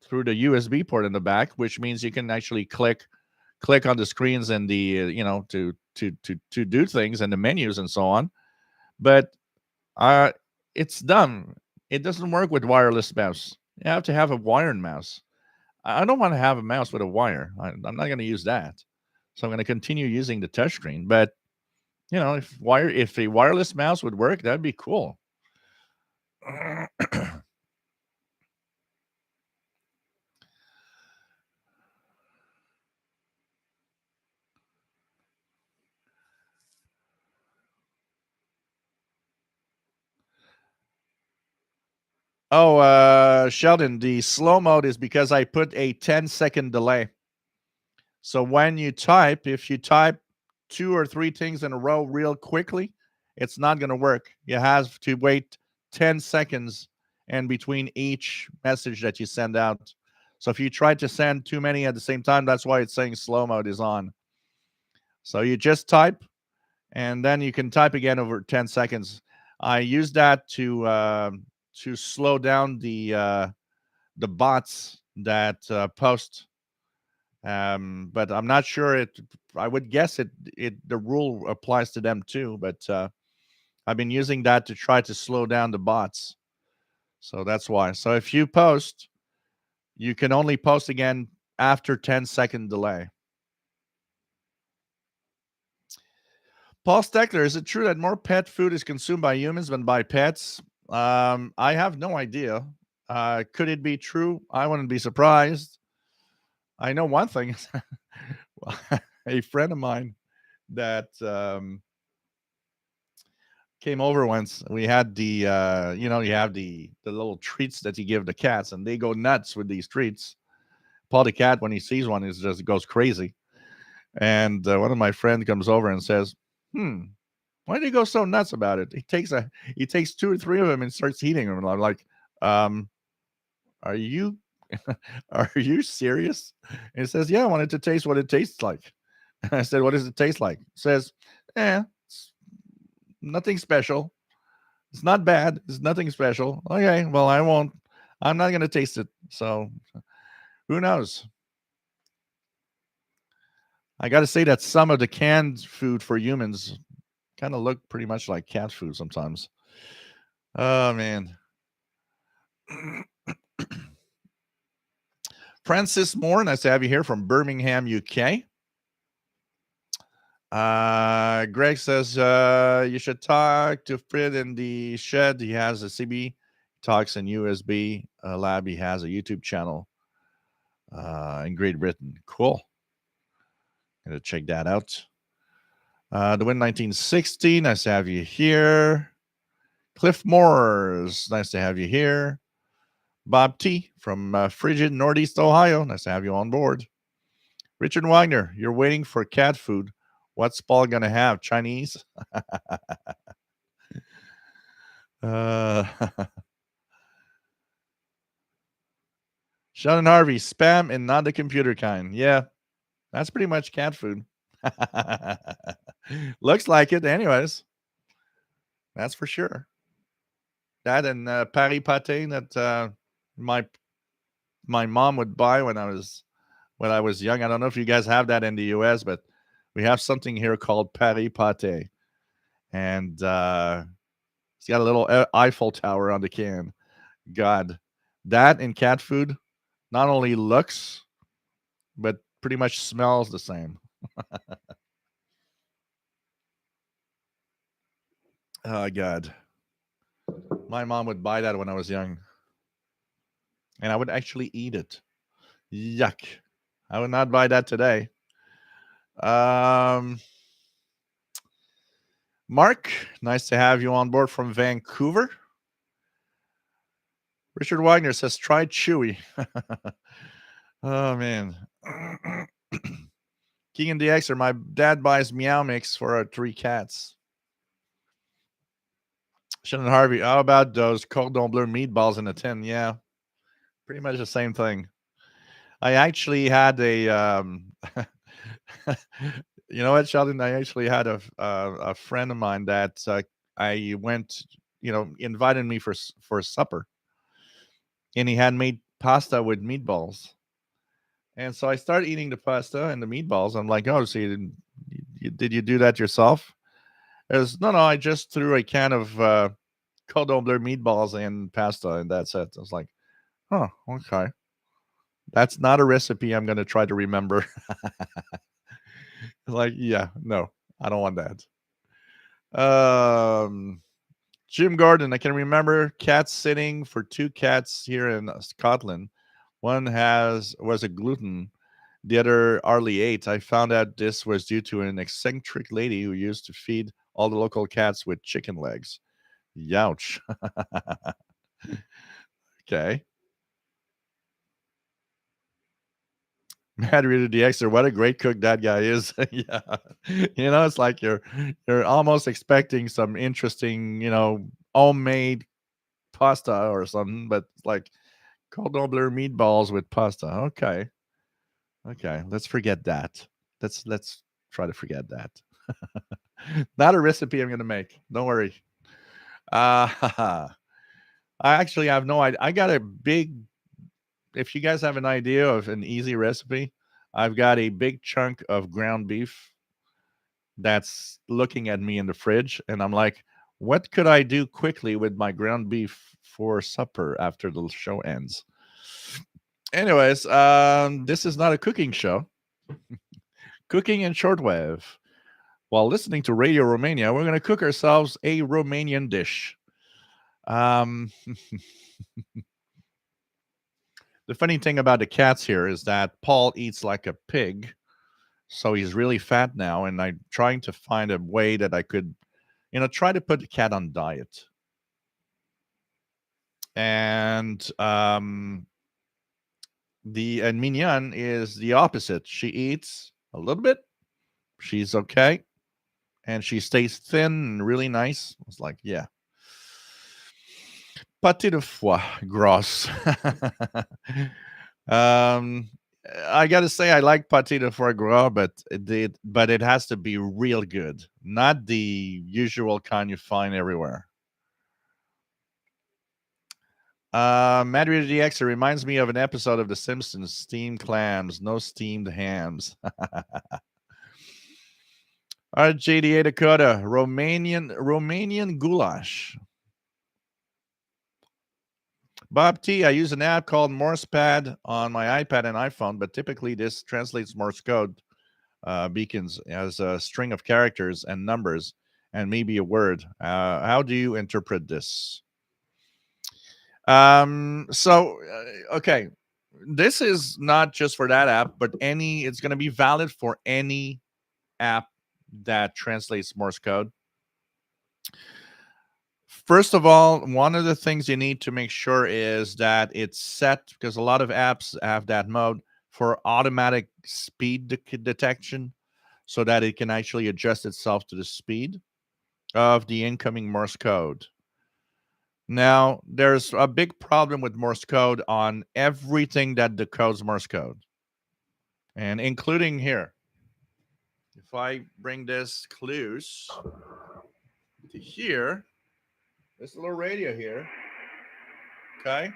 through the USB port in the back, which means you can actually click on the screens and the to do things and the menus and so on. But it's dumb. It doesn't work with wireless mouse. You have to have a wired mouse. I don't want to have a mouse with a wire. I'm not going to use that. So I'm going to continue using the touchscreen. But if a wireless mouse would work, that'd be cool. Oh, Sheldon, the slow mode is because I put a 10-second delay. So when you type, if you type 2 or 3 things in a row real quickly, it's not going to work. You have to wait 10 seconds in between each message that you send out. So if you try to send too many at the same time, that's why it's saying slow mode is on. So you just type, and then you can type again over 10 seconds. I use that to slow down the bots that post. But I'm not sure I would guess the rule applies to them too. But I've been using that to try to slow down the bots. So that's why. So if you post, you can only post again after 10-second delay. Paul Steckler, is it true that more pet food is consumed by humans than by pets? I have no idea. Could it be true? I wouldn't be surprised. I know one thing. A friend of mine that came over once. We had the you have the little treats that you give the cats, and they go nuts with these treats. Paul the cat, when he sees one, is just goes crazy. And one of my friends comes over and says, why do you go so nuts about it? He takes 2 or 3 of them and starts eating them. And I'm like, are you are you serious? And he says, yeah, I wanted to taste what it tastes like. And I said, what does it taste like? He says, it's nothing special. It's not bad. It's nothing special. Okay, well, I'm not going to taste it. So who knows? I got to say that some of the canned food for humans kind of look pretty much like cat food sometimes. Oh, man. Francis Moore, nice to have you here from Birmingham, UK. Greg says you should talk to Fred in the shed. He has a CB, talks in USB lab. He has a YouTube channel in Great Britain. Cool. Gonna check that out. The Win 1960. Nice to have you here. Cliff Moores. Nice to have you here. Bob T from frigid Northeast Ohio. Nice to have you on board. Richard Wagner, you're waiting for cat food. What's Paul gonna have? Chinese? uh, Sean and Harvey, spam and not the computer kind. Yeah, that's pretty much cat food. Looks like it, anyways. That's for sure. That and Paris pâté that my mom would buy when I was young. I don't know if you guys have that in the U.S., but we have something here called Paris pâté, and it's got a little Eiffel Tower on the can. God, that and cat food not only looks, but pretty much smells the same. Oh God, my mom would buy that when I was young, and I would actually eat it. Yuck! I would not buy that today. Mark, nice to have you on board from Vancouver. Richard Wagner says, try Chewy. Oh, man. Keegan DXer, my dad buys Meow Mix for our 3 cats. Shannon Harvey, how about those cordon bleu meatballs in a tin? Yeah, pretty much the same thing. I actually had a, you know what, Sheldon? I actually had a friend of mine that I went, invited me for supper, and he had made pasta with meatballs, and so I started eating the pasta and the meatballs. I'm like, oh, so did you do that yourself? There's no, I just threw a can of cordon bleu meatballs and pasta, and that's it. I was like, oh, okay. That's not a recipe I'm going to try to remember. Like, yeah, no, I don't want that. Jim Gordon, I can remember cats sitting for 2 cats here in Scotland. One was a gluten, the other hardly ate. I found out this was due to an eccentric lady who used to feed all the local cats with chicken legs. Youch. Okay. Mad Reader DXer, what a great cook that guy is. Yeah. It's like you're almost expecting some interesting, homemade pasta or something, but like cordon bleu meatballs with pasta. Okay. Okay. Let's forget that. Let's try to forget that. Not a recipe I'm gonna make. Don't worry. I actually have no idea. I got a big, if you guys have an idea of an easy recipe, I've got a big chunk of ground beef that's looking at me in the fridge, and I'm like, what could I do quickly with my ground beef for supper after the show ends? Anyways, this is not a cooking show. Cooking in shortwave. While listening to Radio Romania, we're going to cook ourselves a Romanian dish. The funny thing about the cats here is that Paul eats like a pig, so he's really fat now, and I'm trying to find a way that I could, try to put the cat on diet. And Mignon is the opposite. She eats a little bit, she's okay, and she stays thin and really nice. It's like, yeah. Pâté de foie gras. I gotta say I like pâté de foie gras, but it has to be real good, not the usual kind you find everywhere. Madrid DX, it reminds me of an episode of The Simpsons, steamed clams, no steamed hams. RJDA Dakota, Romanian goulash. Bob T, I use an app called Morse Pad on my iPad and iPhone, but typically this translates Morse code beacons as a string of characters and numbers and maybe a word. How do you interpret this? Okay, this is not just for that app, but it's going to be valid for any app that translates Morse code. First of all, one of the things you need to make sure is that it's set, because a lot of apps have that mode, for automatic speed detection, so that it can actually adjust itself to the speed of the incoming Morse code. Now, there's a big problem with Morse code on everything that decodes Morse code, and including here. If I bring this close to here, this little radio here, okay,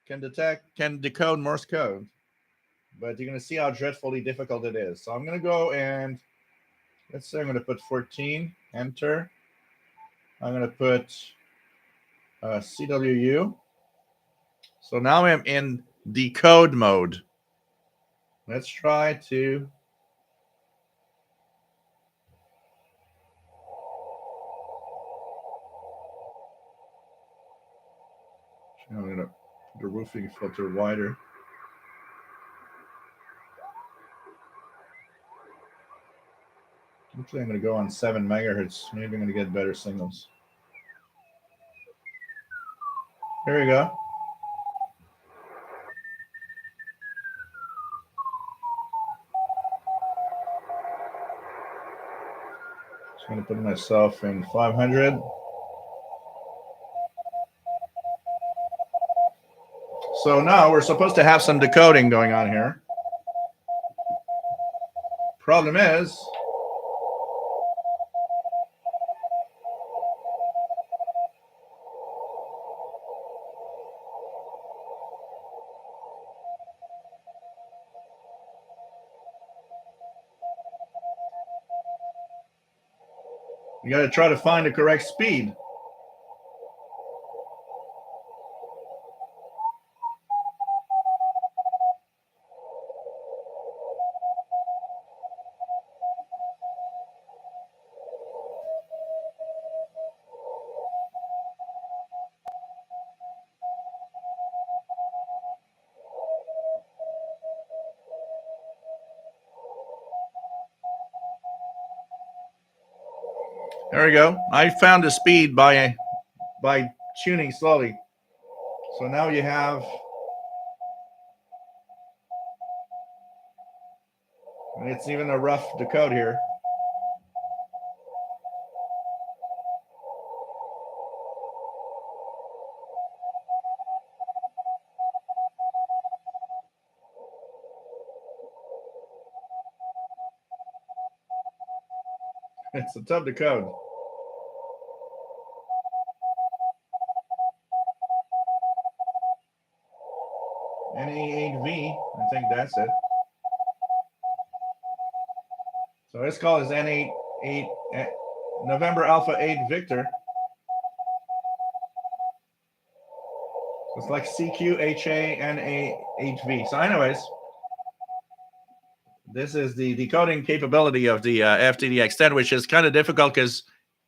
can decode Morse code, but you're going to see how dreadfully difficult it is. So I'm going to go and let's say I'm going to put 14, enter. I'm going to put CWU. So now I'm in decode mode. Let's try to. I'm going to put the roofing filter wider. Actually, I'm going to go on 7 megahertz. Maybe I'm going to get better signals. Here we go. Just going to put myself in 500. So now we're supposed to have some decoding going on here. Problem is, you got to try to find the correct speed. There we go. I found the speed by tuning slowly. So now you have, and it's even a rough decode here. It's a tough decode. NA8V, I think that's it. So this call is N8 November Alpha 8 Victor. So it's like CQHANA8V. So anyways, this is the decoding capability of the FTDX10, which is kind of difficult because,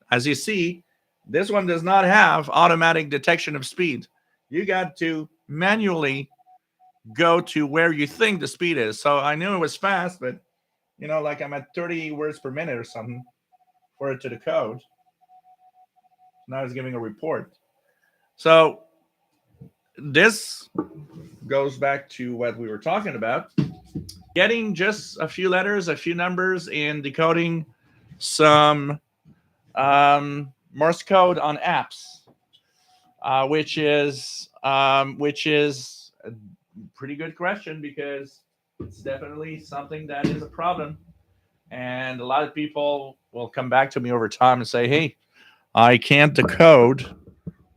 as you see, this one does not have automatic detection of speed. You got to manually go to where you think the speed is. So I knew it was fast, but, you know, like I'm at 30 words per minute or something for it to decode. Now it's giving a report. So this goes back to what we were talking about. Getting just a few letters, a few numbers, and decoding some Morse code on apps, which is a pretty good question, because it's definitely something that is a problem. And a lot of people will come back to me over time and say, hey, I can't decode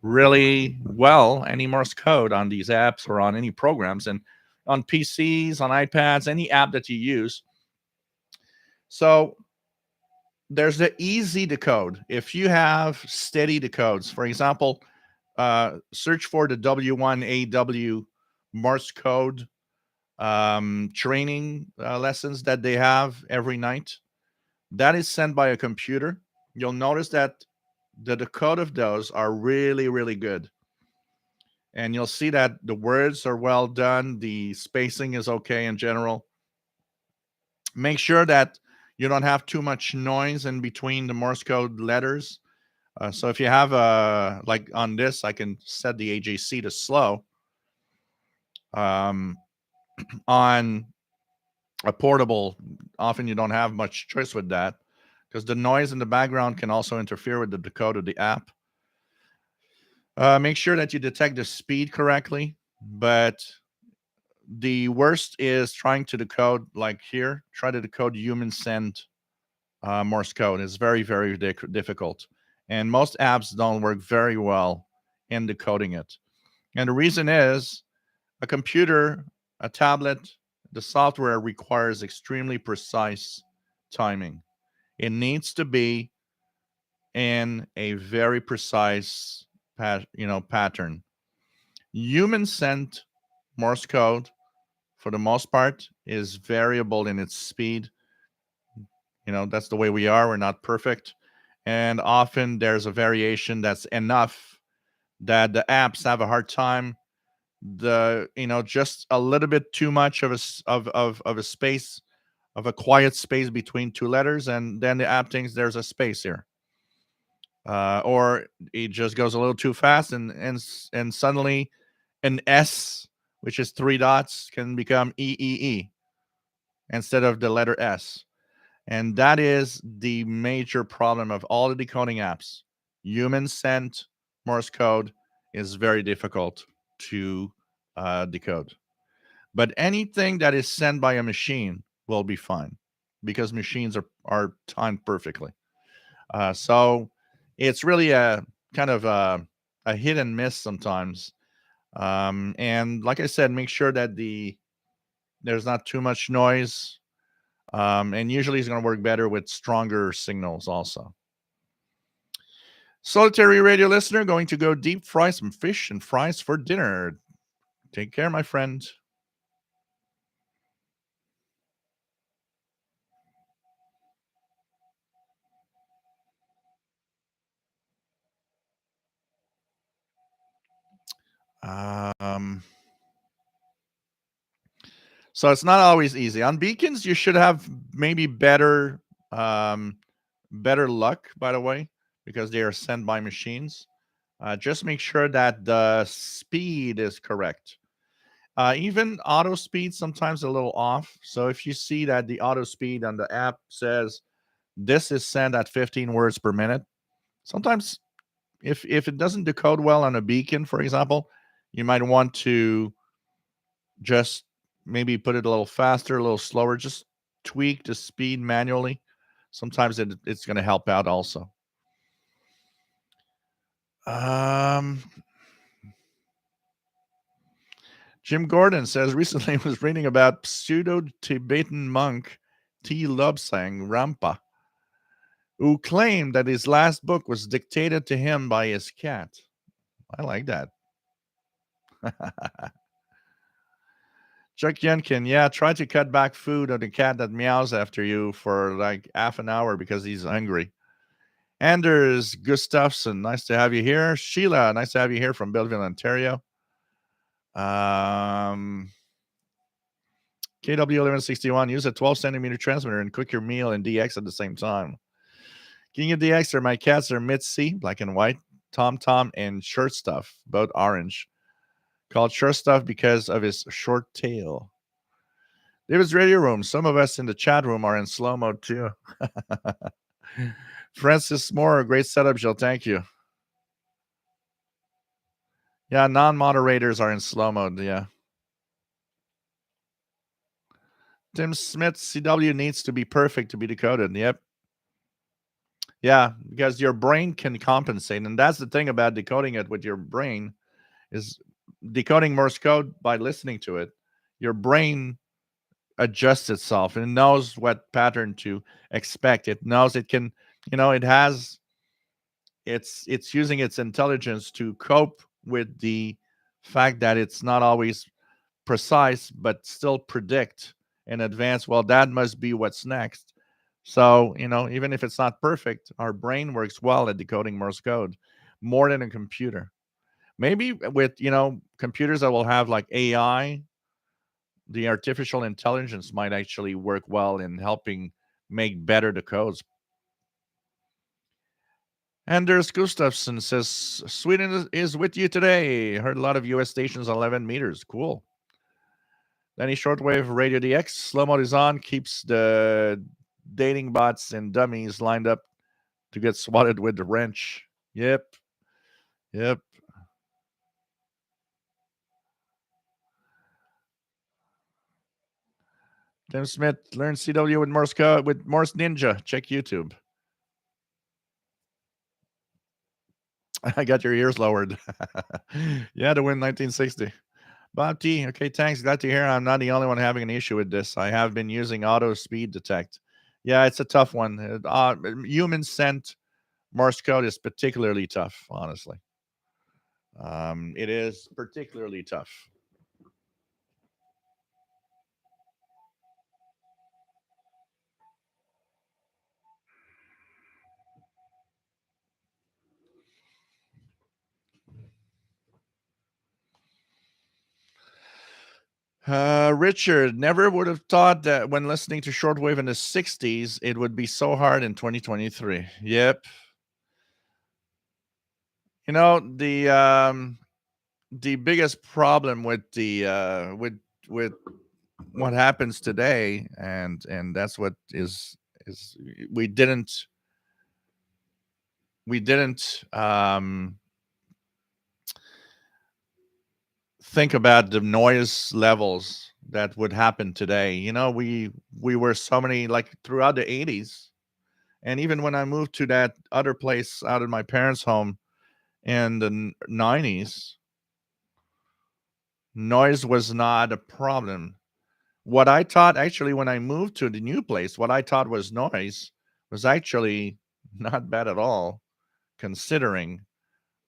really well any Morse code on these apps or on any programs, and on PCs, on iPads, any app that you use. So there's the easy decode. If you have steady decodes, for example, search for the W1AW Morse code training lessons that they have every night. That is sent by a computer. You'll notice that the decode of those are really, really good. And you'll see that the words are well done. The spacing is okay in general. Make sure that you don't have too much noise in between the Morse code letters. So if you have like on this, I can set the AJC to slow. On a portable, often you don't have much choice with that because the noise in the background can also interfere with the decode of the app. Make sure that you detect the speed correctly, but the worst is trying to decode, like here, try to decode human sent Morse code. It's very, very difficult. And most apps don't work very well in decoding it. And the reason is a computer, a tablet, the software requires extremely precise timing. It needs to be in a very precise pattern. Human sent Morse code, for the most part, is variable in its speed. That's the way we are. We're not perfect. And often there's a variation that's enough that the apps have a hard time. Just a little bit too much of a space, of a quiet space between two letters, and then the app thinks there's a space here. Or it just goes a little too fast, and suddenly an S, which is three dots, can become EEE instead of the letter S. And that is the major problem of all the decoding apps. Human sent Morse code is very difficult to decode. But anything that is sent by a machine will be fine because machines are timed perfectly. So it's really a kind of a hit and miss sometimes. And like I said, make sure that there's not too much noise. And usually it's going to work better with stronger signals also. Solitary radio listener, going to go deep fry some fish and fries for dinner. Take care, my friend. So it's not always easy. On beacons, you should have maybe better luck, by the way, because they are sent by machines. Just make sure that the speed is correct. Even auto speed sometimes a little off. So if you see that the auto speed on the app says this is sent at 15 words per minute, sometimes if it doesn't decode well on a beacon, for example, you might want to just maybe put it a little faster, a little slower, just tweak the speed manually. Sometimes it's going to help out also. Jim Gordon says recently was reading about pseudo-Tibetan monk T. Lobsang Rampa, who claimed that his last book was dictated to him by his cat. I like that. Chuck Yenkin, yeah, try to cut back food on the cat that meows after you for like half an hour because he's hungry. Anders Gustafsson, nice to have you here. Sheila, nice to have you here from Belleville, Ontario. KW1161, use a 12 centimeter transmitter and cook your meal in DX at the same time. King of DX, my cats are Mitzi, black and white, Tom Tom, and Short Stuff, both orange. Called Short Stuff because of his short tail. David's Radio Room, some of us in the chat room are in slow mode too. Francis Moore, great setup, Jill, thank you. Yeah, non-moderators are in slow mode, yeah. Tim Smith, CW needs to be perfect to be decoded. Yep. Yeah, because your brain can compensate. And that's the thing about decoding it with your brain is decoding Morse code by listening to it. Your brain adjusts itself and it knows what pattern to expect. It knows it can, it's using its intelligence to cope with the fact that it's not always precise, but still predict in advance, well, that must be what's next. So, even if it's not perfect, our brain works well at decoding Morse code more than a computer. Maybe with, computers that will have like AI, the artificial intelligence might actually work well in helping make better the codes. Anders Gustafsson says Sweden is with you today. Heard a lot of US stations 11 meters. Cool. Danny Shortwave Radio DX. Slow mode is on. Keeps the dating bots and dummies lined up to get swatted with the wrench. Yep. Tim Smith, learn CW with Morse code with Morse Ninja. Check YouTube. I got your ears lowered. Yeah, to win 1960. Bob T. Okay, thanks. Glad to hear I'm not the only one having an issue with this. I have been using auto speed detect. Yeah, it's a tough one. Human sent Morse code is particularly tough, honestly. It is particularly tough. Richard, never would have thought that when listening to shortwave in the 60s, it would be so hard in 2023. Yep. The biggest problem with with what happens today, and that's what is we didn't think about the noise levels that would happen today. We were so many, like, throughout the 80s, and even when I moved to that other place out of my parents' home in the 90s, noise was not a problem. What I thought, actually, when I moved to the new place, what I thought was noise was actually not bad at all, considering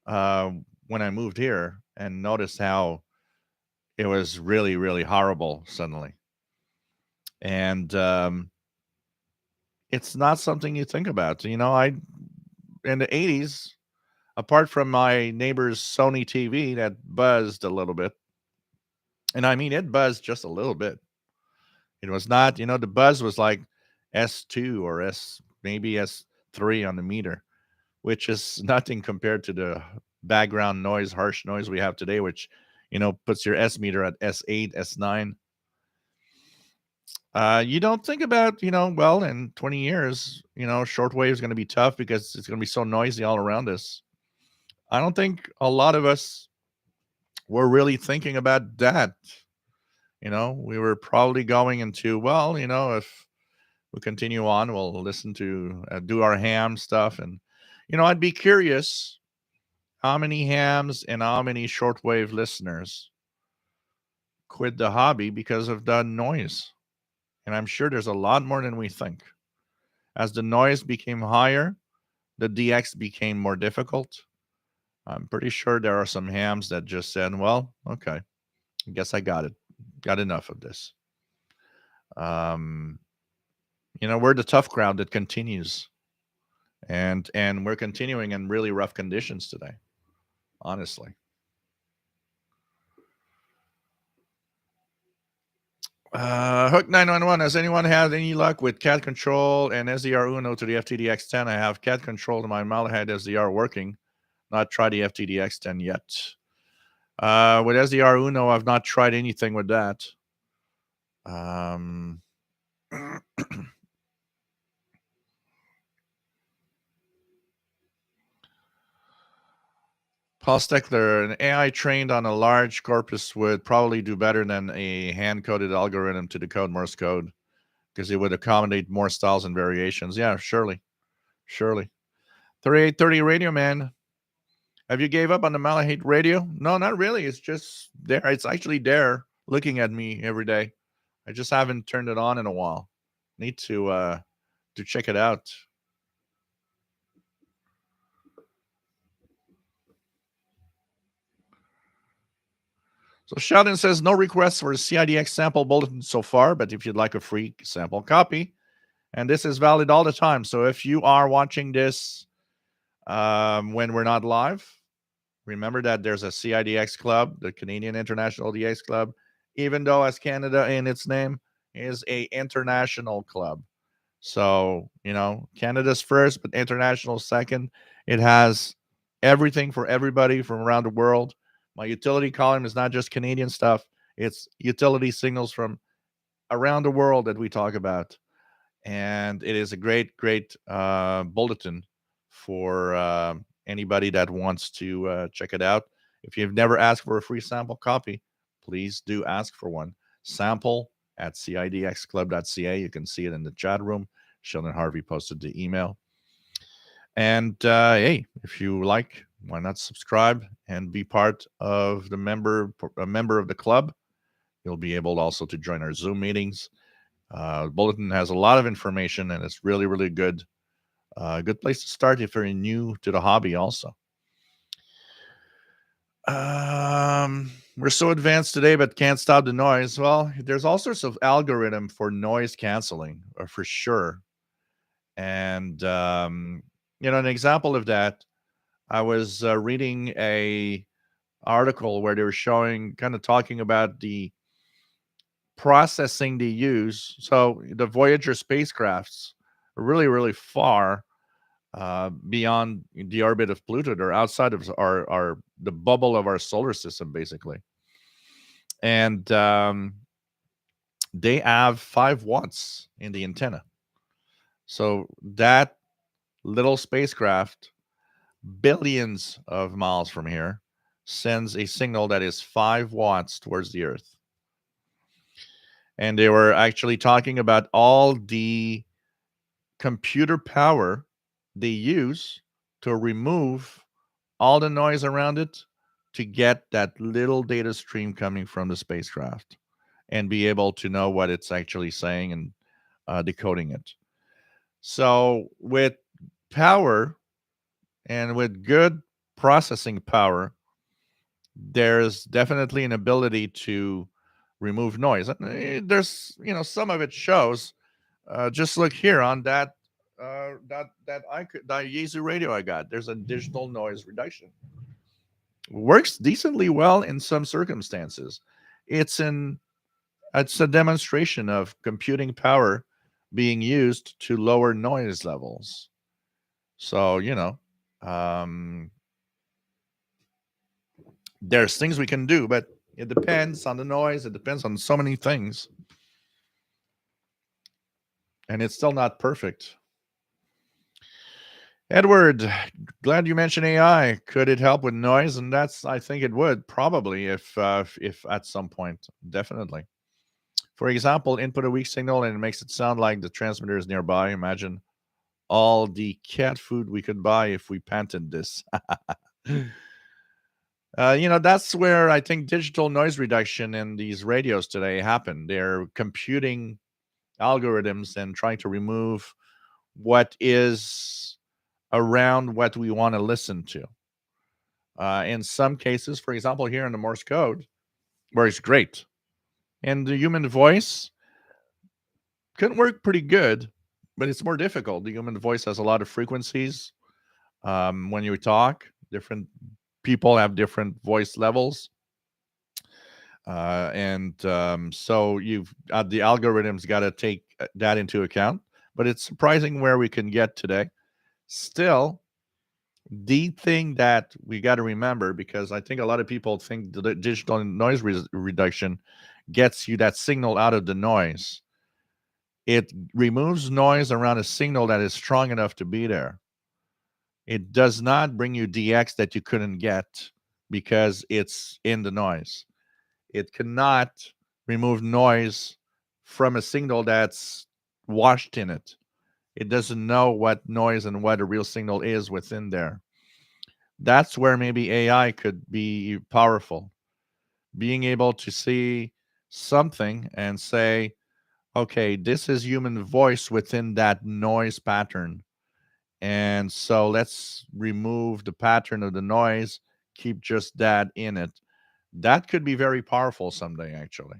uh, when I moved here and noticed how it was really, really horrible suddenly. And it's not something you think about. In the 80s, apart from my neighbor's Sony TV that buzzed a little bit, and I mean, it buzzed just a little bit. It was not, the buzz was like S2 or maybe S3 on the meter, which is nothing compared to the background noise, harsh noise we have today, which, puts your S meter at S8, S9. You don't think about, well, in 20 years, shortwave is going to be tough because it's going to be so noisy all around us. I don't think a lot of us were really thinking about that. We were probably going into, well, if we continue on, we'll listen to do our ham stuff. And, I'd be curious how many hams and how many shortwave listeners quit the hobby because of the noise. And I'm sure there's a lot more than we think. As the noise became higher, the DX became more difficult. I'm pretty sure there are some hams that just said, well, okay, I guess I got it. Got enough of this. Um, we're the tough crowd that continues. And we're continuing in really rough conditions today, honestly. Hook 911. Has anyone had any luck with cat control and SDR Uno to the FTDX10? I have cat control to my Malahide SDR working. Not tried the FTDX10 yet. With SDR Uno, I've not tried anything with that. Paul Steckler, an AI trained on a large corpus would probably do better than a hand-coded algorithm to decode Morse code because it would accommodate more styles and variations. Yeah, surely. 3830 Radio Man. Have you gave up on the Malahite radio? No, not really. It's just there. It's actually there looking at me every day. I just haven't turned it on in a while. Need to check it out. So Sheldon says no requests for a CIDX sample bulletin so far, but if you'd like a free sample copy, and this is valid all the time. So if you are watching this when we're not live, remember that there's a CIDX club, the Canadian International DX Club, even though as Canada in its name is a international club. So, Canada's first, but international second. It has everything for everybody from around the world. My utility column is not just Canadian stuff, it's utility signals from around the world that we talk about. And it is a great, great bulletin for anybody that wants to check it out. If you've never asked for a free sample copy, please do ask for one. Sample at cidxclub.ca. You can see it in the chat room. Sheldon Harvey posted the email. And hey, if you like, why not subscribe and be part of a member of the club? You'll be able also to join our Zoom meetings. Bulletin has a lot of information, and it's really, really good. Good place to start if you're new to the hobby. Also, we're so advanced today, but can't stop the noise. Well, there's all sorts of algorithm for noise canceling, for sure. And an example of that, I was reading a article where they were showing, kind of talking about the processing they use. So the Voyager spacecrafts are really, really far beyond the orbit of Pluto. They're outside of our the bubble of our solar system, basically. And they have 5 watts in the antenna. So that little spacecraft, billions of miles from here, sends a signal that is 5 watts towards the Earth. And they were actually talking about all the computer power they use to remove all the noise around it to get that little data stream coming from the spacecraft and be able to know what it's actually saying and decoding it. So with power and with good processing power, there's definitely an ability to remove noise. There's, some of it shows. Just look here on that that Yaesu radio I got. There's a digital noise reduction. Works decently well in some circumstances. It's a demonstration of computing power being used to lower noise levels. So there's things we can do, but it depends on the noise. It depends on so many things, and it's still not perfect. Edward, glad you mentioned AI. Could it help with noise? And I think it would probably if at some point, definitely. For example, input a weak signal and it makes it sound like the transmitter is nearby. Imagine all the cat food we could buy if we patented this. That's where I think digital noise reduction in these radios today happen. They're computing algorithms and trying to remove what is around what we want to listen to. In some cases, for example, here in the Morse code, works great. And the human voice can work pretty good, but it's more difficult. The human voice has a lot of frequencies. When you talk, different people have different voice levels. So you've the algorithms got to take that into account. But it's surprising where we can get today. Still, the thing that we got to remember, because I think a lot of people think the digital noise reduction gets you that signal out of the noise. It removes noise around a signal that is strong enough to be there. It does not bring you DX that you couldn't get because it's in the noise. It cannot remove noise from a signal that's washed in it. It doesn't know what noise and what a real signal is within there. That's where maybe AI could be powerful. Being able to see something and say, okay, this is human voice within that noise pattern. And so let's remove the pattern of the noise, keep just that in it. That could be very powerful someday, actually.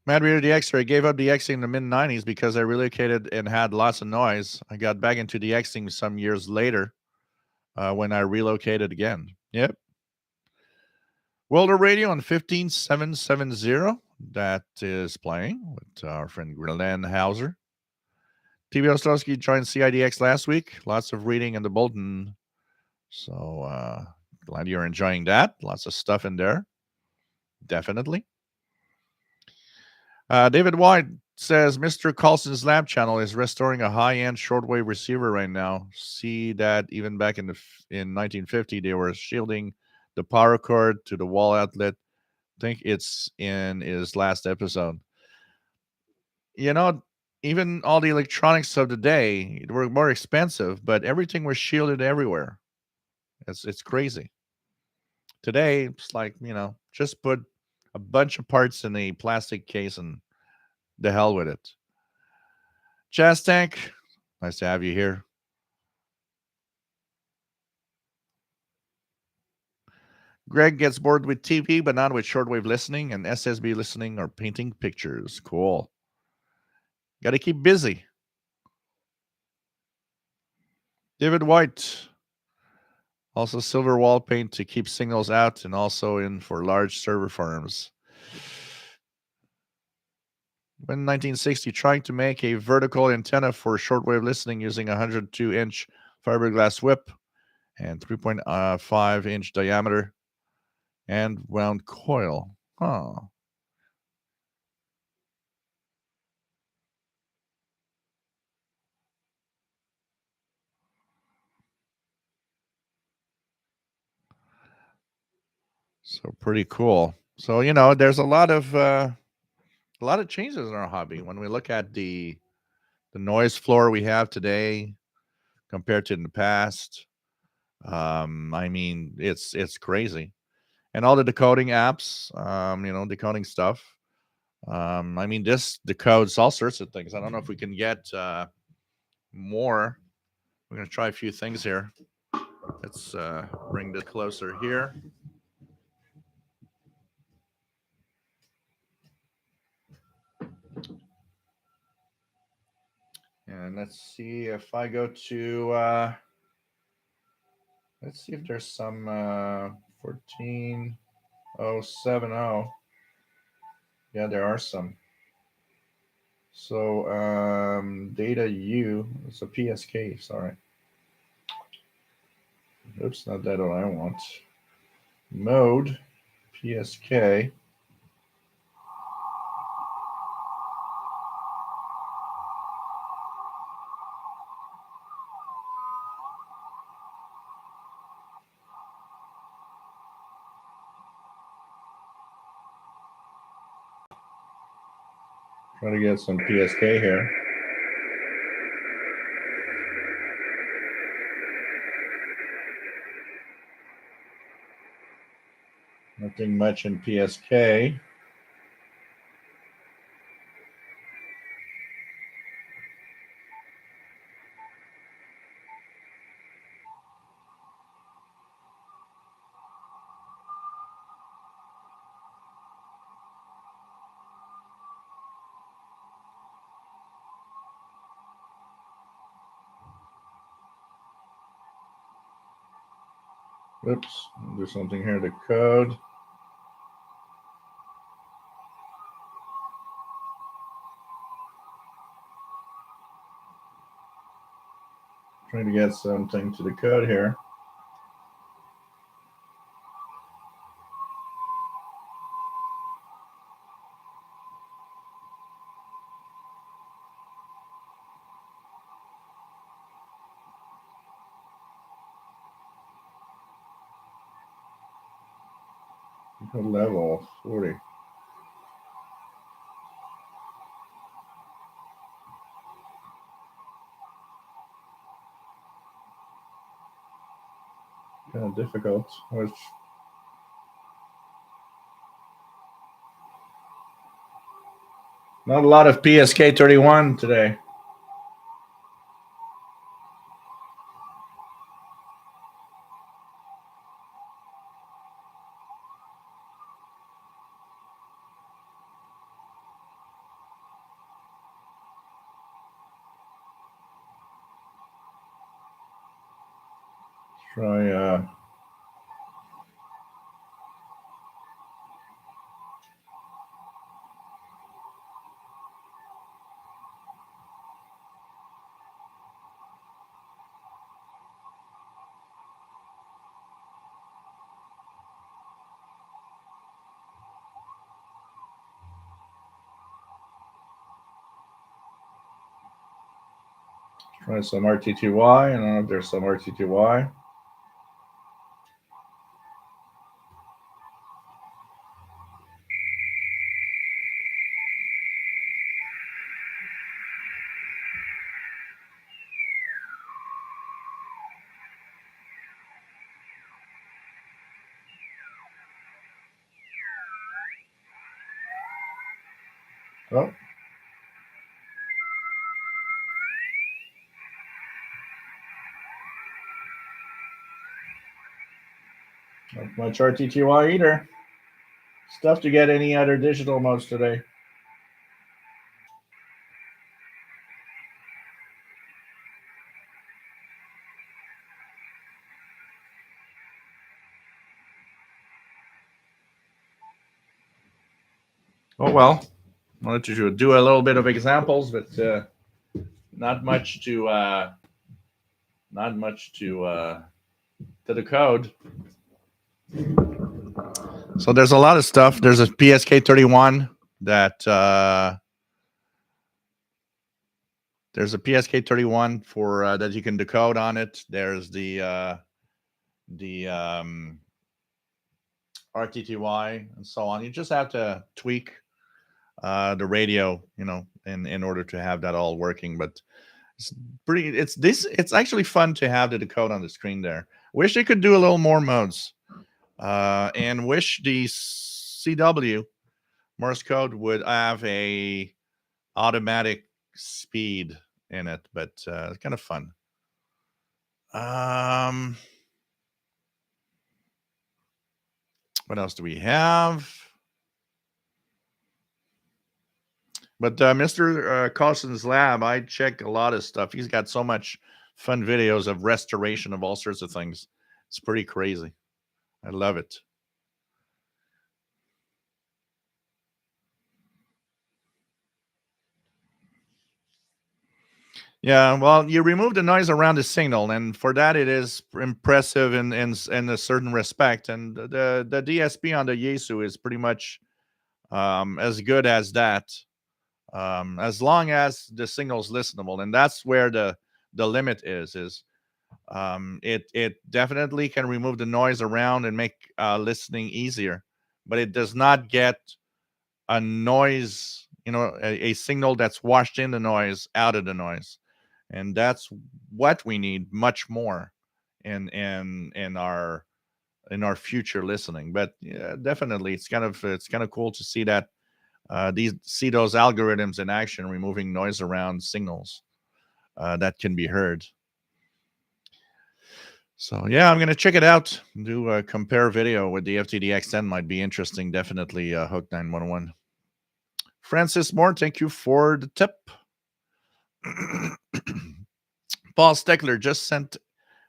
Mad Reader DXer, I gave up DXing in the mid 90s because I relocated and had lots of noise. I got back into DXing some years later when I relocated again. Yep. World of Radio on 15770. That is playing with our friend Glenn Hauser. TV Ostrowski joined CIDX last week. Lots of reading in the bulletin. So glad you're enjoying that. Lots of stuff in there. Definitely. David White says Mr. Carlson's lab channel is restoring a high-end shortwave receiver right now. See that even back in 1950, they were shielding the power cord to the wall outlet. I think it's in his last episode. You know, even all the electronics of the day were more expensive, but everything was shielded everywhere. It's crazy. Today, it's like, just put a bunch of parts in a plastic case and the hell with it. Jazz Tank, nice to have you here. Greg gets bored with TV, but not with shortwave listening and SSB listening or painting pictures. Cool. Got to keep busy. David White, also silver wall paint to keep signals out and also in for large server farms. In 1960, trying to make a vertical antenna for shortwave listening using a 102-inch fiberglass whip and 3.5-inch diameter and wound coil. Huh. So pretty cool. So there's a lot of changes in our hobby when we look at the noise floor we have today compared to in the past. I mean, it's crazy, and all the decoding apps, decoding stuff. I mean, this decodes all sorts of things. I don't know if we can get more. We're gonna try a few things here. Let's bring this closer here. And let's see if I go to, let's see if there's some 14070. Yeah, there are some. So data U, it's a PSK, sorry. Oops, not that what I want. Mode, PSK. Try to get some PSK here. Nothing much in PSK. Oops, do something here to code. Trying to get something to the code here. Level 40. Kind of difficult. Which Not a lot of PSK 31 today. Try some RTTY. I don't know if there's some RTTY. Oh. Not much RTTY either. It's tough to get any other digital modes today. Oh well, I wanted to do a little bit of examples, but not much to the code. So there's a lot of stuff. There's a PSK 31 that there's a PSK 31 for that you can decode on it. There's the RTTY and so on. You just have to tweak the radio, in order to have that all working. But it's actually fun to have the decode on the screen there. Wish they could do a little more modes, and wish the CW Morse code would have a automatic speed in it, but it's kind of fun. What else do we have? But Mr. Carson's lab, I check a lot of stuff. He's got so much fun videos of restoration of all sorts of things. It's pretty crazy. I love it. Yeah, well, you remove the noise around the signal, and for that, it is impressive in a certain respect. And the DSP on the Yaesu is pretty much as good as that, as long as the signal's listenable, and that's where the limit is. It definitely can remove the noise around and make listening easier, but it does not get a noise, a signal that's washed in the noise out of the noise. And that's what we need much more in our future listening. But yeah, definitely, it's kind of cool to see that see those algorithms in action, removing noise around signals that can be heard. So yeah, I'm gonna check it out. Do a compare video with the FTDX10. Might be interesting. Definitely, Hook 911. Francis Moore, thank you for the tip. Paul Steckler just sent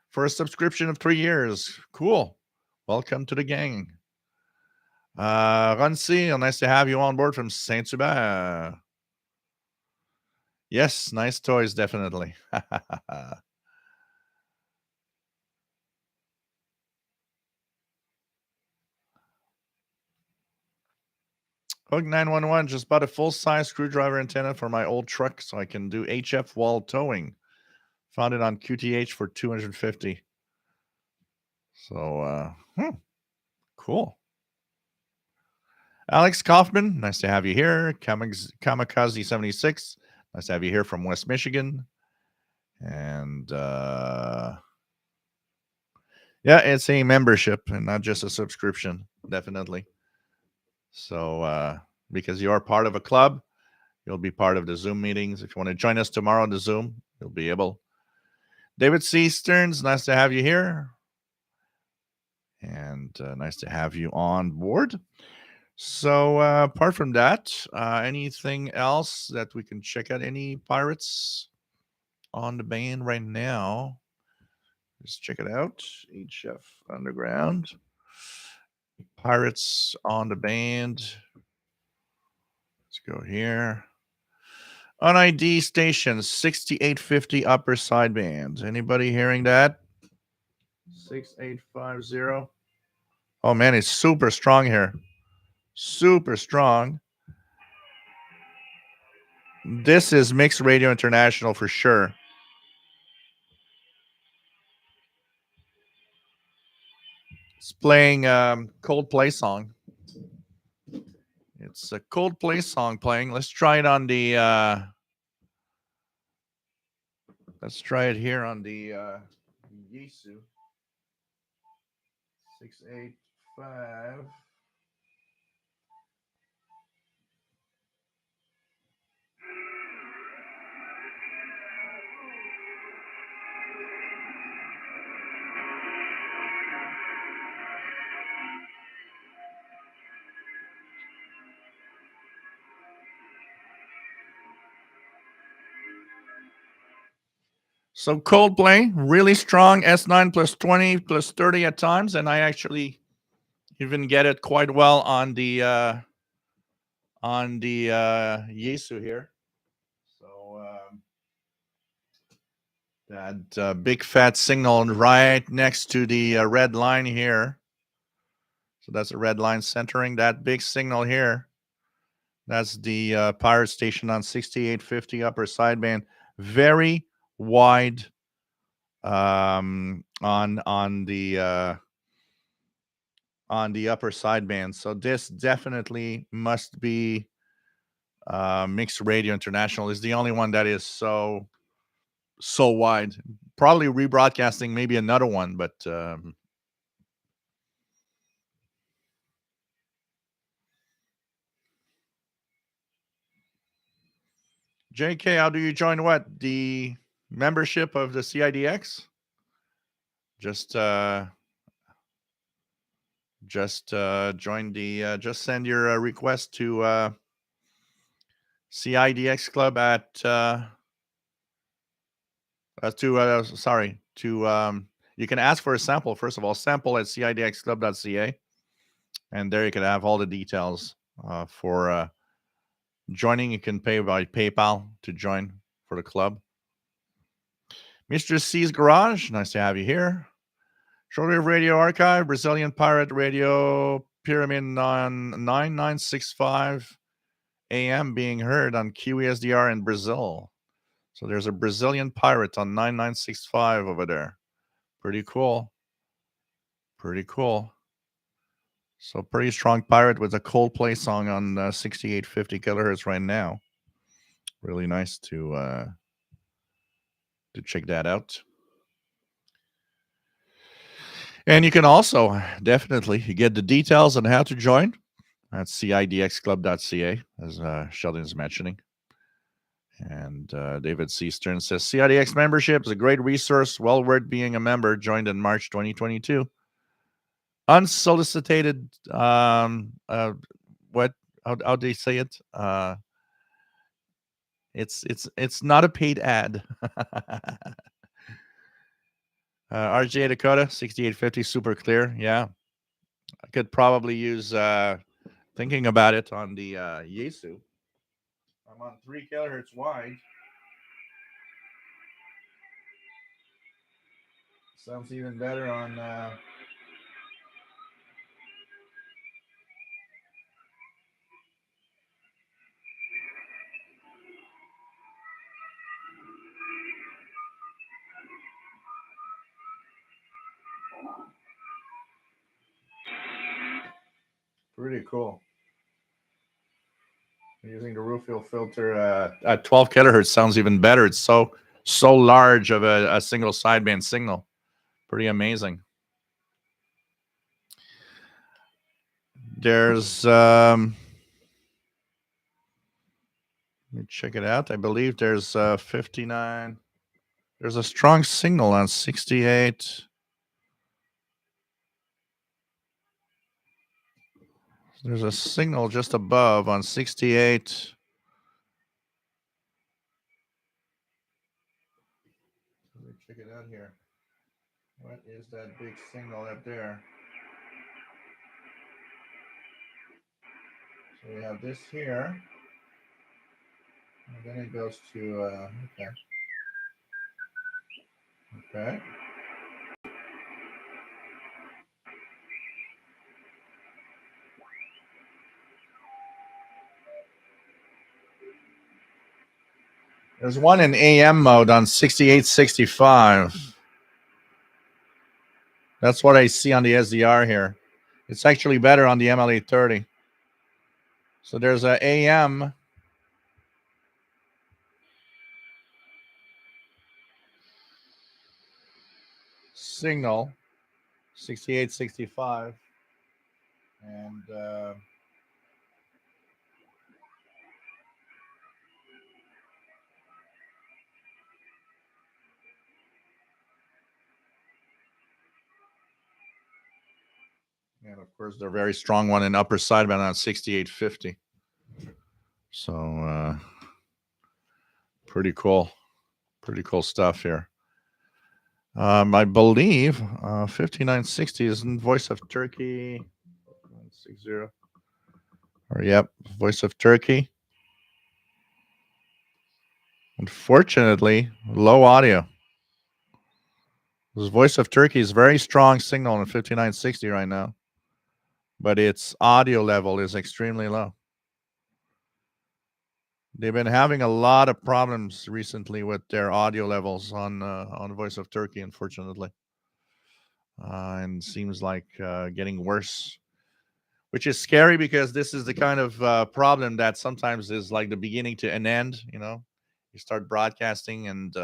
for a subscription of 3 years. Cool. Welcome to the gang. Ronsi, nice to have you on board from Saint-Hubert. Yes, nice toys, definitely. Hook 911 just bought a full-size screwdriver antenna for my old truck so I can do HF wall towing. Found it on QTH for $250. So, cool. Alex Kaufman, nice to have you here. Kamikaze 76, nice to have you here from West Michigan. And yeah, it's a membership and not just a subscription, definitely. So because you are part of a club, You'll be part of the Zoom meetings. If you want to join us tomorrow on the Zoom, you'll be able. David C. Stearns, nice to have you here. And nice to have you on board. So apart from that, anything else that we can check out? Any pirates on the band right now? Let's check it out. HF Underground. Pirates on the band. Let's go here. On ID station 6850 upper sideband. Anybody hearing that? 6850. Oh man, it's super strong here. Super strong. This is Mixed Radio International for sure. It's playing Coldplay song. It's a Coldplay song playing. Let's try it on the let's try it here on the Yisu 685. So Coldplay, really strong S9 plus 20 plus 30 at times, and I actually even get it quite well on the Yesu here. So that big fat signal right next to the red line here. So that's a red line centering that big signal here. That's the pirate station on 6850 upper sideband. Very wide on the upper sideband. So this definitely must be Mixed Radio International. Is the only one that is so wide. Probably rebroadcasting maybe another one, but JK, how do you join what? The membership of the CIDX? Just join the just send your request to CIDX club at you can ask for a sample first of all, sample at cidxclub.ca, and there you can have all the details for joining. You can pay by PayPal to join for the club. Mr. C's Garage, nice to have you here. Shortwave Radio Archive, Brazilian Pirate Radio Pyramid on 9965 AM being heard on QESDR in Brazil. So there's a Brazilian pirate on 9965 over there. Pretty cool. Pretty cool. So pretty strong pirate with a Coldplay song on 6850 kilohertz right now. Really nice to check that out. And you can also definitely get the details on how to join at CIDXclub.ca, as Sheldon is mentioning. And David C. Stern says, CIDX membership is a great resource, well worth being a member, joined in March 2022. Unsolicited, what, how do they say it? It's not a paid ad. RJ Dakota, 6850, super clear. Yeah. I could probably use, thinking about it on the Yesu. I'm on 3 kilohertz wide. Sounds even better on pretty cool. Using the Ruffield filter at 12 kilohertz sounds even better. It's so large of a single sideband signal. Pretty amazing. There's Let me check it out. I believe there's 59. There's a strong signal on 68. There's a signal just above on 68. Let me check it out here. What is that big signal up there? So we have this here. And then it goes to, okay. Okay. There's one in AM mode on 6865. That's what I see on the SDR here. It's actually better on the ML830. So there's a AM signal, 6865. And and of course, the very strong one in upper sideband on 6850. So pretty cool. Pretty cool stuff here. I believe 5960 is in Voice of Turkey. 60. Or yep, Voice of Turkey. Unfortunately, low audio. This Voice of Turkey is very strong signal on 5960 right now, but its audio level is extremely low. They've been having a lot of problems recently with their audio levels on Voice of Turkey, unfortunately, and seems like getting worse, which is scary because this is the kind of problem that sometimes is like the beginning to an end. You know, you start broadcasting, and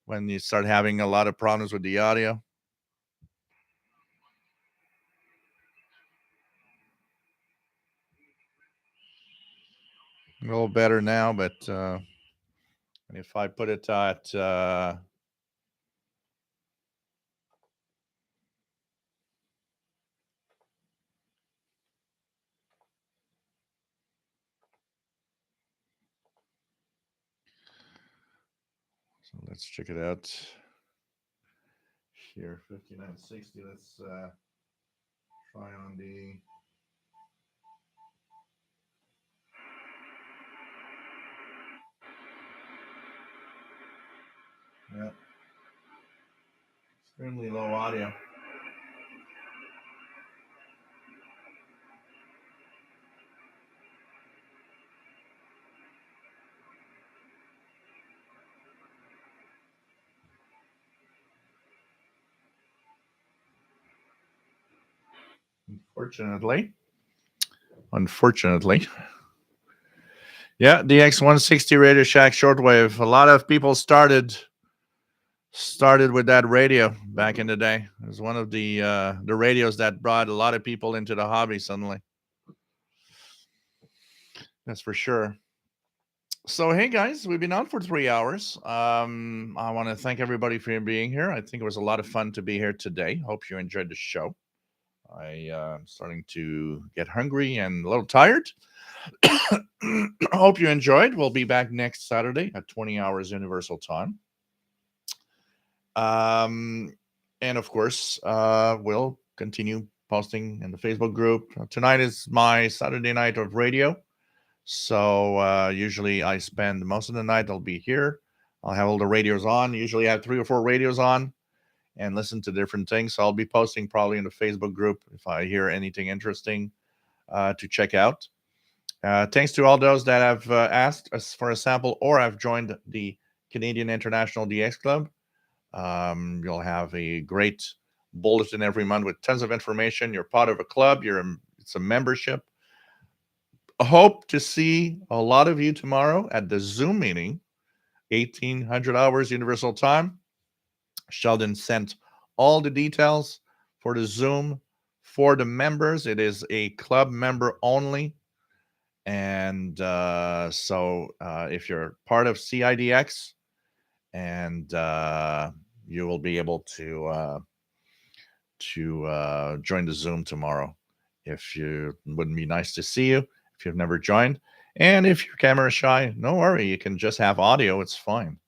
when you start having a lot of problems with the audio. A little better now, but if I put it at so let's check it out here, 5960. Let's try on the yeah, extremely low audio. Unfortunately. Yeah, DX160 Radio Shack shortwave. A lot of people started with that radio back in the day. It was one of the radios that brought a lot of people into the hobby suddenly. That's for sure. So hey guys, we've been on for 3 hours. I want to thank everybody for being here. I think it was a lot of fun to be here today. Hope you enjoyed the show. I'm starting to get hungry and a little tired. Hope you enjoyed. We'll be back next Saturday at 20 hours Universal Time. And of course, we'll continue posting in the Facebook group. Tonight is my Saturday night of radio. So usually I spend most of the night, I'll be here. I'll have all the radios on. Usually I have 3 or 4 radios on and listen to different things. So I'll be posting probably in the Facebook group if I hear anything interesting to check out. Thanks to all those that have asked us for a sample or have joined the Canadian International DX Club. You'll have a great bulletin every month with tons of information. You're part of a club. It's a membership. I hope to see a lot of you tomorrow at the Zoom meeting, 1800 hours Universal Time. Sheldon sent all the details for the Zoom for the members. It is a club member only. And so if you're part of CIDX, and you will be able to join the Zoom tomorrow. If you wouldn't be nice to see you if you've never joined, and if you're camera shy, no worry, you can just have audio. It's fine.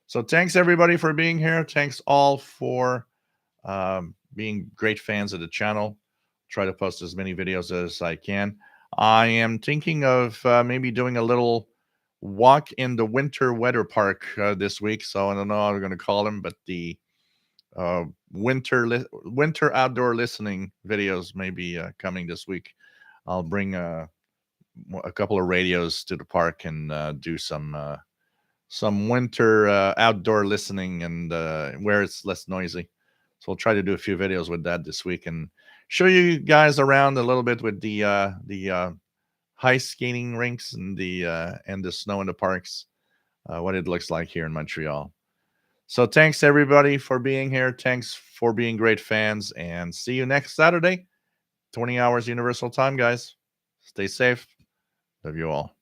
So thanks everybody for being here. Thanks all for being great fans of the channel. Try to post as many videos as I can. I am thinking of maybe doing a little walk in the winter weather park this week. So I don't know how we're going to call them, but the winter outdoor listening videos may be coming this week. I'll bring a couple of radios to the park and do some winter outdoor listening, and where it's less noisy. So we'll try to do a few videos with that this week and show you guys around a little bit with the high skating rinks and the snow in the parks, what it looks like here in Montreal. So thanks everybody for being here. Thanks for being great fans, and see you next Saturday, 20 hours Universal Time, guys. Stay safe. Love you all.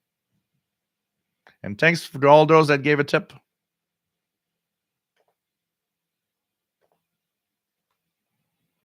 And thanks for all those that gave a tip.